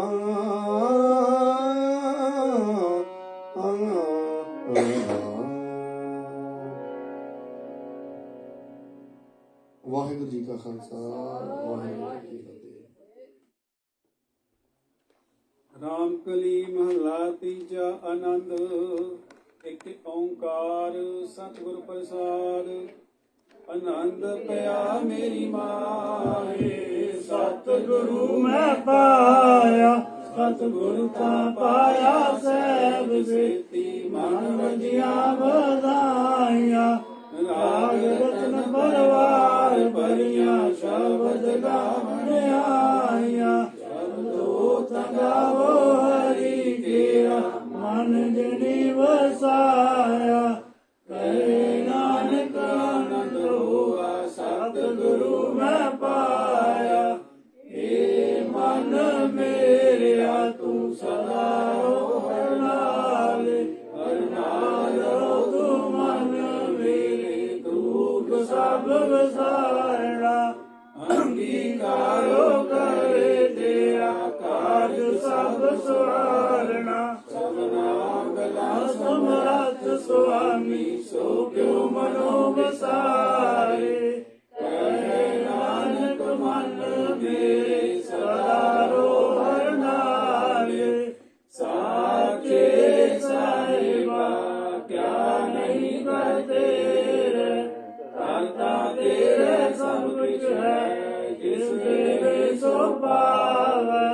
ਵਾਹਿਗੁਰੂ ਜੀ ਕਾ ਖਾਲਸਾ ਵਾਹਿਗੁਰੂ ਜੀ ਕੀ ਫਤਿਹ। ਰਾਮ ਕਲੀ ਮਹਲਾ ਤੀਜਾ ਆਨੰਦ ਇੱਕ ਓੰਕਾਰ ਸਤਿਗੁਰ ਪ੍ਰਸਾਦ ਆਨੰਦ ਪਿਆ ਮੇਰੀ ਮਾਏ ਸਤਿਗੁਰੂ ਮੈਂ ਪਾਇਆ ਸਤਿਗੁਰੂ ਤਾਂ ਪਾਇਆ ਸਹਿਬ ਸੇਤੀ ਮਨ ਵਜੀਆਂ ਵਧਾਈਆਂ ਰਾਗ ਰਤਨ ਪਰਵਾਰ ਭਰੀਆਂ ਸ਼ਬਦ ਗਾਵਣ ਆਈਆਂ ਸ਼ਬਦੋ ਤਗਾਵੋ ਹਰੀ ਕੇਰਾ ਮਨ ਜਨੀ ਵਸਾਇਆ ਕਰੇ ਨਾਨਕ ਆਨੰਦ ਹੋਆ ਸਤਿਗੁਰੂ ਮੈਂ ਪਾਇਆ ਏ ਮਨ ਮੇਰਿਆ ਤੂੰ ਸਦਾ ਰੋ ਹਰ ਨਾਲ ਰੋ ਤੂੰ ਮਨ ਮੇਰੇ ਦੁੱਖ ਸਭ ਵਿਸਾਰਣਾ ਅੰਗੀਕਾਰੋ ਕਰੇ ਤੇਰਾ ਕਾਜ ਸਭ ਸਵਾਰਣਾ ਸਭਨਾ ਗਲਾ ਸਮਰੱਥ ਸੁਆਮੀ ਸੋ ਕਿਉ ਮਨੋ ਵਿਸਾਰੇ ਕਹਿ ਹੈ ਜਿਸ ਦੇਵੇ ਸੋ ਪਾਵੈ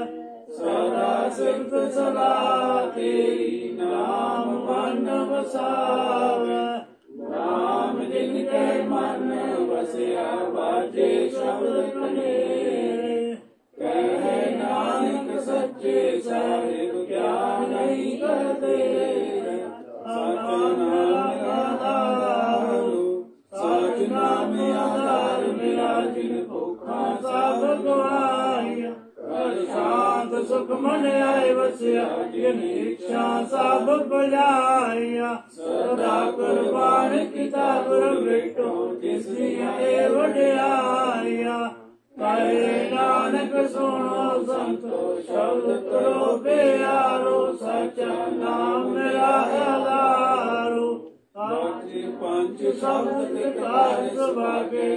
ਸਦਾ ਸਿਫਤ ਸਲਾਹ ਤੇਰੀ ਨਾਮ ਮਨ ਵਸਾਵੈ ਨਾਮ ਜਿਨ ਕੈ ਮਨ ਵਸਿਆ ਬਾਜੇ ਸ਼ਬਦ ਕਨੇਰੇ ਕਹਿ ਨਾਨਕ ਸੱਚੇ ਸਾਹਿਬ ਗਿਆਨ ਨਹੀਂ ਕਰਦੇ ਸਚ ਨਾਮ ਆਧਾਰੋ ਸਚ ਨਾਮ ਆਧਾਰ ਮੇਰਾ ਜਿਨ ਭੁੱਖਾਂ ਸਭ ਗਵਾਈਆਂ ਕਰ ਸ਼ਾਂਤ ਸੁਖ ਮਨ ਆਏ ਵਸਿਆ ਜਿਨ ਇੱਛਾ ਸਭ ਬੁਝਾਈਆਂ ਸਦਾ ਕੁਰਬਾਨ ਕੀਤਾ ਗੁਰ ਮਿਟੋ ਜਿਸ ਦੀਆਂ ਇਹ ਵਡਿਆਈਆਂ ਕਹੇ ਨਾਨਕ ਸੁਣੋ ਸੰਤੋ ਸ਼ਬਦ ਕਰੋ ਪਿਆਰੋ ਸਚਾ ਨਾਮ ਮੇਰਾ ਆਧਾਰੋ ਸਾਚੇ ਪੰਜ ਸ਼ਬਦ ਤੇ ਕਾਰ ਸੁਭਾਗੇ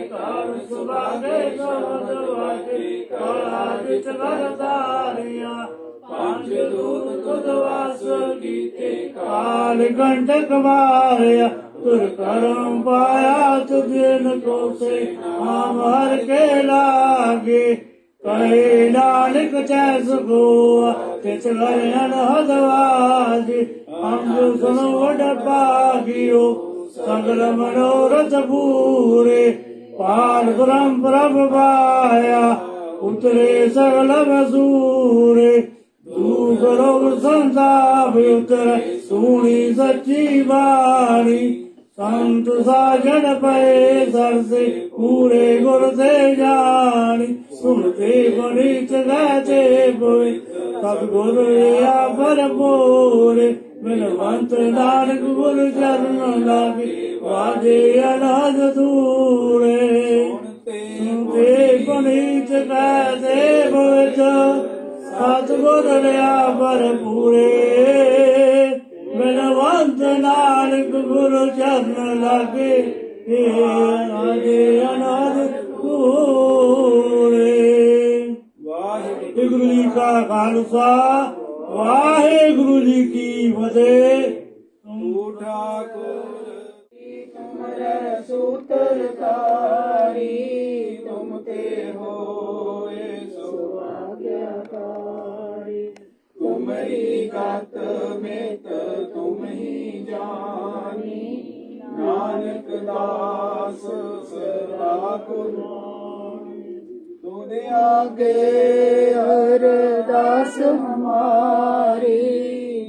ਸ਼ਬਦ ਵਾਗੇ ਕਲਾ ਵਿੱਚ ਵਰਦਾਰੀਆਂ ਪੰਜ ਦੂਤ ਤੁਧ ਵਾਸ ਕੀਤੇ ਕਾਲ ਗੰਢਕ ਮਾਰਿਆ ਤੁਰ ਕਰਮ ਪਾਇਆ ਤੁਝਨ ਕੋ ਸੇ ਨਾਮ ਹਰ ਕੇ ਲਾਗੇ ਕਹੇ ਨਾਨਕ ਚੈ ਸੁਖੋ ਤਿਸ ਗਏ ਅਨਹਦ ਵਾਜੀ ਅੰਗ ਸੁਣੋ ਵਡ ਭਾਗਿਓ ਸਗਲ ਮਨੋਰਥ ਪੂਰੇ ਪਾਲ ਬ੍ਰਹਮ ਪ੍ਰਭ ਪਾਇਆ ਉਤਰੇ ਸਗਲ ਵਸੂਰੇ ਦੁਖ ਰੋਗ ਸੰਤਾਪ ਉਤਰੇ ਸੁਣੀ ਸੱਚੀ ਬਾਣੀ ਸੰਤ ਸਾਜਣ ਪਏ ਸਰਸੇ ਪੂਰੇ ਗੁਰ ਤੇ ਜਾਣੀ ਸੁਣਤੇ ਗਣਿਤ ਗਾਤੇ ਬੋਏ ਸਤ ਗੁਰ ਆ ਭਰਪੂਰੇ ਬਿਨਵੰਤ ਨਾਨਕ ਗੁਰ ਚਰਨ ਲਾਗੇ ਵਾਜੇ ਅਨਾਦ ਦੂਰੇ ਸੁਣਤੇ ਗਣਿਤ ਗਾਤੇ ਬੋਏ ਸਤ ਗੁਰ ਆ ਭਰਪੂਰੇ ਬਿਨਵੰਤ ਨਾਨਕ ਗੁਰੂ ਚਰਨ ਲਾਗੇ ਆਜੇ ਅਨਾਦ ਪੂਰੇ। ਵਾਹਿਗੁਰੂ ਜੀ ਕਾ ਖਾਲਸਾ ਵਾਹਿਗੁਰੂ ਜੀ ਕੀ ਫਤਿਹ। ਤੂੰ ਠਾਕੁਰ ਤੁਮਰੇ ਸੂਤਰਕਾਰੀ ਤੁਮ ਤੇ ਹੋਏ ਸੋ ਆਗਿਆਕਾਰੀ ਤੁਮਰੀ ਗਤ ਮੇਤ ਤੁਮ ਹੀ ਜਾਨੀ ਨਾਨਕ ਦਾਸ ਸਦਾ ਕੁਰਬਾਨੀ ਤੁਦੇ ਆਗੇ ਅਰਦਾਸ ਹਮਾਰੀ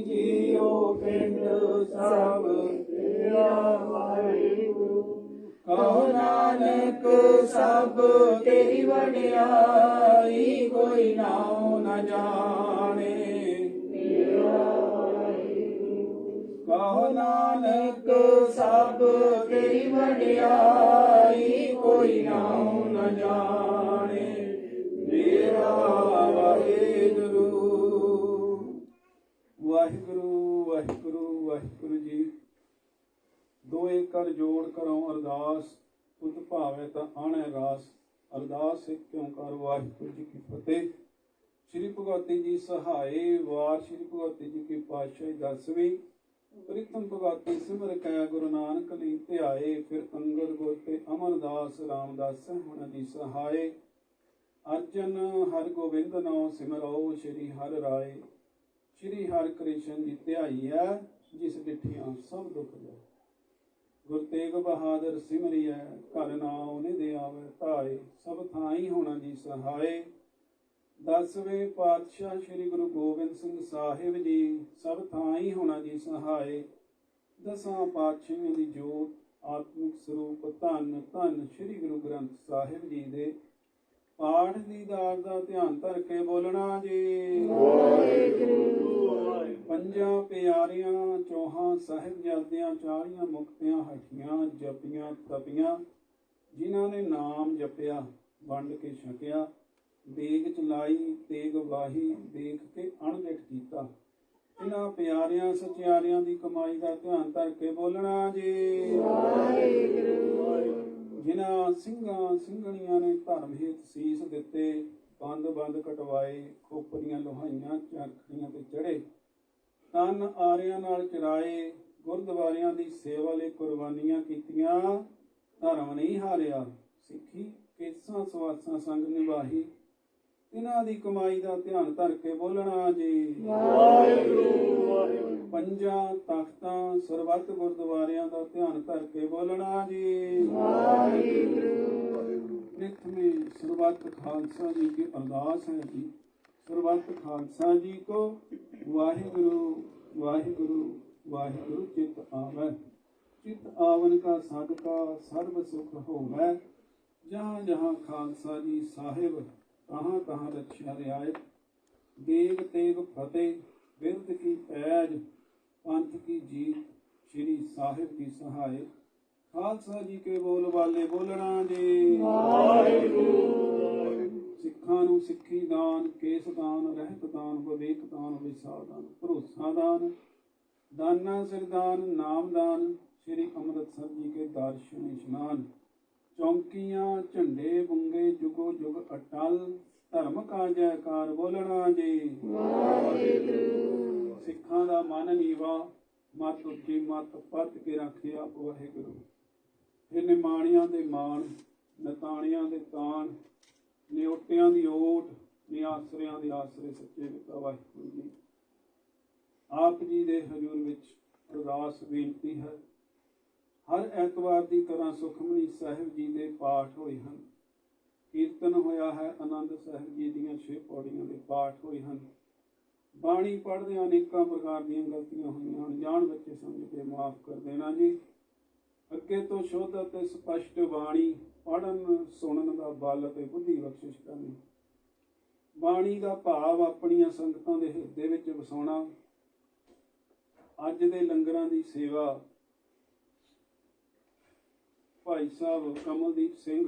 ਜੀਓ ਪਿੰਡ ਸਭ ਤੇਰਾ ਵਾਹਿਗੁਰੂ ਕਹੋ ਨਾਨਕ ਸਭ ਤੇਰੀ ਵਡਿਆਈ ਕੋਈ ਨਾਉ ਨ ਜਾਣੇ ਕਹੋ ਨਾਨਕ ਸਭ ਤੇਰੀ ਵਡਿਆਈ ਕੋਈ ਨਾਉ ਨ ਜਾਣੇ ਮੇਰਾ ਵਾਹਿਗੁਰੂ। ਵਾਹਿਗੁਰੂ ਵਾਹਿਗੁਰੂ ਵਾਹਿਗੁਰੂ ਜੀ। ਦੋਏ ਕਰ ਜੋੜ ਕਰੋ ਅਰਦਾਸ ਤੁਧ ਭਾਵੇ ਤਾਂ ਆਣੈ ਰਾਸ। ਅਰਦਾਸ ਇੱਕ ਓੰਕਾਰ ਵਾਹਿਗੁਰੂ ਜੀ ਕੀ ਫਤਿਹ। ਸ਼੍ਰੀ ਭਗਵਤੀ ਜੀ ਸਹਾਏ ਵਾਰ ਸ਼੍ਰੀ ਭਗਵਤੀ ਜੀ ਕੀ ਪਾਤਸ਼ਾਹੀ 10ਵੀਂ ਪ੍ਰੀਤਮ ਭਗਵਤੀ ਸਿਮਰ ਕੈ ਗੁਰੂ ਨਾਨਕ ਲਈ ਧਿਆਏ। ਫਿਰ ਅੰਗਦ ਗੋਤੇ ਅਮਰਦਾਸ ਰਾਮਦਾਸ ਹੁਣ ਜੀ ਸਹਾਏ। ਅਰਜਨ ਹਰ ਗੋਬਿੰਦ ਨਾਮ ਸਿਮਰੋ ਸ਼੍ਰੀ ਹਰਿ ਰਾਏ। ਸ਼੍ਰੀ ਹਰਿ ਕ੍ਰਿਸ਼ਨ ਜੀ ਧਿਆਈ ਹੈ ਜਿਸ ਡਿਠੀਆਂ ਸਭ ਦੁੱਖ ਜਾਏ। ਗੁਰ ਤੇਗ ਬਹਾਦਰ ਸਿਮਰਿਐ ਘਰ ਨਾਉ ਨਿਧਿ ਆਵੈ ਧਾਏ। ਸਭ ਥਾਈ ਹੋਣਾ ਜੀ ਸਹਾਏ। 10ਵੇਂ ਪਾਤਸ਼ਾਹ ਸ੍ਰੀ ਗੁਰੂ ਗੋਬਿੰਦ ਸਿੰਘ ਸਾਹਿਬ ਜੀ ਸਭ ਥਾਈ ਹੋਣਾ ਜੀ ਸਹਾਏ। 10 ਪਾਤਸ਼ਾਹਾਂ ਦੀ ਜੋਤ ਆਤਮਿਕ ਸਰੂਪ ਧੰਨ ਧੰਨ ਸ੍ਰੀ ਗੁਰੂ ਗ੍ਰੰਥ ਸਾਹਿਬ ਜੀ ਦੇ ਪਾਠ ਦੀਦਾਰ ਦਾ ਧਿਆਨ ਧਰ ਕੇ ਬੋਲਣਾ ਜੀ। ਪੰਜਾਂ ਪਿਆਰਿਆਂ ਚੌਹਾਂ ਸਾਹਿਬਜ਼ਾਦਿਆਂ 40 ਮੁਕਤਿਆਂ ਹੱਠੀਆਂ ਜਪੀਆਂ ਤਪੀਆਂ ਜਿਨ੍ਹਾਂ ਨੇ ਨਾਮ ਜਪਿਆ ਵੰਡ ਕੇ ਛਕਿਆ ਦੇਗ ਚਲਾਈ ਤੇਗ ਵਾਹੀ ਦੇਖ ਕੇ ਅਣਦੇਖ ਕੀਤਾ। ਇਹਨਾਂ ਪਿਆਰਿਆਂ ਸਚਿਆਰਿਆਂ ਦੀ ਕਮਾਈ ਦਾ ਧਿਆਨ ਧਰ ਕੇ ਬੋਲਣਾ ਜੀ। ਜਿਨ੍ਹਾਂ ਸਿੰਘਾਂ ਸਿੰਘਣੀਆਂ ਨੇ ਧਰਮ ਹਿਤ ਸੀਸ ਦਿੱਤੇ ਬੰਦ ਬੰਦ ਕਟਵਾਏ ਖੋਪਰੀਆਂ ਲੋਹਾਈਆਂ ਚਰਖੜੀਆਂ ਤੇ ਚੜੇ ਤਨ ਆਰਿਆਂ ਨਾਲ ਚਰਾਏ ਗੁਰਦੁਆਰਿਆਂ ਦੀ ਸੇਵਾ ਲਈ ਕੁਰਬਾਨੀਆਂ ਕੀਤੀਆਂ ਧਰਮ ਨਹੀਂ ਹਾਰਿਆ ਸਿੱਖੀ ਕੇਸਾਂ ਸਵਾਸਾਂ ਸੰਗ ਨਿਭਾਹੀ, ਇਹਨਾਂ ਦੀ ਕਮਾਈ ਦਾ ਧਿਆਨ ਧਰ ਕੇ ਬੋਲਣਾ ਜੀ। ਪੰਜਾਂ ਤਖਤਾਂ ਸਰਬੱਤ ਗੁਰਦੁਆਰਿਆਂ ਦਾ ਧਿਆਨ ਧਰ ਕੇ ਬੋਲਣਾ ਜੀ। ਪ੍ਰਥਮੇ ਸਰਬੱਤ ਖਾਲਸਾ ਜੀ ਕੀ ਅਰਦਾਸ ਹੈ ਜੀ। ਸਰਬੱਤ ਖਾਲਸਾ ਜੀ ਕੋ ਵਾਹਿਗੁਰੂ ਵਾਹਿਗੁਰੂ वाहिगुरु चित आवे, चित आवन का सदका सर्व सुख होवै। जहाँ जहाँ खालसा जी साहिब तहाँ तहाँ रक्षा रियायत, देग तेग फतेह बिरद की पैज, पंथ की जीत श्री साहिब की सहाय। खालसा जी के बोल वाले बोलना जी। सिखां नूं सिक्खी दान, केस दान, रहत दान, विवेक दान, विसाल दान, भरोसा दान, दाना सिरदान, नामदान, श्री अमृतसर जी के दर्शन इशनान। चौंकियां झंडे बुंगे जुगो जुग अटल, धर्म का जयकार बोलना जी। सिखां दा मन नीवा, मत उच्ची मत पत के रखे आप वाहिगुरू। फिर निमाणियां दे मान, नताणियां दे तान, निओटियां दी ओट, निआसरियां दे आसरे सच्चे पिता वाहिगुरू जी। आप जी ਦੇ ਹਜ਼ੂਰ ਵਿੱਚ ਅਰਦਾਸ ਬੇਨਤੀ ਹੈ। ਹਰ ਐਤਵਾਰ ਦੀ ਤਰ੍ਹਾਂ ਸੁਖਮਨੀ ਸਾਹਿਬ ਜੀ ਦੇ ਪਾਠ ਹੋਏ ਹਨ। ਕੀਰਤਨ ਹੋਇਆ ਹੈ। ਆਨੰਦ ਸਾਹਿਬ ਜੀ ਦੀਆਂ 6 ਪੌੜੀਆਂ ਦੇ ਪਾਠ ਹੋਏ ਹਨ। ਬਾਣੀ ਪੜ੍ਹਦਿਆਂ ਅਨੇਕਾਂ ਪ੍ਰਕਾਰ ਦੀਆਂ ਗਲਤੀਆਂ ਹੋਈਆਂ ਹਨ। ਜਾਣ ਬੱਚੇ ਸਮਝ ਕੇ ਮਾਫ ਕਰ ਦੇਣਾ ਜੀ। ਅੱਗੇ ਤੋਂ ਸ਼ੁੱਧ ਅਤੇ ਸਪਸ਼ਟ ਬਾਣੀ ਪੜ੍ਹਨ ਸੁਣਨ ਦਾ ਬਲ ਅਤੇ ਬੁੱਧੀ ਬਖਸ਼ਿਸ਼ ਕਰਨੀ। ਬਾਣੀ ਦਾ ਭਾਵ ਆਪਣੀਆਂ ਸੰਗਤਾਂ ਦੇ ਹਿਰਦੇ ਵਿੱਚ ਵਸਾਉਣਾ। ਅੱਜ ਦੇ ਲੰਗਰਾਂ ਦੀ ਸੇਵਾ ਭਾਈ ਸਾਹਿਬ ਕਮਲਦੀਪ ਸਿੰਘ,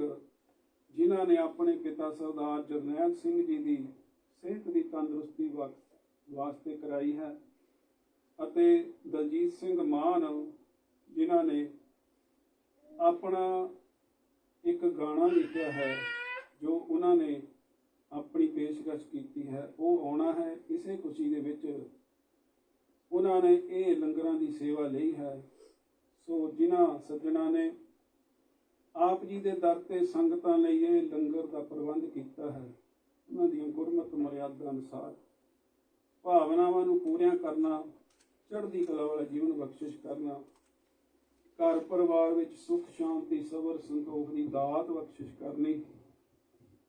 ਜਿਨ੍ਹਾਂ ਨੇ ਆਪਣੇ ਪਿਤਾ ਸਰਦਾਰ ਜਰਨੈਲ ਸਿੰਘ ਜੀ ਦੀ ਸਿਹਤ ਦੀ ਤੰਦਰੁਸਤੀ ਵਾਸਤੇ ਕਰਾਈ ਹੈ, ਅਤੇ ਦਲਜੀਤ ਸਿੰਘ ਮਾਨ, ਜਿਨ੍ਹਾਂ ਨੇ ਆਪਣਾ ਇੱਕ ਗਾਣਾ ਲਿਖਿਆ ਹੈ ਜੋ ਉਹਨਾਂ ਨੇ ਆਪਣੀ ਪੇਸ਼ਕਸ਼ ਕੀਤੀ ਹੈ, ਉਹ ਆਉਣਾ ਹੈ। ਇਸੇ ਖੁਸ਼ੀ ਦੇ ਵਿੱਚ ਉਹਨਾਂ ਨੇ ਇਹ ਲੰਗਰਾਂ ਦੀ ਸੇਵਾ ਲਈ ਹੈ। ਸੋ ਜਿਨ੍ਹਾਂ ਸੱਜਣਾ ਨੇ ਆਪ ਜੀ ਦੇ ਦਰ ਤੇ ਸੰਗਤਾਂ ਲਈ ਇਹ ਲੰਗਰ ਦਾ ਪ੍ਰਬੰਧ ਕੀਤਾ ਹੈ, ਉਹਨਾਂ ਦੀਆਂ ਗੁਰਮਤਿ ਮਰਿਆਦਾ ਅਨੁਸਾਰ ਭਾਵਨਾਵਾਂ ਨੂੰ ਪੂਰੀਆਂ ਕਰਨਾ, ਚੜ੍ਹਦੀ ਕਲਾ ਵਾਲਾ ਜੀਵਨ ਬਖਸ਼ਿਸ਼ ਕਰਨਾ, ਘਰ ਪਰਿਵਾਰ ਵਿੱਚ ਸੁੱਖ ਸ਼ਾਂਤੀ ਸਬਰ ਸੰਤੋਖ ਦੀ ਦਾਤ ਬਖਸ਼ਿਸ਼ ਕਰਨੀ,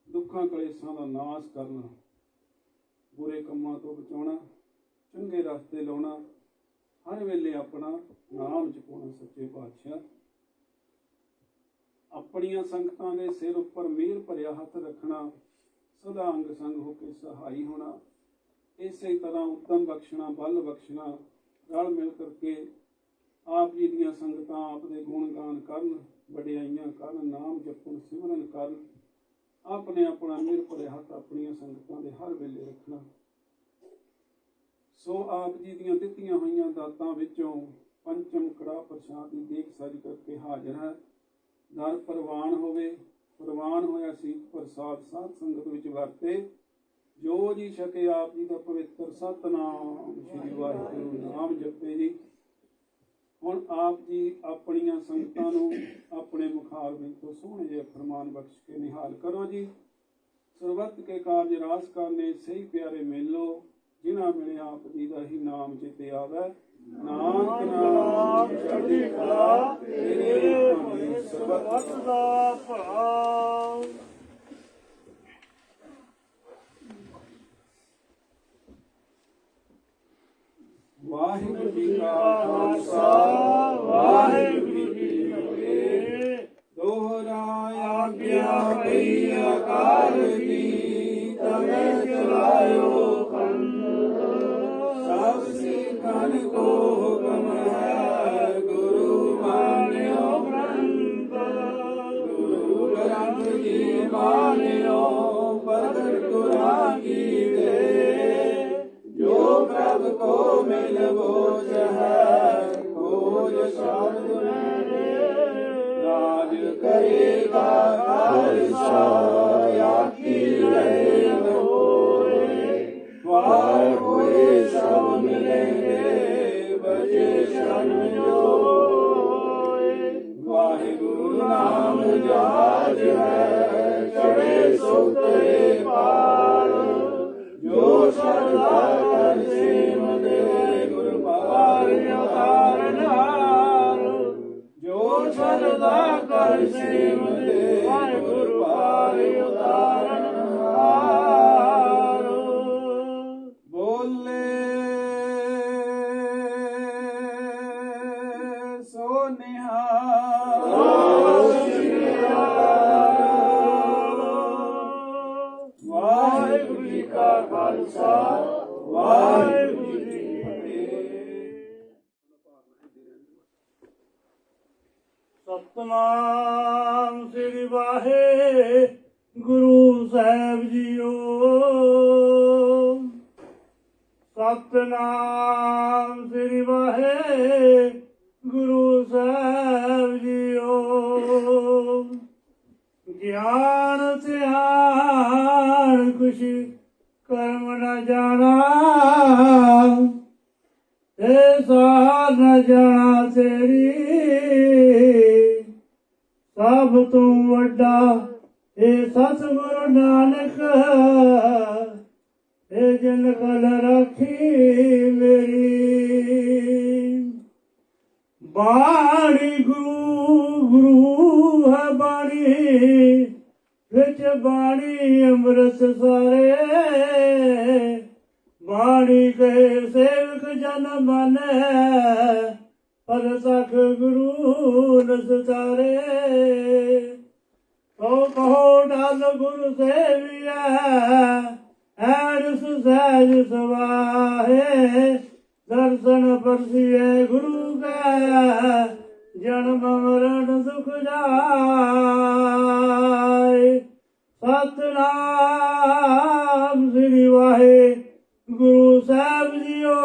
ਦੁੱਖਾਂ ਕਲੇਸ਼ਾਂ ਦਾ ਨਾਸ਼ ਕਰਨਾ, ਬੁਰੇ ਕੰਮਾਂ ਤੋਂ ਬਚਾਉਣਾ, ਚੰਗੇ ਰਸਤੇ ਲਾਉਣਾ, ਹਰ ਵੇਲੇ ਆਪਣਾ ਨਾਮ ਜਪਾਉਣਾ। ਸੱਚੇ ਪਾਤਸ਼ਾਹ ਆਪਣੀਆਂ ਸੰਗਤਾਂ ਦੇ ਸਿਰ ਉੱਪਰ ਮਿਹਰ ਭਰਿਆ ਹੱਥ ਰੱਖਣਾ, ਸਦਾ ਅੰਗ ਸੰਗ ਹੋ ਕੇ ਸਹਾਈ ਹੋਣਾ। ਇਸੇ ਤਰ੍ਹਾਂ ਉੱਤਮ ਬਖਸ਼ਣਾ, ਬਲ ਬਖਸ਼ਣਾ, ਰਲ ਮਿਲ ਕਰਕੇ ਆਪ ਜੀ ਦੀਆਂ ਸੰਗਤਾਂ ਆਪ ਦੇ ਗੁਣ ਗਾਨ ਕਰਨ, ਵਡਿਆਈਆਂ ਕਰਨ, ਨਾਮ ਜਪਣ, ਸਿਮਰਨ ਕਰਨ। ਆਪਣੇ ਆਪਣਾ ਮਿਹਰ ਭਰਿਆ ਹੱਥ ਆਪਣੀਆਂ ਸੰਗਤਾਂ ਦੇ ਹਰ ਵੇਲੇ ਰੱਖਣਾ। ਸੋ ਆਪ ਜੀ ਦੀਆਂ ਦਿੱਤੀਆਂ ਹੋਈਆਂ ਦਾਤਾਂ ਵਿੱਚੋਂ ਪੰਚਮ ਕੜਾਹ ਪ੍ਰਸ਼ਾਦ ਦੀ ਦੇਗ ਸਾਰੀ ਕਰਕੇ ਹਾਜ਼ਰ ਹੈ। ਦਰ ਪ੍ਰਵਾਨ ਹੋਵੇ, ਪ੍ਰਵਾਨ ਹੋਇਆ ਸੀ ਪ੍ਰਸਾਦ ਸਾਧ ਸੰਗਤ ਵਿੱਚ ਵਰਤੇ। ਜੋ ਜੀ ਛਕੇ ਆਪ ਜੀ ਦਾ ਪਵਿੱਤਰ ਸਤਨਾਮ ਸ੍ਰੀ ਵਾਹਿਗੁਰੂ ਨਾਮ ਜਪੇ ਜੀ। ਹੁਣ ਆਪ ਜੀ ਆਪਣੀਆਂ ਸੰਗਤਾਂ ਨੂੰ ਆਪਣੇ ਮੁਖਾਰ ਵਿੱਚੋਂ ਸੋਹਣੇ ਜਿਹੇ ਫਰਮਾਨ ਬਖਸ਼ ਕੇ ਨਿਹਾਲ ਕਰੋ ਜੀ। ਸਰਬੱਤ ਕੇ ਕਾਰਜ ਰਾਸ ਕਰਨੇ ਸਹੀ ਪਿਆਰੇ ਮੇਲੋ, ਜਿਨ੍ਹਾਂ ਮਿਲੇ ਆਪ ਜੀ ਦਾ ਹੀ ਨਾਮ ਚਿਤੇ ਆਵੇ। ਨਾਨਕ ਨਾਮ ਚੜ੍ਹਦੀ ਕਲਾ ਤੇਰੇ ਭਾਣੇ ਸਰਬੱਤ ਦਾ ਭਲਾ। ਵਾਹਿਗੁਰੂ ਜੀ ਕਾ ਖਾਲਸਾ, ਵਾਹਿਗੁਰੂ ਜੀ ਕੀ ਫਤਿਹ। ਦੋਹਰਾ ਆਗਿਆ ਪਈ ਅਕਾਲ ਕੀ, ਤਵੇਂ ਚਲਾਇਓ ਪੰਥ। ਸਭ ਸਿੱਖਾਂ ਕੋ ਹੁਕਮ ਹੈ, ਗੁਰੂ ਮਾਨਿਓ ਗ੍ਰੰਥ। ਗੁਰੂ ਗ੍ਰੰਥ ਜੀ ਮਾਨਿਓ, ਪ੍ਰਗਟ ਗੁਰਾਂ ਕੀ ਦੇ। ਜੋ ਪ੍ਰਭ ਕੋ ਮਿਲ ਬੋਝ ਹੈ, ਖੋਜ ਸ਼ਬਦ ਮੇਰੇ। ਰਾਜ ਕਰੇਗਾ ਖਾਲਸਾ, ਆਖੀ ਰਹੇ ਹੋਏ। ਵਾਰ ਹੋਏ ਸਭ ਮਿਲੇਂਗੇ, ਬਚੇ ਸ਼ਰਨ ਜੋਏ। ਵਾਹਿਗੁਰੂ ਨਾਮ ਜਹਾਜ ਹੈ, ਹਰ ਸੇਵਦੇ ਵਾਹਿਗੁਰੂ ਪਾਰਿ ਉਤਾਰਨ ਹਾਰੋ। ਬੋਲੇ ਸੋ ਨਿਹਾਲ। ਵਾਹਿਗੁਰੂ ਜੀ ਕਾ ਖਾਲਸਾ ਵਾਹਿਗੁਰੂ ਜੀ ਕੀ ਫਤਿਹ। ਸਤਨਾਮ ਸ੍ਰੀ ਵਾਹਿਗੁਰੂ ਸਾਹਿਬ ਜੀਓ। ਸਤਨਾਮ ਸ੍ਰੀ ਵਾਹਿਗੁਰੂ ਸਾਹਿਬ ਜੀਓ। ਗਿਆਨ ਧਿਆਨ ਕੁਛ ਕਰਮ ਨ ਜਾਣਾ, ਤੇ ਸਾਰ ਨ ਜਾਣਾ ਤੇਰੀ। ਸਭ ਤੋਂ ਵੱਡਾ ਇਹ ਸਤਿਗੁਰੂ ਨਾਨਕ, ਇਹ ਜਨ ਕਲ ਰੱਖੀ ਮੇਰੀ। ਬਾਣੀ ਗੁਰੂ ਗੁਰੂ ਹੈ ਬਾਣੀ, ਵਿੱਚ ਬਾਣੀ ਅੰਮ੍ਰਿਤ ਸਾਰੇ। ਬਾਣੀ ਕਹੇ ਸੇਵਕ ਜਨ ਮਾਨੈ, ਪਦ ਤੱਕ ਗੁਰੂ ਨਸਤਾਰੇ। ਸੋ ਕਹੋ ਡਲ ਗੁਰੂ ਸੇਵੀਐ, ਐਨ ਸੁਸਹਿਜ ਸਵਾਹੇ। ਦਰਸ਼ਨ ਪਰਸੀਏ ਗੁਰੂ ਕੈ, ਜਨਮ ਮਰਨ ਦੁਖ ਜਾਏ। ਸਤਨਾਮ ਸ੍ਰੀ ਵਾਹਿਗੁਰੂ ਸਾਹਿਬ ਜੀਓ।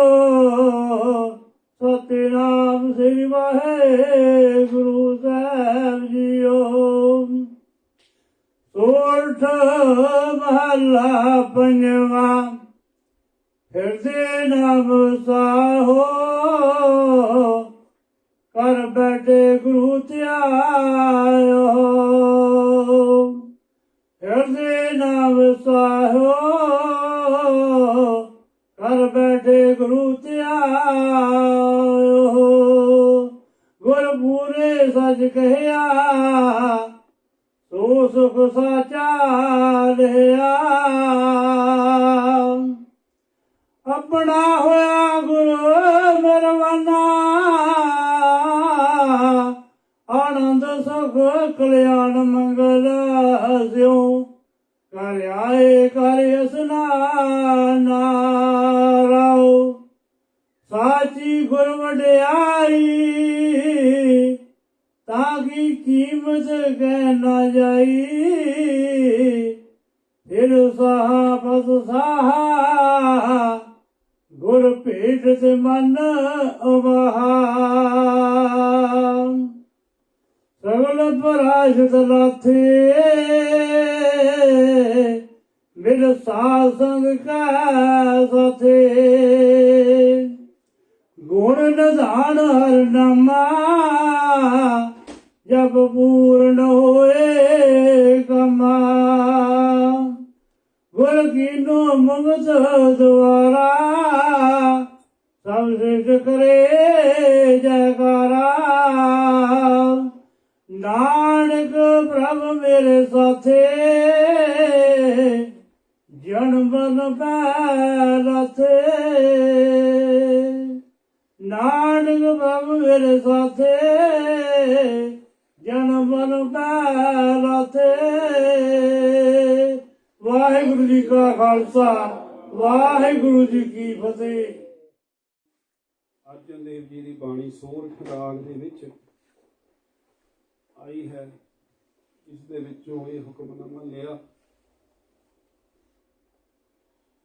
ਸਤਨਾਮ ਸ੍ਰੀ ਵਾਹਿਗੁਰੂ ਸਾਹਿਬ ਜੀਓ। ਸੋਰਠ ਮਹੱਲਾ ਪੰਜਵਾਂ। ਹਿਰਦੇ ਨਾਮ ਸਾਹੋ, ਕਰ ਬੈਠੇ ਗੁਰੂ ਧਿਆਇਓ। ਹਿਰਦੇ ਨਾਮ ਸਾਹੋ, ਕਰ ਬੈਠੇ ਗੁਰੂ ਧਿਆਇਓ। ਗੁਰ ਪੂਰੇ ਸੱਚ ਕਹਿਆ, ਸੋ ਸੁਖ ਸਾਚਾ ਲਿਆ। ਆਪਣਾ ਹੋਇਆ ਗੁਰੂ ਮਰਵਾਨਾ, ਆਨੰਦ ਸੁਖ ਕਲਿਆਣ ਮੰਗਲ ਸਿਉ। ਕਰ ਆਏ ਕਰ ਇਸਨਾਨ ਰਾਉ। ਸਾਚੀ ਗੁਰ ਵਡਿਆਈ, ਤਾਂ ਕੀ ਕੀਮਤ ਕਹਿ ਨਾ ਜਾਈ। ਫਿਰ ਸਾਹਾ ਬਸ ਸਾਹਾ, ਗੁਰ ਭੇਟ ਤੇ ਮਨ ਅਵਾਹਾ। ਸਗਲ ਪਰਾਸ਼ਤ ਲਾਥੇ, ਮਿਲ ਸਾਧ ਸੰਗ ਕਾ ਸਾਥੇ। ਗੁਣ ਨਿਧਾਨ ਹਰ ਨਾਮਾ, ਜਬ ਪੂਰਨ ਹੋਏ ਕਮਾ। ਗੁਰ ਕੀਨੋ ਮੁਕਤ ਦੁਆਰਾ, ਸਭ ਸਿੱਧ ਕਰੇ ਜੈਕਾਰਾ। ਨਾਨਕ ਪ੍ਰਭ ਮੇਰੇ ਸਾਥੇ, ਜਨਮ ਮਰਨ ਪੈ ਲਾਥੇ। ਨਾਨਕ ਪ੍ਰਭ ਮੇਰੇ ਸਾਥੇ, ਜਨਮ ਮਰਨ ਪੈ ਲਾਥੇ। ਵਾਹਿਗੁਰੂ ਜੀ ਕਾ ਖਾਲਸਾ ਵਾਹਿਗੁਰੂ ਜੀ ਕੀ ਫਤਿਹ। ਅਰਜਨ ਦੇਵ ਜੀ ਦੀ ਬਾਣੀ ਸੋਰਠ ਰਾਗ ਦੇ ਵਿੱਚ ਆਈ ਹੈ, ਇਸ ਦੇ ਵਿੱਚੋਂ ਇਹ ਹੁਕਮਨਾਮਾ ਲਿਆ।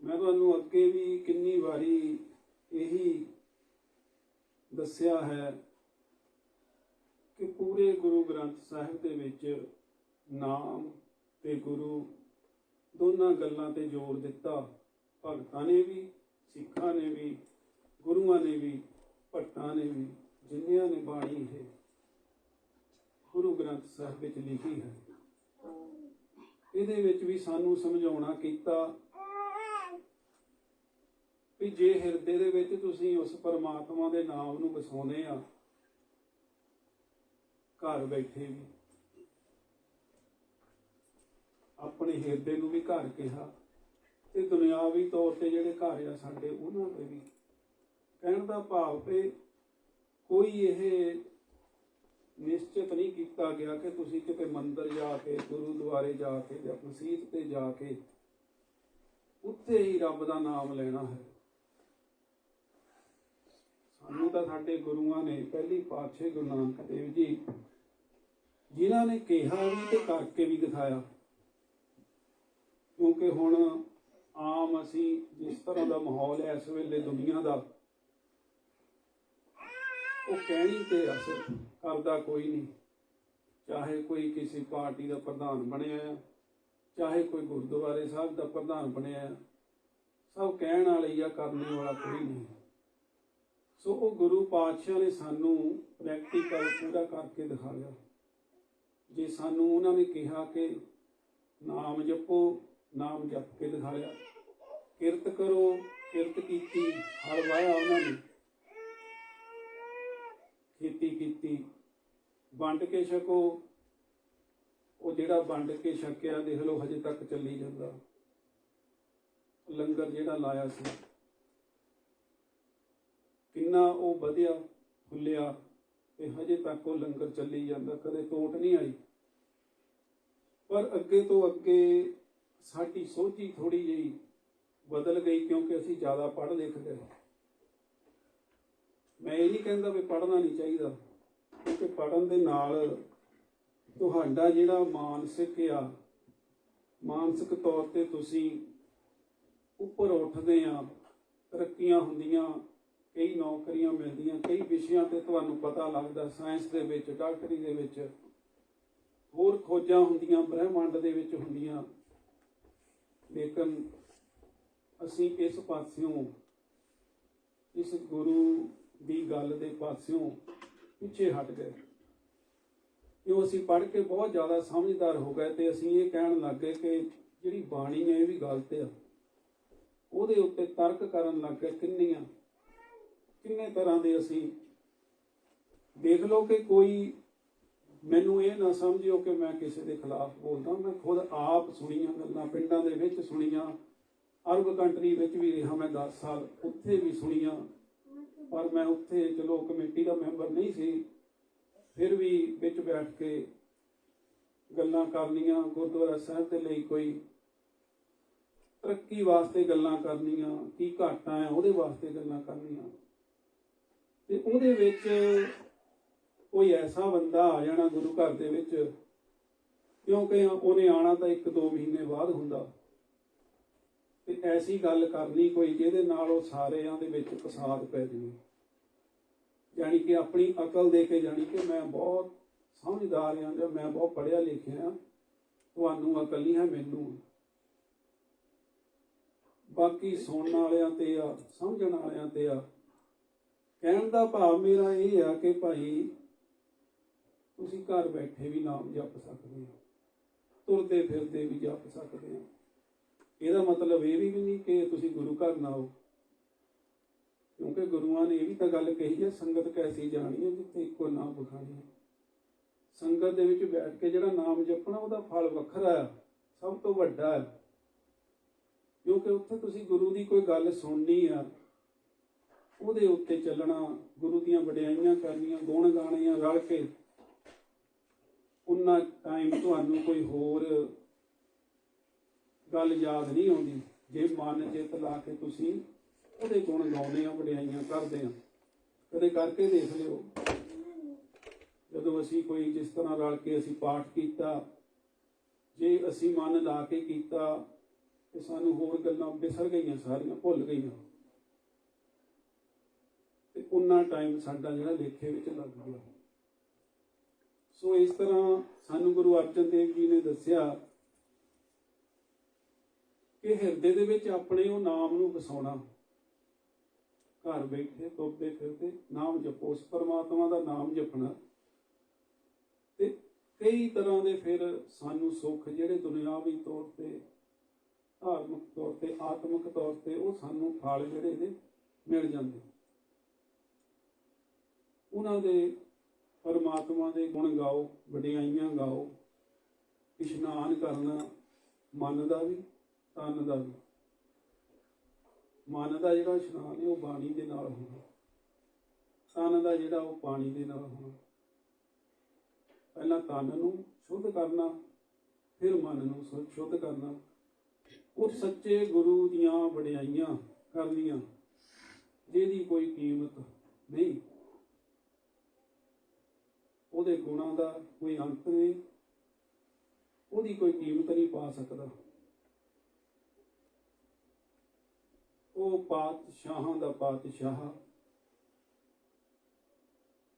ਮੈਂ ਤੁਹਾਨੂੰ ਅੱਗੇ ਵੀ ਕਿੰਨੀ ਵਾਰੀ ਇਹੀ ਦੱਸਿਆ ਹੈ ਕਿ ਪੂਰੇ ਗੁਰੂ ਗ੍ਰੰਥ ਸਾਹਿਬ ਦੇ ਵਿੱਚ ਨਾਮ ਤੇ ਗੁਰੂ ਦੋਨਾਂ ਗੱਲਾਂ ਤੇ ਜ਼ੋਰ ਦਿੱਤਾ। ਭਗਤਾਂ ਨੇ ਵੀ, ਸਿੱਖਾਂ ਨੇ ਵੀ, ਗੁਰੂਆਂ ਨੇ ਵੀ, ਭੱਟਾਂ ਨੇ ਵੀ, ਜਿਨ੍ਹਾਂ ਨੇ ਬਾਣੀ ਹੈ ਗੁਰੂ ਗ੍ਰੰਥ ਸਾਹਿਬ ਵਿੱਚ ਲਿਖੀ ਹੈ, ਇਹਦੇ ਵਿੱਚ ਵੀ ਸਾਨੂੰ ਸਮਝਾਉਣਾ ਕੀਤਾ ਵੀ ਜੇ ਹਿਰਦੇ ਦੇ ਵਿੱਚ ਤੁਸੀਂ ਉਸ ਪਰਮਾਤਮਾ ਦੇ ਨਾਮ ਨੂੰ ਵਸਾਉਂਦੇ ਆ, ਘਰ ਬੈਠੇ ਵੀ ਆਪਣੇ ਹਿਰਦੇ ਨੂੰ ਵੀ ਘਰ ਕਿਹਾ, ਤੇ ਦੁਨਿਆਵੀ ਤੌਰ ਤੇ ਜਿਹੜੇ ਘਰ ਆ ਸਾਡੇ ਉਹਨਾਂ ਦੇ ਵੀ। ਕਹਿਣ ਦਾ ਭਾਵ ਕਿ ਕੋਈ ਇਹ ਨਿਸ਼ਚਿਤ ਨਹੀਂ ਕੀਤਾ ਗਿਆ ਕਿ ਤੁਸੀਂ ਕਿਤੇ ਮੰਦਿਰ ਜਾ ਕੇ, ਗੁਰੂਦੁਆਰੇ ਜਾ ਕੇ ਜਾਂ ਮਸੀਤ ਤੇ ਜਾ ਕੇ ਉੱਥੇ ਹੀ ਰੱਬ ਦਾ ਨਾਮ ਲੈਣਾ ਹੈ। ਸਾਨੂੰ ਤਾਂ ਸਾਡੇ ਗੁਰੂਆਂ ਨੇ, ਪਹਿਲੀ ਪਾਤਸ਼ਾਹ ਗੁਰੂ ਨਾਨਕ ਦੇਵ ਜੀ, ਜਿਨ੍ਹਾਂ ਨੇ ਕਿਹਾ ਵੀ ਤੇ ਕਰਕੇ ਵੀ ਦਿਖਾਇਆ। ਕਿਉਂਕਿ ਹੁਣ ਆਮ ਅਸੀਂ ਜਿਸ ਤਰ੍ਹਾਂ ਦਾ ਮਾਹੌਲ ਹੈ ਇਸ ਵੇਲੇ ਦੁਨੀਆ ਦਾ, ਉਹ ਕਹਿਣੀ ਤੇ ਅਸਰ ਕਰਦਾ ਕੋਈ ਨਹੀਂ। ਚਾਹੇ ਕੋਈ ਕਿਸੇ ਪਾਰਟੀ ਦਾ ਪ੍ਰਧਾਨ ਬਣਿਆ ਆ, ਚਾਹੇ ਕੋਈ ਗੁਰਦੁਆਰੇ ਸਾਹਿਬ ਦਾ ਪ੍ਰਧਾਨ ਬਣਿਆ ਆ, ਸਭ ਕਹਿਣ ਵਾਲੇ ਆ, ਕਰਨ ਵਾਲਾ ਕੋਈ ਨਹੀਂ। ਸੋ ਉਹ ਗੁਰੂ ਪਾਤਸ਼ਾਹ ਨੇ ਸਾਨੂੰ ਪ੍ਰੈਕਟੀਕਲ ਪੂਰਾ ਕਰਕੇ ਦਿਖਾਇਆ। ਜੇ ਸਾਨੂੰ ਉਹਨਾਂ ਨੇ ਕਿਹਾ ਕਿ ਨਾਮ ਜਪੋ, ਨਾਮ ਜਪ ਕੇ ਦਿਖਾਇਆ। ਕਿਰਤ ਕਰੋ, ਕਿਰਤ ਕੀਤੀ। ਹਲ ਵਾਹਿਆ ਉਹਨਾਂ ਨੇ, ਖੇਤੀ ਕੀਤੀ। ਵੰਡ ਕੇ ਛਕੋ, ਉਹ ਜਿਹੜਾ ਵੰਡ ਕੇ ਛਕਿਆ ਦੇਖ ਲਓ ਹਜੇ ਤੱਕ ਚੱਲੀ ਜਾਂਦਾ। ਲੰਗਰ ਜਿਹੜਾ ਲਾਇਆ ਸੀ ਕਿੰਨਾ ਉਹ ਵਧਿਆ ਫੁੱਲਿਆ, ਤੇ ਹਜੇ ਤੱਕ ਉਹ ਲੰਗਰ ਚੱਲੀ ਜਾਂਦਾ, ਕਦੇ ਤੋਟ ਨਹੀਂ ਆਈ। ਪਰ ਅੱਗੇ ਤੋਂ ਅੱਗੇ ਸਾਡੀ ਸੋਝੀ ਥੋੜੀ ਜਿਹੀ ਬਦਲ ਗਈ, ਕਿਉਂਕਿ ਅਸੀਂ ਜ਼ਿਆਦਾ ਪੜ੍ਹ ਲਿਖ ਗਏ। ਮੈਂ ਇਹ ਨਹੀਂ ਕਹਿੰਦਾ ਵੀ ਪੜ੍ਹਨਾ ਨਹੀਂ ਚਾਹੀਦਾ, ਕਿਉਂਕਿ ਪੜ੍ਹਨ ਦੇ ਨਾਲ ਤੁਹਾਡਾ ਜਿਹੜਾ ਮਾਨਸਿਕ ਤੌਰ ਤੇ ਤੁਸੀਂ ਉੱਪਰ ਉੱਠਦੇ ਆ, ਤਰੱਕੀਆਂ ਹੁੰਦੀਆਂ, ਕਈ ਨੌਕਰੀਆਂ ਮਿਲਦੀਆਂ, ਕਈ ਵਿਸ਼ਿਆਂ ਤੇ ਤੁਹਾਨੂੰ ਪਤਾ ਲੱਗਦਾ। ਸਾਇੰਸ ਦੇ ਵਿੱਚ, ਡਾਕਟਰੀ ਦੇ ਵਿੱਚ, ਹੋਰ ਖੋਜਾਂ ਹੁੰਦੀਆਂ, ਬ੍ਰਹਿਮੰਡ ਦੇ ਵਿੱਚ ਹੁੰਦੀਆਂ। ਲੇਕਿਨ ਅਸੀਂ ਇਸ ਪਾਸਿਓਂ, ਇਸ ਗੁਰੂ ਦੀ ਗੱਲ ਦੇ ਪਾਸਿਓਂ ਪਿੱਛੇ ਹਟ ਗਏ। ਕਿਉਂ ਅਸੀਂ ਪੜ੍ਹ ਕੇ ਬਹੁਤ ਜ਼ਿਆਦਾ ਸਮਝਦਾਰ ਹੋ ਗਏ ਤੇ ਅਸੀਂ ਇਹ ਕਹਿਣ ਲੱਗ ਗਏ ਕਿ ਜਿਹੜੀ ਬਾਣੀ ਹੈ ਇਹ ਵੀ ਗਲਤ ਆ। ਉਹਦੇ ਉੱਤੇ ਤਰਕ ਕਰਨ ਲੱਗ ਗਏ। ਕਿੰਨੇ ਤਰ੍ਹਾਂ ਦੇ ਅਸੀਂ ਦੇਖ ਲਓ ਕਿ ਕੋਈ, ਮੈਨੂੰ ਇਹ ਨਾ ਸਮਝਿਓ ਕਿ ਮੈਂ ਕਿਸੇ ਦੇ ਖਿਲਾਫ ਬੋਲਦਾ। ਮੈਂ ਖੁਦ ਆਪ ਸੁਣੀਆਂ ਗੱਲਾਂ, ਪਿੰਡਾਂ ਦੇ ਵਿੱਚ ਸੁਣੀਆਂ, ਅਰਬ ਕੰਟਰੀ ਵਿੱਚ ਵੀ ਰਿਹਾ ਮੈਂ 10 ਸਾਲ, ਉੱਥੇ ਵੀ ਸੁਣੀਆਂ। ਪਰ ਮੈਂ ਉੱਥੇ ਚਲੋ ਕਮੇਟੀ ਦਾ ਮੈਂਬਰ ਨਹੀਂ ਸੀ, ਫਿਰ ਵੀ ਵਿੱਚ ਬੈਠ ਕੇ ਗੱਲਾਂ ਕਰਨੀਆਂ, ਗੁਰਦੁਆਰਾ ਸਾਹਿਬ ਦੇ ਲਈ ਕੋਈ ਤਰੱਕੀ ਵਾਸਤੇ ਗੱਲਾਂ ਕਰਨੀਆਂ, ਕੀ ਘਾਟਾਂ ਹੈ ਉਹਦੇ ਵਾਸਤੇ ਗੱਲਾਂ ਕਰਨੀਆਂ। ਤੇ ਉਹਦੇ ਵਿੱਚ ਕੋਈ ਐਸਾ ਬੰਦਾ ਆ ਜਾਣਾ ਗੁਰੂ ਘਰ ਦੇ ਵਿੱਚ, ਕਿਉਂਕਿ ਉਹਨੇ ਆਣਾ ਤਾਂ 1-2 ਮਹੀਨੇ ਬਾਅਦ ਹੁੰਦਾ, ਤੇ ਐਸੀ ਗੱਲ ਕਰਨੀ ਕੋਈ ਜਿਹਦੇ ਨਾਲ ਉਹ ਸਾਰਿਆਂ ਦੇ ਵਿੱਚ ਫਸਾਦ ਪੈ ਜਾਵੇ। ਜਾਣੀ ਕਿ ਆਪਣੀ ਅਕਲ ਦੇ ਕੇ, ਜਾਣੀ ਕਿ ਮੈਂ ਬਹੁਤ ਸਮਝਦਾਰ ਹਾਂ ਜਾਂ ਮੈਂ ਬਹੁਤ ਪੜ੍ਹਿਆ ਲਿਖਿਆ ਹਾਂ, ਤੁਹਾਨੂੰ ਅਕਲ ਨਹੀਂ ਹੈ, ਮੈਨੂੰ। ਬਾਕੀ ਸੁਣਨ ਵਾਲਿਆਂ ਤੇ ਆ, ਸਮਝਣ ਵਾਲਿਆਂ ਤੇ ਆ। ਕਹਿਣ ਦਾ ਭਾਵ ਮੇਰਾ ਇਹ ਆ ਕਿ ਭਾਈ ਤੁਸੀਂ ਘਰ ਬੈਠੇ ਵੀ ਨਾਮ ਜਪ ਸਕਦੇ ਹੋ, ਤੁਰਦੇ ਫਿਰਦੇ ਵੀ ਜਪ ਸਕਦੇ ਹੋ। ਇਹਦਾ ਮਤਲਬ ਇਹ ਵੀ ਨਹੀਂ ਕਿ ਤੁਸੀਂ ਗੁਰੂ ਘਰ ਨਾ ਆਓ, ਕਿਉਂਕਿ ਗੁਰੂਆਂ ਨੇ ਇਹ ਵੀ ਤਾਂ ਗੱਲ ਕਹੀ ਹੈ, ਸੰਗਤ ਕੈਸੀ ਜਾਣੀ ਹੈ ਜਿੱਥੇ ਇੱਕੋ ਨਾਮ ਬਖਾਣੀ। ਸੰਗਤ ਦੇ ਵਿੱਚ ਬੈਠ ਕੇ ਜਿਹੜਾ ਨਾਮ ਜਪਣਾ ਉਹਦਾ ਫਲ ਵੱਖਰਾ ਹੈ, ਸਭ ਤੋਂ ਵੱਡਾ ਹੈ। ਕਿਉਂਕਿ ਉੱਥੇ ਤੁਸੀਂ ਗੁਰੂ ਦੀ ਕੋਈ ਗੱਲ ਸੁਣਨੀ ਆ, ਉਹਦੇ ਉੱਤੇ ਚੱਲਣਾ, ਗੁਰੂ ਦੀਆਂ ਵਡਿਆਈਆਂ ਕਰਨੀਆਂ, ਗੁਣ ਗਾਣੀਆਂ ਰਲ ਕੇ। ਉਨਾ ਟਾਈਮ ਤੁਹਾਨੂੰ ਕੋਈ ਹੋਰ ਗੱਲ ਯਾਦ ਨਹੀਂ ਆਉਂਦੀ ਜੇ ਮਨ ਚਿੱਤ ਲਾ ਕੇ ਤੁਸੀਂ ਉਹਦੇ ਗੁਣ ਗਾਉਂਦੇ ਆ, ਵਡਿਆਈਆਂ ਕਰਦੇ ਆ। ਕਦੇ ਕਰਕੇ ਦੇਖ ਲਿਓ, ਜਦੋਂ ਅਸੀਂ ਕੋਈ ਜਿਸ ਤਰ੍ਹਾਂ ਰਲ ਕੇ ਅਸੀਂ ਪਾਠ ਕੀਤਾ, ਜੇ ਅਸੀਂ ਮਨ ਲਾ ਕੇ ਕੀਤਾ ਤੇ ਸਾਨੂੰ ਹੋਰ ਗੱਲਾਂ ਵਿਸਰ ਗਈਆਂ, ਸਾਰੀਆਂ ਭੁੱਲ ਗਈਆਂ, ਤੇ ਉਨਾ ਟਾਈਮ ਸਾਡਾ ਜਿਹੜਾ ਲੇਖੇ ਵਿੱਚ ਲੱਗ ਗਿਆ। ਸੋ ਇਸ ਤਰ੍ਹਾਂ ਸਾਨੂੰ ਗੁਰੂ ਅਰਜਨ ਦੇਵ ਜੀ ਨੇ ਦੱਸਿਆ ਕਿ ਹਿਰਦੇ ਦੇ ਵਿੱਚ ਆਪਣੇ ਉਹ ਨਾਮ ਨੂੰ ਵਸਾਉਣਾ। ਘਰ ਬੈਠੇ ਤੁਰਦੇ ਫਿਰਦੇ ਨਾਮ ਜਪੋ, ਉਸ ਪਰਮਾਤਮਾ ਦਾ ਨਾਮ ਜਪਣਾ। ਤੇ ਕਈ ਤਰ੍ਹਾਂ ਦੇ ਫਿਰ ਸਾਨੂੰ ਸੁੱਖ ਜਿਹੜੇ ਦੁਨਿਆਵੀ ਤੌਰ ਤੇ, ਧਾਰਮਿਕ ਤੌਰ ਤੇ, ਆਤਮਿਕ ਤੌਰ ਤੇ, ਉਹ ਸਾਨੂੰ ਫਲ ਜਿਹੜੇ ਇਹਦੇ ਮਿਲ ਜਾਂਦੇ। ਉਹਨਾਂ ਦੇ ਪਰਮਾਤਮਾ ਦੇ ਗੁਣ ਗਾਓ, ਵਡਿਆਈਆਂ ਗਾਓ। ਇਸ਼ਨਾਨ ਕਰਨਾ, ਮਨ ਦਾ ਵੀ ਤਨ ਦਾ ਵੀ। ਮਨ ਦਾ ਜਿਹੜਾ ਇਸ਼ਨਾਨ ਹੈ ਉਹ ਬਾਣੀ ਦੇ ਨਾਲ ਹੋਣਾ, ਤਨ ਦਾ ਜਿਹੜਾ ਉਹ ਪਾਣੀ ਦੇ ਨਾਲ ਹੋਣਾ। ਪਹਿਲਾਂ ਤਨ ਨੂੰ ਸ਼ੁੱਧ ਕਰਨਾ, ਫਿਰ ਮਨ ਨੂੰ ਸ਼ੁੱਧ ਕਰਨਾ। ਉਹ ਸੱਚੇ ਗੁਰੂ ਦੀਆਂ ਵਡਿਆਈਆਂ ਕਰਨੀਆਂ ਜਿਹਦੀ ਕੋਈ ਕੀਮਤ ਨਹੀਂ, ਉਹਦੇ ਗੁਣਾਂ ਦਾ ਕੋਈ ਅੰਤ ਨਹੀਂ, ਉਹਦੀ ਕੋਈ ਕੀਮਤ ਨਹੀਂ ਪਾ ਸਕਦਾ। ਉਹ ਪਾਤਸ਼ਾਹਾਂ ਦਾ ਪਾਤਸ਼ਾਹ।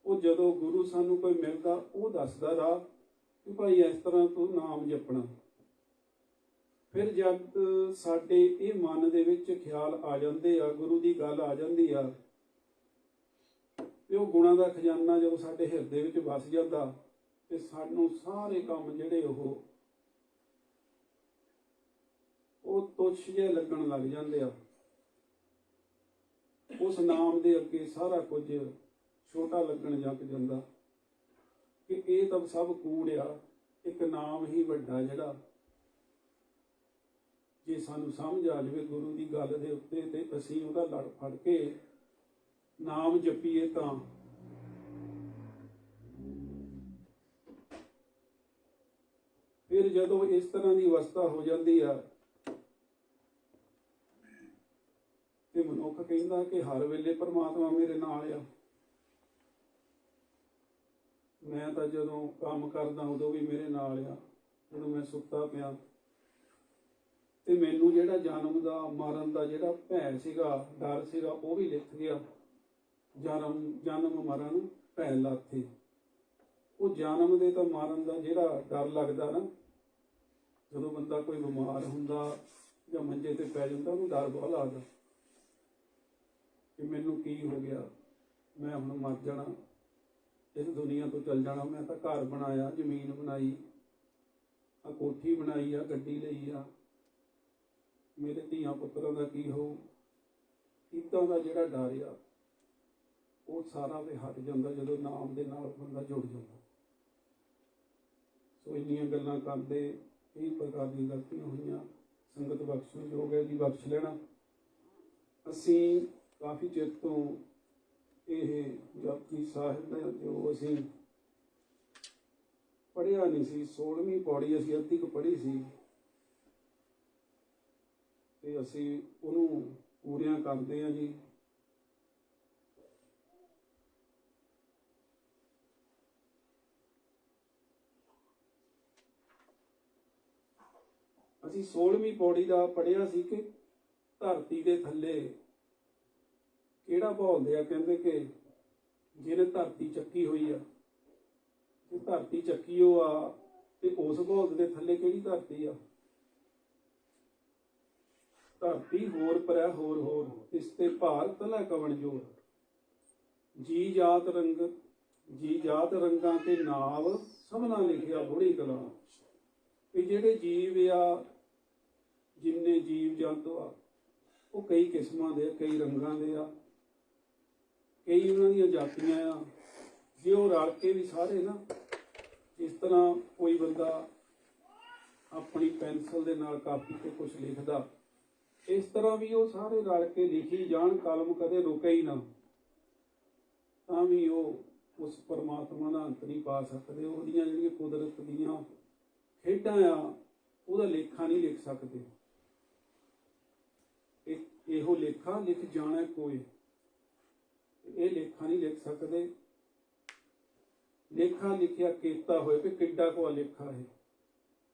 ਉਹ ਜਦੋਂ ਗੁਰੂ ਸਾਨੂੰ ਕੋਈ ਮਿਲਦਾ ਉਹ ਦੱਸਦਾ ਰਾਹ ਕਿ ਭਾਈ ਇਸ ਤਰ੍ਹਾਂ ਤੂੰ ਨਾਮ ਜਪਣਾ। ਫਿਰ ਜਦ ਸਾਡੇ ਇਹ ਮਨ ਦੇ ਵਿੱਚ ਖਿਆਲ ਆ ਜਾਂਦੇ ਆ, ਗੁਰੂ ਦੀ ਗੱਲ ਆ ਜਾਂਦੀ ਆ, ਤੇ ਉਹ ਗੁਣਾਂ ਦਾ ਖਜ਼ਾਨਾ ਜਦੋਂ ਸਾਡੇ ਹਿਰਦੇ ਵਿੱਚ ਵਸ ਜਾਂਦਾ ਤੇ ਸਾਨੂੰ ਸਾਰੇ ਕੰਮ ਜਿਹੜੇ ਉਹ ਤੁੱਛ ਜਿਹੇ ਲੱਗਣ ਲੱਗ ਜਾਂਦੇ ਆ। ਉਸ ਨਾਮ ਦੇ ਅੱਗੇ ਸਾਰਾ ਕੁਝ ਛੋਟਾ ਲੱਗਣ ਲੱਗ ਜਾਂਦਾ ਕਿ ਇਹ ਤਾਂ ਸਭ ਕੂੜ ਆ, ਇੱਕ ਨਾਮ ਹੀ ਵੱਡਾ ਜਿਹੜਾ ਜੇ ਸਾਨੂੰ ਸਮਝ ਆ ਜਾਵੇ ਗੁਰੂ ਦੀ ਗੱਲ ਦੇ ਉੱਤੇ ਤੇ ਅਸੀਂ ਉਹਦਾ ਲੜ ਫੜ ਕੇ ਨਾਮ ਜਪੀਏ ਤਾਂ ਫਿਰ ਜਦੋਂ ਇਸ ਤਰ੍ਹਾਂ ਦੀ ਅਵਸਥਾ ਹੋ ਜਾਂਦੀ ਆ ਤੇ ਮਨੁੱਖ ਕਹਿੰਦਾ ਕਿ ਹਰ ਵੇਲੇ ਪਰਮਾਤਮਾ ਮੇਰੇ ਨਾਲ ਆ। ਮੈਂ ਤਾਂ ਜਦੋਂ ਕੰਮ ਕਰਦਾ ਉਦੋਂ ਵੀ ਮੇਰੇ ਨਾਲ ਆ, ਜਦੋਂ ਮੈਂ ਸੁੱਤਾ ਪਿਆ ਤੇ ਮੈਨੂੰ ਜਿਹੜਾ ਜਨਮ ਦਾ ਮਰਨ ਦਾ ਜਿਹੜਾ ਭੈ ਸੀਗਾ, ਡਰ ਸੀਗਾ, ਉਹ ਵੀ ਲਿਥ ਗਿਆ। ਜਨਮ ਮਰਨ ਭੈ ਲਾਥੇ। ਉਹ ਜਨਮ ਦੇ ਤਾਂ ਮਰਨ ਦਾ ਜਿਹੜਾ ਡਰ ਲੱਗਦਾ ਨਾ, ਜਦੋਂ ਬੰਦਾ ਕੋਈ ਬਿਮਾਰ ਹੁੰਦਾ ਜਾਂ ਮੰਜੇ ਤੇ ਪੈ ਜਾਂਦਾ ਉਹਨੂੰ ਡਰ ਬਹੁਤ ਲੱਗਦਾ ਕਿ ਮੈਨੂੰ ਕੀ ਹੋ ਗਿਆ, ਮੈਂ ਹੁਣ ਮਰ ਜਾਣਾ, ਇਸ ਦੁਨੀਆ ਤੋਂ ਚੱਲ ਜਾਣਾ। ਮੈਂ ਤਾਂ ਘਰ ਬਣਾਇਆ, ਜ਼ਮੀਨ ਬਣਾਈ ਆ, ਕੋਠੀ ਬਣਾਈ ਆ, ਗੱਡੀ ਲਈ ਆ, ਮੇਰੇ ਧੀਆਂ ਪੁੱਤਰਾਂ ਦਾ ਕੀ ਹੋਊ। ਇੱਦਾਂ ਦਾ ਜਿਹੜਾ ਡਰ ਆ ਉਹ ਸਾਰਾ ਤੇ ਹਟ ਜਾਂਦਾ ਜਦੋਂ ਨਾਮ ਦੇ ਨਾਲ ਬੰਦਾ ਜੁੜ ਜਾਂਦਾ। ਸੋ ਇੰਨੀਆਂ ਗੱਲਾਂ ਕਰਦੇ, ਕਈ ਪ੍ਰਕਾਰ ਦੀਆਂ ਗਲਤੀਆਂ ਹੋਈਆਂ, ਸੰਗਤ ਬਖਸ਼ਣਯੋਗ ਹੈ ਜੀ, ਬਖਸ਼ ਲੈਣਾ। ਅਸੀਂ ਕਾਫੀ ਚਿਰ ਤੋਂ ਇਹ ਜਪਜੀ ਸਾਹਿਬ ਦਾ ਜੋ ਅਸੀਂ ਪੜ੍ਹਿਆ ਨਹੀਂ ਸੀ, 16ਵੀਂ ਪੌੜੀ ਅਸੀਂ ਅੱਧੀ ਕੁ ਪੜ੍ਹੀ ਸੀ ਤੇ ਅਸੀਂ ਉਹਨੂੰ ਪੂਰੀਆਂ ਕਰਦੇ ਹਾਂ ਜੀ। ਅਸੀਂ 16ਵੀਂ ਪੌੜੀ ਦਾ ਪੜ੍ਹਿਆ ਸੀ ਕਿ ਧਰਤੀ ਦੇ ਥੱਲੇ ਕਿਹੜਾ ਬੋਲਦੇ ਆ, ਕਹਿੰਦੇ ਕਿ ਜਿਹਨੇ ਧਰਤੀ ਚੱਕੀ ਹੋਈ ਆ, ਤੇ ਧਰਤੀ ਚੱਕੀ ਉਹ ਆ ਤੇ ਉਸ ਬੋਲਦ ਦੇ ਥੱਲੇ ਕਿਹੜੀ ਧਰਤੀ ਆ। ਧਰਤੀ ਹੋਰ ਪਰੈ ਹੋਰ ਹੋਰ, ਇਸ ਤੇ ਭਾਰ ਤਲਾ ਕਵਣ ਜੋਰ। ਜੀ ਜਾਤ ਰੰਗਾਂ ਤੇ ਨਾਵ ਸਭਨਾ ਲਿਖਿਆ ਬੁੜੀ ਕਲਾ। ਵੀ ਜਿਹੜੇ ਜੀਵ ਆ, ਜਿੰਨੇ ਜੀਵ ਜੰਤੂ ਆ, ਉਹ ਕਈ ਕਿਸਮਾਂ ਦੇ, ਕਈ ਰੰਗਾਂ ਦੇ ਆ, ਕਈ ਉਹਨਾਂ ਦੀਆਂ ਜਾਤੀਆਂ ਆ। ਜੇ ਉਹ ਰਲ ਕੇ ਵੀ ਸਾਰੇ ਨਾ, ਜਿਸ ਤਰ੍ਹਾਂ ਕੋਈ ਬੰਦਾ ਆਪਣੀ ਪੈਨਸਲ ਦੇ ਨਾਲ ਕਾਪੀ ਤੇ ਕੁਝ ਲਿਖਦਾ, ਇਸ ਤਰ੍ਹਾਂ ਵੀ ਉਹ ਸਾਰੇ ਰਲ ਕੇ ਲਿਖੀ ਜਾਣ, ਕਲਮ ਕਦੇ ਰੁਕੇ ਹੀ ਨਾ, ਤਾਂ ਵੀ ਉਹ ਉਸ ਪਰਮਾਤਮਾ ਦਾ ਅੰਤ ਨਹੀਂ ਪਾ ਸਕਦੇ। ਉਹਦੀਆਂ ਜਿਹੜੀਆਂ ਕੁਦਰਤ ਦੀਆਂ ਖੇਡਾਂ ਆ, ਉਹਦਾ ਲੇਖਾ ਨਹੀਂ ਲਿਖ ਸਕਦੇ। ਇਹੋ ਲੇਖਾ ਲਿਖ ਜਾਣਾ ਕੋਈ, ਇਹ ਲੇਖਾ ਨਹੀਂ ਲਿਖ ਸਕਦੇ। ਲੇਖਾ ਲਿਖਿਆ ਕੀਤਾ ਹੋਏ ਕਿ ਕਿੱਡਾ ਕੁ ਲੇਖਾ ਹੈ,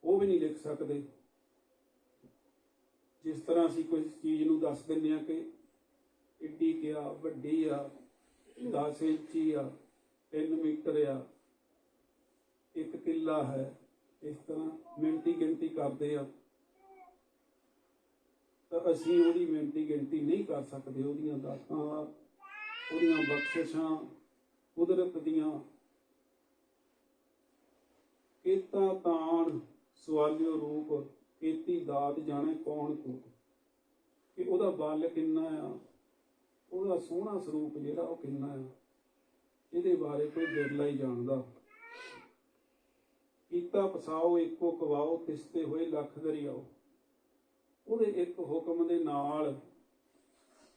ਉਹ ਵੀ ਨਹੀਂ ਲਿਖ ਸਕਦੇ। ਜਿਸ ਤਰ੍ਹਾਂ ਅਸੀਂ ਕੋਈ ਚੀਜ਼ ਨੂੰ ਦੱਸ ਦਿੰਦੇ ਹਾਂ ਕਿ ਏਡੀ ਕਿਆ ਵੱਡੀ ਆ, 10 ਇੰਚੀ ਆ, 3 ਮੀਟਰ ਆ, 1 ਕਿੱਲਾ ਹੈ, ਇਸ ਤਰ੍ਹਾਂ ਮਿਣਤੀ ਗਿਣਤੀ ਕਰਦੇ ਆ, ਤਾਂ ਅਸੀਂ ਉਹਦੀ ਮਿਣਤੀ ਗਿਣਤੀ ਨਹੀਂ ਕਰ ਸਕਦੇ। ਉਹਦੀਆਂ ਦਾਤਾਂ, ਉਹਦੀਆਂ ਬਖਸ਼ਿਸ਼ਾਂ, ਕੁਦਰਤ ਦੀਆਂ। ਕੀਤਾ ਤਾਣ ਸਵਾਲਿਓ ਰੂਪ, ਕੀਤੀ ਦਾਤ ਜਾਣੇ ਕੌਣ ਤੂੰ। ਕਿ ਉਹਦਾ ਬਲ ਕਿੰਨਾ ਆ, ਉਹਦਾ ਸੋਹਣਾ ਸਰੂਪ ਜਿਹੜਾ ਉਹ ਕਿੰਨਾ ਆ, ਇਹਦੇ ਬਾਰੇ ਕੋਈ ਬਿਰਲਾ ਹੀ ਜਾਣਦਾ। ਕੀਤਾ ਪਸਾਓ ਇੱਕੋ ਕਵਾਓ, ਤਿਸਤੇ ਹੋਏ ਲੱਖ ਦਰਿਆਓ। ਉਹਦੇ ਇੱਕ ਹੁਕਮ ਦੇ ਨਾਲ,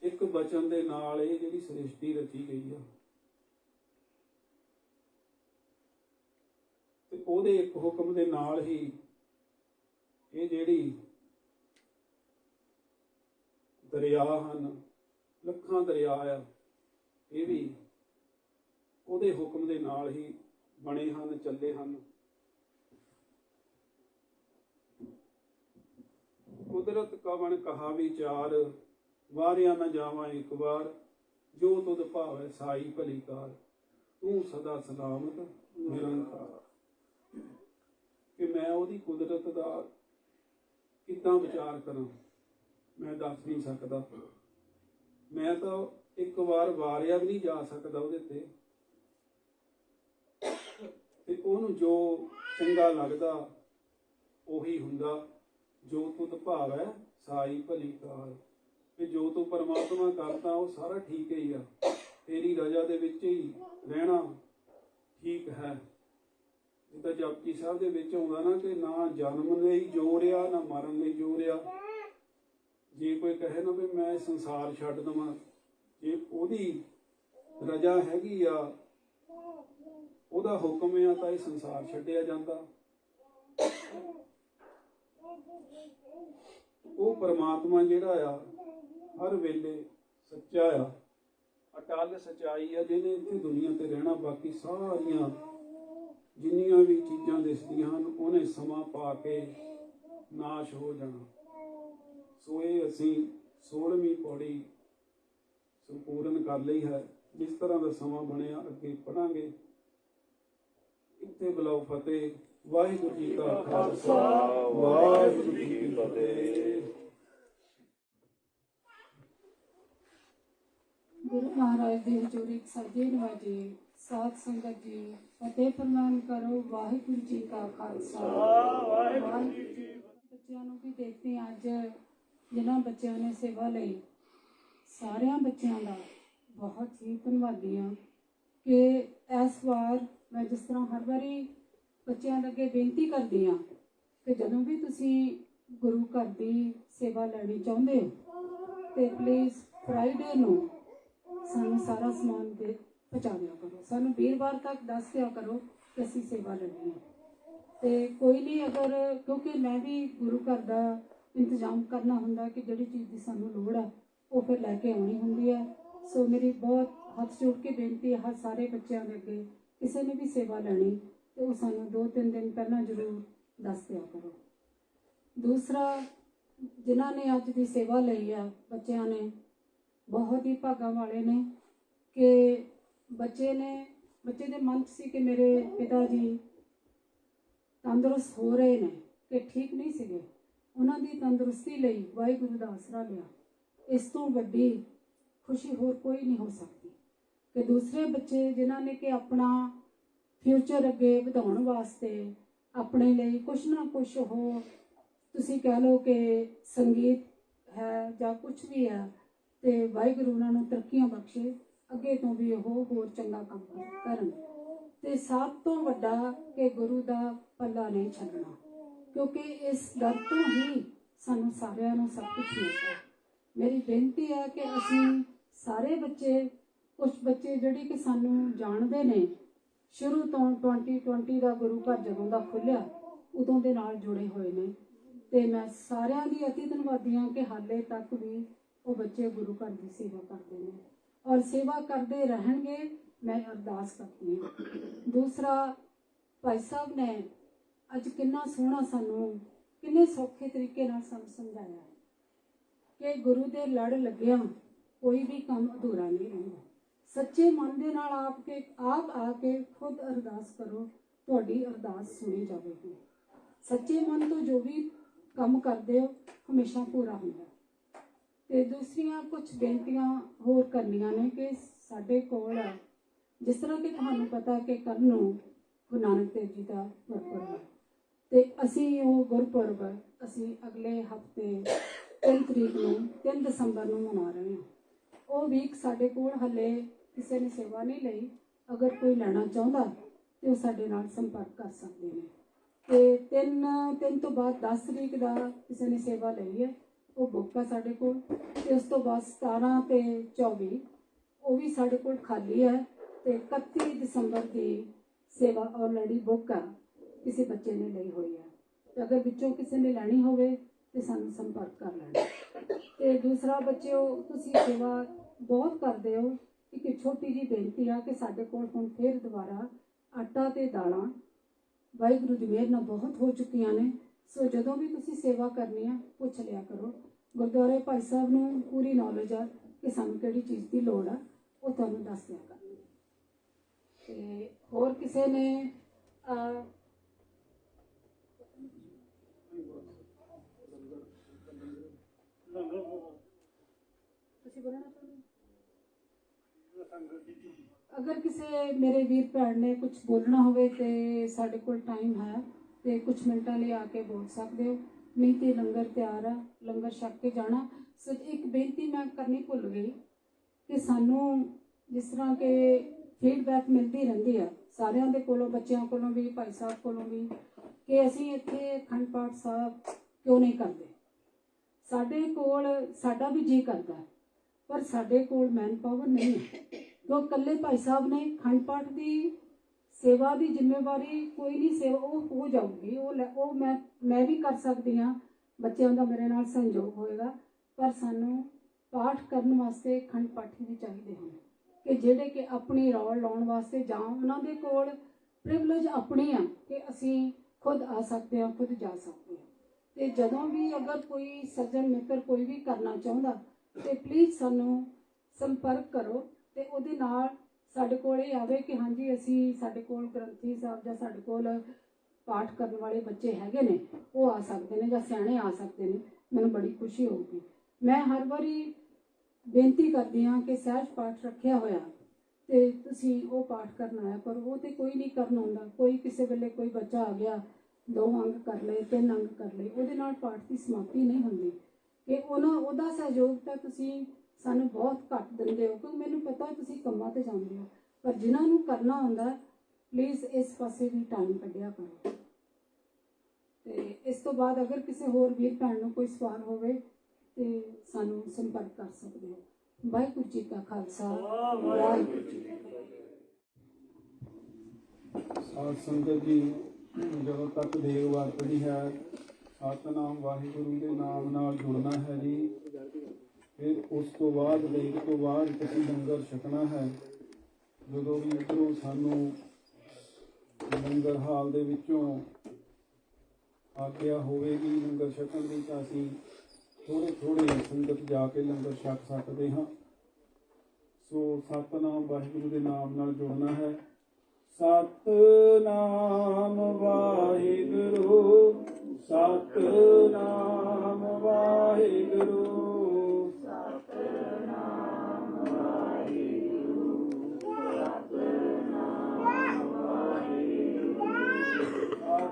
ਇੱਕ ਬਚਨ ਦੇ ਨਾਲ ਇਹ ਜਿਹੜੀ ਸ੍ਰਿਸ਼ਟੀ ਰਚੀ ਗਈ ਆ, ਤੇ ਉਹਦੇ ਇੱਕ ਹੁਕਮ ਦੇ ਨਾਲ ਹੀ ਇਹ ਜਿਹੜੀ ਦਰਿਆ ਹਨ, ਲੱਖਾਂ ਦਰਿਆ ਆ, ਇਹ ਵੀ ਉਹਦੇ ਹੁਕਮ ਦੇ ਨਾਲ ਹੀ ਬਣੇ ਹਨ, ਚੱਲੇ ਹਨ। ਕੁਦਰਤ ਕਵਣ ਕਹਾ ਵਿਚਾਰ, ਵਾਰਿਆ ਨਾ ਜਾਵਾਂ ਇੱਕ ਵਾਰ, ਜੋ ਤੁਧ ਭਾਵੈ ਸਾਈ ਭਲੀ ਕਾਰ, ਤੂੰ ਸਦਾ ਸਲਾਮਤ ਨਿਰੰਕਾਰ। ਕਿ ਮੈਂ ਉਹਦੀ ਕੁਦਰਤ ਦਾ ਕਿੱਦਾਂ ਵਿਚਾਰ ਕਰਾਂ, ਮੈਂ ਦੱਸ ਨਹੀਂ ਸਕਦਾ। ਮੈਂ ਤਾਂ ਇੱਕ ਵਾਰ ਵਾਰਿਆ ਵੀ ਨਹੀਂ ਜਾ ਸਕਦਾ ਉਹਦੇ ਤੇ ਉਹਨੂੰ ਜੋ ਚੰਗਾ ਲੱਗਦਾ ਉਹੀ ਹੁੰਦਾ। ਜੋ ਤੁਧ ਭਾਵੈ ਸਾਈ ਭਲੀ ਕਾਰ, ਤੇ ਜੋ ਤੂੰ ਪਰਮਾਤਮਾ ਕਰਦਾ ਉਹ ਸਾਰਾ ਠੀਕ ਹੀ ਆ, ਤੇਰੀ ਰਜ਼ਾ ਦੇ ਵਿੱਚ ਹੀ ਰਹਿਣਾ ਠੀਕ ਹੈ। ਜਿੱਦਾਂ ਜਪਜੀ ਸਾਹਿਬ ਦੇ ਵਿੱਚ ਆਉਂਦਾ ਨਾ ਕਿ ਨਾ ਜਨਮ ਲਈ ਜੋਰ ਆ, ਨਾ ਮਰਨ ਲਈ ਜੋਰ ਆ। ਜੇ ਕੋਈ ਕਹੇ ਨਾ ਵੀ ਮੈਂ ਸੰਸਾਰ ਛੱਡ ਦੇਵਾਂ, ਜੇ ਉਹਦੀ ਰਜ਼ਾ ਹੈਗੀ ਆ, ਉਹਦਾ ਹੁਕਮ ਆ, ਤਾਂ ਇਹ ਸੰਸਾਰ ਛੱਡਿਆ ਜਾਂਦਾ। ਉਹ ਪਰਮਾਤਮਾ ਜਿਹੜਾ ਆ ਹਰ ਵੇਲੇ ਸੱਚਾ ਆ, ਅਟਲ ਸੱਚਾਈ ਆ, ਜਿਹਨੇ ਇੱਥੇ ਦੁਨੀਆ ਤੇ ਰਹਿਣਾ। ਬਾਕੀ ਸਾਰੀਆਂ ਜਿੰਨੀਆਂ ਵੀ ਚੀਜ਼ਾਂ ਦਿਸਦੀਆਂ ਹਨ, ਉਹਨੇ ਸਮਾਂ ਪਾ ਕੇ ਨਾਸ਼ ਹੋ ਜਾਣਾ। ਸੋ ਇਹ ਅਸੀਂ 16ਵੀਂ ਪੌੜੀ ਸੰਪੂਰਨ ਕਰ ਲਈ ਹੈ। ਜਿਸ ਤਰ੍ਹਾਂ ਦਾ ਸਮਾਂ ਬਣਿਆ ਅੱਗੇ ਪੜਾਂਗੇ। ਇੱਥੇ ਬੁਲਾਓ ਫਤਿਹ। ਵਾਹਿਗੁਰੂ ਜੀ ਕਾ ਖਾਲਸਾ, ਵਾਹਿਗੁਰੂ ਜੀ ਕੀ ਫਤਿਹ। ਗੁਰੂ ਮਹਾਰਾਜ ਦੀ ਹਜ਼ੂਰੀ ਸਾਜੇ ਨਵਾਜੇ, ਸਾਧ ਸੰਗਤ ਜੀ ਫਤਿਹ ਪ੍ਰਣਾਮ ਕਰੋ। ਵਾਹਿਗੁਰੂ ਜੀ ਕਾ ਖਾਲਸਾ, ਵਾਹਿਗੁਰੂ ਜੀ ਕੀ ਫਤਿਹ। ਬੱਚਿਆਂ ਨੂੰ ਵੀ ਦੇਖਦੇ ਹਾਂ ਅੱਜ ਜਿਨ੍ਹਾਂ ਬੱਚਿਆਂ ਨੇ ਸੇਵਾ ਲਈ, ਸਾਰਿਆਂ ਬੱਚਿਆਂ ਦਾ ਬਹੁਤ ਹੀ ਧੰਨਵਾਦੀ ਹਾਂ ਕਿ ਇਸ ਵਾਰ ਮੈਂ ਜਿਸ ਤਰ੍ਹਾਂ ਹਰ ਵਾਰੀ ਬੱਚਿਆਂ ਦੇ ਅੱਗੇ ਬੇਨਤੀ ਕਰਦੀ ਹਾਂ ਕਿ ਜਦੋਂ ਵੀ ਤੁਸੀਂ ਗੁਰੂ ਘਰ ਦੀ ਸੇਵਾ ਲੈਣੀ ਚਾਹੁੰਦੇ ਹੋ ਤੇ ਪਲੀਜ਼ ਫਰਾਈਡੇ ਨੂੰ ਸਾਨੂੰ ਸਾਰਾ ਸਮਾਨ ਦੇ ਪਹੁੰਚਾ ਦਿਆ ਕਰੋ। ਸਾਨੂੰ ਵੀਰਵਾਰ ਤੱਕ ਦੱਸ ਦਿਆ ਕਰੋ ਕਿ ਅਸੀਂ ਸੇਵਾ ਲੈਣੀ ਹੈ। ਤੇ ਕੋਈ ਨਹੀਂ, ਅਗਰ ਕਿਉਂਕਿ ਮੈਂ ਵੀ ਗੁਰੂ ਘਰ ਦਾ ਇੰਤਜ਼ਾਮ ਕਰਨਾ ਹੁੰਦਾ ਕਿ ਜਿਹੜੀ ਚੀਜ਼ ਦੀ ਸਾਨੂੰ ਲੋੜ ਹੈ ਉਹ ਫਿਰ ਲੈ ਕੇ ਆਉਣੀ ਹੁੰਦੀ ਹੈ। ਸੋ ਮੇਰੀ ਬਹੁਤ ਹੱਥ ਜੋੜ ਕੇ ਬੇਨਤੀ ਹੈ ਸਾਰੇ ਬੱਚਿਆਂ ਦੇ ਅੱਗੇ, ਕਿਸੇ ਨੇ ਵੀ ਸੇਵਾ ਲੈਣੀ ਤੇ ਉਹ ਸਾਨੂੰ 2-3 ਦਿਨ ਪਹਿਲਾਂ ਜ਼ਰੂਰ ਦੱਸ ਦਿਆ ਕਰੋ। ਦੂਸਰਾ, ਜਿਨ੍ਹਾਂ ਨੇ ਅੱਜ ਦੀ ਸੇਵਾ ਲਈ ਆ ਬੱਚਿਆਂ ਨੇ, ਬਹੁਤ ਹੀ ਭਾਗਾਂ ਵਾਲੇ ਨੇ ਕਿ ਬੱਚੇ ਦੇ ਮਨ 'ਚ ਸੀ ਕਿ ਮੇਰੇ ਪਿਤਾ ਜੀ ਤੰਦਰੁਸਤ ਹੋ ਰਹੇ ਨੇ, ਕਿ ਠੀਕ ਨਹੀਂ ਸੀਗੇ। ਉਹਨਾਂ ਦੀ ਤੰਦਰੁਸਤੀ ਲਈ ਵਾਹਿਗੁਰੂ ਦਾ ਆਸਰਾ ਲਿਆ। ਇਸ ਤੋਂ ਵੱਡੀ ਖੁਸ਼ੀ ਹੋਰ ਕੋਈ ਨਹੀਂ ਹੋ ਸਕਦੀ ਕਿ ਦੂਸਰੇ ਬੱਚੇ ਜਿਨ੍ਹਾਂ ਨੇ ਕਿ ਆਪਣਾ ਫਿਊਚਰ ਅੱਗੇ ਵਧਾਉਣ ਵਾਸਤੇ ਆਪਣੇ ਲਈ ਕੁਛ ਨਾ ਕੁਛ, ਉਹ ਤੁਸੀਂ ਕਹਿ ਲਓ ਕਿ ਸੰਗੀਤ ਹੈ ਜਾਂ ਕੁਛ ਵੀ ਹੈ, ਤੇ ਵਾਹਿਗੁਰੂ ਉਹਨਾਂ ਨੂੰ ਤਰੱਕੀਆਂ ਬਖਸ਼ੇ, ਅੱਗੇ ਤੋਂ ਵੀ ਉਹ ਹੋਰ ਚੰਗਾ ਕੰਮ ਕਰਨ। ਤੇ ਸਭ ਤੋਂ ਵੱਡਾ ਕਿ ਗੁਰੂ ਦਾ ਪੱਲਾ ਨਹੀਂ ਛੱਡਣਾ, ਕਿਉਂਕਿ ਇਸ ਦਰ ਤੋਂ ਹੀ ਸਾਨੂੰ ਸਾਰਿਆਂ ਨੂੰ ਸਭ ਕੁਝ ਮਿਲਦਾ। ਮੇਰੀ ਬੇਨਤੀ ਹੈ ਕਿ ਅਸੀਂ ਸਾਰੇ ਬੱਚੇ, ਕੁਝ ਬੱਚੇ ਜਿਹੜੇ ਕਿ ਸਾਨੂੰ ਜਾਣਦੇ ਨੇ ਸ਼ੁਰੂ ਤੋਂ 2020 ਦਾ ਗੁਰੂ ਘਰ ਜਦੋਂ ਦਾ ਖੁੱਲ੍ਹਿਆ ਉਦੋਂ ਦੇ ਨਾਲ ਜੁੜੇ ਹੋਏ ਨੇ, ਤੇ ਮੈਂ ਸਾਰਿਆਂ ਦੀ ਅਤੀ ਧੰਨਵਾਦੀ ਹਾਂ ਕਿ ਹਾਲੇ ਤੱਕ ਵੀ ਉਹ ਬੱਚੇ ਗੁਰੂ ਘਰ ਦੀ ਸੇਵਾ ਕਰਦੇ ਨੇ ਔਰ ਸੇਵਾ ਕਰਦੇ ਰਹਿਣਗੇ। ਮੈਂ ਅਰਦਾਸ ਕਰਦੀ ਹਾਂ। ਦੂਸਰਾ, ਭਾਈ ਸਾਹਿਬ ਨੇ ਅੱਜ ਕਿੰਨਾ ਸੋਹਣਾ ਸਾਨੂੰ, ਕਿੰਨੇ ਸੌਖੇ ਤਰੀਕੇ ਨਾਲ ਸਾਨੂੰ ਸਮਝਾਇਆ ਕਿ ਗੁਰੂ ਦੇ ਲੜ ਲੱਗਿਆ ਕੋਈ ਵੀ ਕੰਮ ਅਧੂਰਾ ਨਹੀਂ ਰਹਿੰਦਾ। ਸੱਚੇ ਮਨ ਦੇ ਨਾਲ ਆਪ ਆ ਕੇ ਖੁਦ ਅਰਦਾਸ ਕਰੋ, ਤੁਹਾਡੀ ਅਰਦਾਸ ਸੁਣੀ ਜਾਵੇਗੀ। ਸੱਚੇ ਮਨ ਤੋਂ ਜੋ ਵੀ ਕੰਮ ਕਰਦੇ ਹੋ ਹਮੇਸ਼ਾ ਪੂਰਾ ਹੁੰਦਾ। ਤੇ ਦੂਸਰੀਆਂ ਕੁਝ ਬੇਨਤੀਆਂ ਹੋਰ ਕਰਨੀਆਂ ਨੇ ਕਿ ਸਾਡੇ ਕੋਲ, ਜਿਸ ਤਰ੍ਹਾਂ ਕਿ ਤੁਹਾਨੂੰ ਪਤਾ ਕਿ ਕੱਲ੍ਹ ਨੂੰ ਗੁਰੂ ਨਾਨਕ ਦੇਵ ਜੀ ਦਾ ਗੁਰਪੁਰਬ ਹੈ, ਤੇ ਅਸੀਂ ਉਹ ਗੁਰਪੁਰਬ ਅਸੀਂ ਅਗਲੇ ਹਫ਼ਤੇ 3 ਤਰੀਕ ਨੂੰ 3 ਦਸੰਬਰ ਨੂੰ ਮਨਾ ਰਹੇ ਹਾਂ। ਉਹ ਵੀਕ ਸਾਡੇ ਕੋਲ ਹਲੇ ਕਿਸੇ ਨੇ ਸੇਵਾ ਨਹੀਂ ਲਈ। ਅਗਰ ਕੋਈ ਲੈਣਾ ਚਾਹੁੰਦਾ ਤੇ ਉਹ ਸਾਡੇ ਨਾਲ ਸੰਪਰਕ ਕਰ ਸਕਦੇ ਨੇ। ਤੇ 3 ਤੋਂ ਬਾਅਦ 10 ਤਰੀਕ ਦਾ ਕਿਸੇ ਨੇ ਸੇਵਾ ਲਈ ਹੈ ਉਹ ਬੁੱਕ ਆ ਸਾਡੇ ਕੋਲ। ਤੇ ਉਸ ਤੋਂ ਬਾਅਦ 17 ਤੇ 24 ਉਹ ਵੀ ਸਾਡੇ ਕੋਲ ਖਾਲੀ ਹੈ। ਤੇ 31 ਦਸੰਬਰ ਦੀ ਸੇਵਾ ਆਲਰੇਡੀ ਬੁੱਕ ਆ, ਕਿਸੇ ਬੱਚੇ ਨੇ ਲਈ ਹੋਈ ਹੈ। ਤੇ ਅਗਰ ਵਿੱਚੋਂ ਕਿਸੇ ਨੇ ਲੈਣੀ ਹੋਵੇ ਤੇ ਸਾਨੂੰ ਸੰਪਰਕ ਕਰ ਲੈਣਾ। ਤੇ ਦੂਸਰਾ ਬੱਚਿਓ, ਤੁਸੀਂ ਸੇਵਾ ਬਹੁਤ ਕਰਦੇ ਹੋ। ਇੱਕ ਛੋਟੀ ਜਿਹੀ ਬੇਨਤੀ ਆ ਕਿ ਸਾਡੇ ਕੋਲ ਹੁਣ ਫਿਰ ਦੁਬਾਰਾ ਆਟਾ ਤੇ ਦਾਲਾਂ ਵਾਹਿਗੁਰੂ ਦੀ ਮਿਹਰ ਨਾਲ ਬਹੁਤ ਹੋ ਚੁੱਕੀਆਂ ਨੇ। ਸੋ ਜਦੋਂ ਵੀ ਤੁਸੀਂ ਸੇਵਾ ਕਰਨੀ ਆ ਪੁੱਛ ਲਿਆ ਕਰੋ। ਗੁਰਦੁਆਰੇ ਭਾਈ ਸਾਹਿਬ ਨੂੰ ਪੂਰੀ ਨੌਲੇਜ ਆ ਕਿ ਸਾਨੂੰ ਕਿਹੜੀ ਚੀਜ਼ ਦੀ ਲੋੜ ਆ, ਉਹ ਤੁਹਾਨੂੰ ਦੱਸ ਦਿਆ ਕਰਨਗੇ। ਤੇ ਹੋਰ ਕਿਸੇ ਨੇ ਤੁਸੀਂ ਬੋਲਣਾ ਚਾਹੁੰਦੇ? ਅਗਰ ਕਿਸੇ ਮੇਰੇ ਵੀਰ ਭੈਣ ਨੇ ਕੁਝ ਬੋਲਣਾ ਹੋਵੇ ਤੇ ਸਾਡੇ ਕੋਲ ਟਾਈਮ ਹੈ ਤੇ ਕੁਝ ਮਿੰਟਾਂ ਲਈ ਆ ਕੇ ਬੋਲ ਸਕਦੇ ਹੋ, ਨਹੀਂ ਤੇ ਲੰਗਰ ਤਿਆਰ ਆ, ਲੰਗਰ ਛਕ ਕੇ ਜਾਣਾ। ਸੋ ਇੱਕ ਬੇਨਤੀ ਮੈਂ ਕਰਨੀ ਭੁੱਲ ਗਈ ਕਿ ਸਾਨੂੰ ਜਿਸ ਤਰ੍ਹਾਂ ਕਿ ਫੀਡਬੈਕ ਮਿਲਦੀ ਰਹਿੰਦੀ ਆ ਸਾਰਿਆਂ ਦੇ ਕੋਲੋਂ, ਬੱਚਿਆਂ ਕੋਲੋਂ ਵੀ, ਭਾਈ ਸਾਹਿਬ ਕੋਲੋਂ ਵੀ, ਕਿ ਅਸੀਂ ਇੱਥੇ ਅਖੰਡ ਪਾਠ ਸਾਹਿਬ ਕਿਉਂ ਨਹੀਂ ਕਰਦੇ। ਸਾਡੇ ਕੋਲ ਸਾਡਾ ਵੀ ਜੀ ਕਰਦਾ ਪਰ ਸਾਡੇ ਕੋਲ ਮੈਨ ਪਾਵਰ ਨਹੀਂ ਹੈ। ਜੋ ਇਕੱਲੇ ਭਾਈ ਸਾਹਿਬ ਨੇ ਅਖੰਡ ਪਾਠ ਦੀ ਸੇਵਾ ਦੀ ਜ਼ਿੰਮੇਵਾਰੀ ਕੋਈ ਨਹੀਂ, ਸੇਵਾ ਉਹ ਹੋ ਜਾਊਗੀ, ਉਹ ਮੈਂ ਵੀ ਕਰ ਸਕਦੀ ਹਾਂ, ਬੱਚਿਆਂ ਦਾ ਮੇਰੇ ਨਾਲ ਸਹਿਯੋਗ ਹੋਏਗਾ। ਪਰ ਸਾਨੂੰ ਪਾਠ ਕਰਨ ਵਾਸਤੇ ਅਖੰਡ ਪਾਠੀ ਵੀ ਚਾਹੀਦੇ ਹਨ ਕਿ ਜਿਹੜੇ ਕਿ ਆਪਣੀ ਰੌਲ ਲਾਉਣ ਵਾਸਤੇ ਜਾਂ ਉਹਨਾਂ ਦੇ ਕੋਲ ਪ੍ਰਿਵਿਲੇਜ ਆਪਣੀ ਆ ਕਿ ਅਸੀਂ ਖੁਦ ਆ ਸਕਦੇ ਹਾਂ, ਖੁਦ ਜਾ ਸਕਦੇ ਹਾਂ। ਤੇ ਜਦੋਂ ਵੀ ਅਗਰ ਕੋਈ ਸੱਜਣ ਮਿੱਤਰ ਕੋਈ ਵੀ ਕਰਨਾ ਚਾਹੁੰਦਾ ਤੇ ਪਲੀਜ਼ ਸਾਨੂੰ ਸੰਪਰਕ ਕਰੋ ਤੇ ਉਹਦੇ ਨਾਲ ਸਾਡੇ ਕੋਲ ਇਹ ਆਵੇ ਕਿ ਹਾਂਜੀ ਅਸੀਂ, ਸਾਡੇ ਕੋਲ ਗ੍ਰੰਥੀ ਸਾਹਿਬ ਜਾਂ ਸਾਡੇ ਕੋਲ ਪਾਠ ਕਰਨ ਵਾਲੇ ਬੱਚੇ ਹੈਗੇ ਨੇ, ਉਹ ਆ ਸਕਦੇ ਨੇ ਜਾਂ ਸਿਆਣੇ ਆ ਸਕਦੇ ਨੇ। ਮੈਨੂੰ ਬੜੀ ਖੁਸ਼ੀ ਹੋਊਗੀ। ਮੈਂ ਹਰ ਵਾਰੀ ਬੇਨਤੀ ਕਰਦੀ ਹਾਂ ਕਿ ਸਹਿਜ ਪਾਠ ਰੱਖਿਆ ਹੋਇਆ ਤੇ ਤੁਸੀਂ ਉਹ ਪਾਠ ਕਰਨ ਆਇਆ ਕਰੋ। ਉਹ ਤੇ ਕੋਈ ਨਹੀਂ ਕਰਨ ਆਉਂਦਾ, ਕੋਈ ਕਿਸੇ ਵੇਲੇ ਕੋਈ ਬੱਚਾ ਆ ਗਿਆ 2 ਅੰਗ ਕਰ ਲਏ, 3 ਅੰਗ ਕਰ ਲਏ, ਉਹਦੇ ਨਾਲ ਪਾਠ ਦੀ ਸਮਾਪਤੀ ਨਹੀਂ ਹੁੰਦੀ। ਕਿ ਉਹਦਾ ਸਹਿਯੋਗ ਤਾਂ ਤੁਸੀਂ ਸਾਨੂੰ ਬਹੁਤ ਘੱਟ ਦਿੰਦੇ ਹੋ, ਕਿਉਂਕਿ ਮੈਨੂੰ ਪਤਾ ਤੁਸੀਂ ਕੰਮਾਂ ਤੇ ਜਾਂਦੇ ਹੋ। ਪਰ ਜਿਨ੍ਹਾਂ ਨੂੰ ਕਰਨਾ ਹੁੰਦਾ ਪਲੀਜ਼ ਇਸ ਪਾਸੇ ਵੀ ਟਾਈਮ ਕੱਢਿਆ ਕਰੋ। ਤੇ ਇਸ ਤੋਂ ਬਾਅਦ ਅਗਰ ਕਿਸੇ ਹੋਰ ਵੀਰ ਭੈਣ ਨੂੰ ਕੋਈ ਸਵਾਲ ਹੋਵੇ ਤੇ ਸਾਨੂੰ ਸੰਪਰਕ ਕਰ ਸਕਦੇ ਹੋ। ਵਾਹਿਗੁਰੂ ਜੀ ਕਾ ਖਾਲਸਾ, ਵਾਹਿਗੁਰੂ ਜੀ ਕੀ ਫਤਿਹ। ਸਾਧ ਸੰਗਤ ਜੀ, ਜਦੋਂ ਤੱਕ ਦੇਗ ਵਰਤਦੀ ਹੈ ਸਤਿਨਾਮ ਵਾਹਿਗੁਰੂ ਦੇ ਨਾਮ ਨਾਲ ਜੁੜਨਾ ਹੈ ਜੀ। ਫਿਰ ਉਸ ਤੋਂ ਬਾਅਦ ਦੇਗ ਤੋਂ ਬਾਅਦ ਤੁਸੀਂ ਲੰਗਰ ਛਕਣਾ ਹੈ। ਜਦੋਂ ਵੀ ਇੱਧਰੋਂ ਸਾਨੂੰ ਲੰਗਰ ਹਾਲ ਦੇ ਵਿੱਚੋਂ ਆਗਿਆ ਹੋਵੇਗੀ ਲੰਗਰ ਛਕਣ ਦੀ ਤਾਂ ਅਸੀਂ ਥੋੜ੍ਹੇ ਸੰਗਤ ਜਾ ਕੇ ਲੰਗਰ ਛਕ ਸਕਦੇ ਹਾਂ। ਸੋ ਸਤਿਨਾਮ ਵਾਹਿਗੁਰੂ ਦੇ ਨਾਮ ਨਾਲ ਜੁੜਨਾ ਹੈ। ਸਤਿਨਾਮ ਵਾਹਿਗੁਰੂ, ਸਤਿਨਾਮ ਵਾਹਿਗੁਰੂ, ਸਤਿਨਾਮ ਵਾਹਿਗੁਰੂ,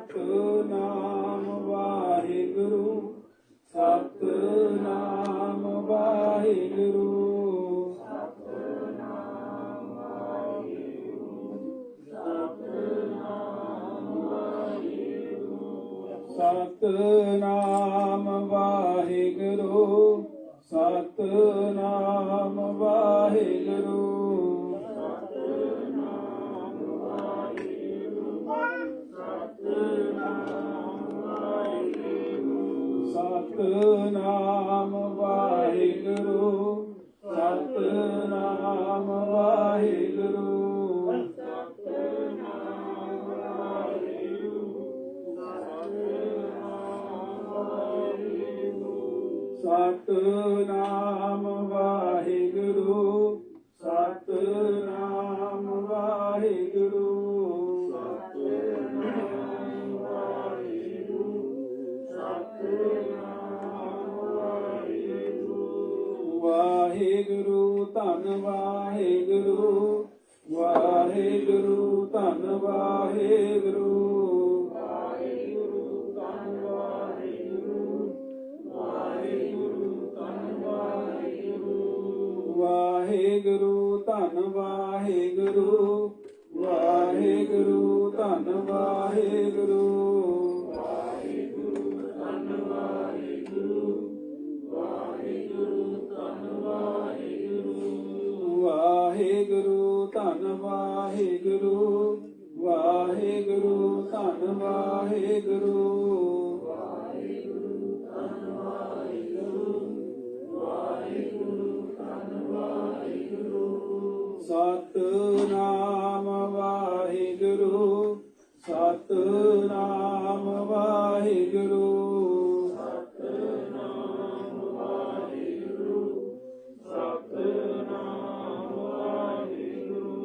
ਸਤਿਨਾਮ ਵਾਹਿਗੁਰੂ, ਸਤਿਨਾਮ ਵਾਹਿਗੁਰੂ, ਸਤਿਨਾਮ ਵਾਹਿਗੁਰੂ, ਸਤਿਨਾਮ ਵਾਹਿਗੁਰੂ, ਸਤਿਨਾਮ ਵਾਹਿਗੁਰੂ, ਸਤਿਨਾਮ ਵਾਹਿਗੁਰੂ, ਸਤਿਨਾਮ ਵਾਹਿਗੁਰੂ, ਸਤਿਨਾਮ ਵਾਹਿਗੁਰੂ, ਸਤਿਨਾਮ ਵਾਹਿਗੁਰੂ, ਸਤਿਨਾਮ ਵਾਹਿਗੁਰੂ, ਸਤਿਨਾਮ ਵਾਹਿਗੁਰੂ, ਸਤਿਨਾਮ ਵਾਹਿਗੁਰੂ। ਵਾਹਿਗੁਰੂ ਧੰਨ ਵਾਹਿਗੁਰੂ, ਵਾਹਿਗੁਰੂ ਧੰਨ ਵਾਹਿਗੁਰੂ, ਵਾਹਿਗੁਰੂ ਧੰਨ ਵਾਹਿਗੁਰੂ, ਵਾਹਿਗੁਰੂ ਧੰਨ ਵਾਹਿਗੁਰੂ, ਵਾਹਿਗੁਰੂ ਧੰਨ ਵਾਹਿਗੁਰੂ, ਵਾਹਿਗੁਰੂ ਧੰਨ ਵਾਹਿਗੁਰੂ, ਵਾਹਿਗੁਰੂ ਧੰਨ ਵਾਹਿਗੁਰੂ, ਵਾਹਿਗੁਰੂ ਵਾਹਿਗੁਰੂ ਸਤਿਨਾਮ ਵਾਹਿਗੁਰੂ ਸਤਿਨਾਮ ਵਾਹਿਗੁਰੂ ਸਤਿਨਾਮ ਵਾਹਿਗੁਰੂ ਸਤਿਨਾਮ ਵਾਹਿਗੁਰੂ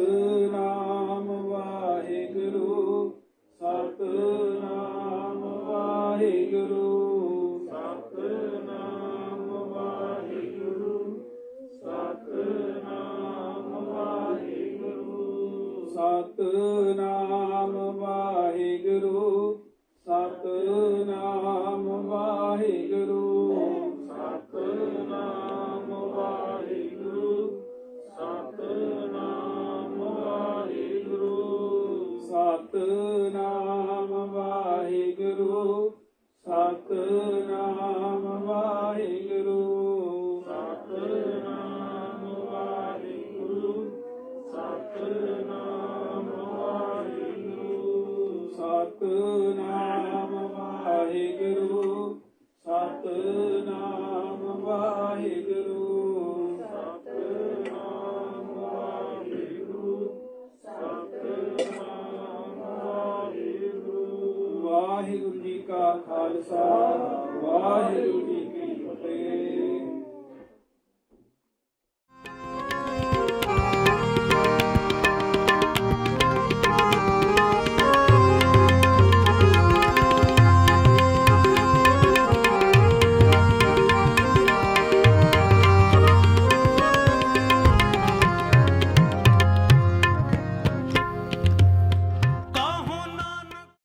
ਸਤਿਨਾਮ ਵਾਹਿਗੁਰੂ ਸਤਿਨਾਮ ਵਾਹਿਗੁਰੂ ਸਤਿਨਾਮ ਵਾਹਿਗੁਰੂ ਸਤਿਨਾਮ ਵਾਹਿਗੁਰੂ ਸਤਿਨਾਮ ਵਾਹਿਗੁਰੂ ਸਤਿਨਾਮ ਵਾਹਿਗੁਰੂ ਸਤਿਨਾਮ ਵਾਹਿਗੁਰੂ ਸਤਿਨਾਮ ਵਾਹਿਗੁਰੂ ਸਤਿਨਾਮ ਵਾਹਿਗੁਰੂ ਸਤਿਨਾਮ ਵਾਹਿਗੁਰੂ ਸਤਿਨਾਮ ਵਾਹਿਗੁਰੂ ਸਤਿਨਾਮ ਵਾਹਿਗੁਰੂ ਸਤਿਨਾਮ ਵਾਹਿਗੁਰੂ ਸਤਿਨਾਮ ਵਾਹਿਗੁਰੂ ਵਾਹਿਗੁਰੂ ਜੀ ਕਾ ਖਾਲਸਾ ਵਾਹਿਗੁਰੂ ਜੀ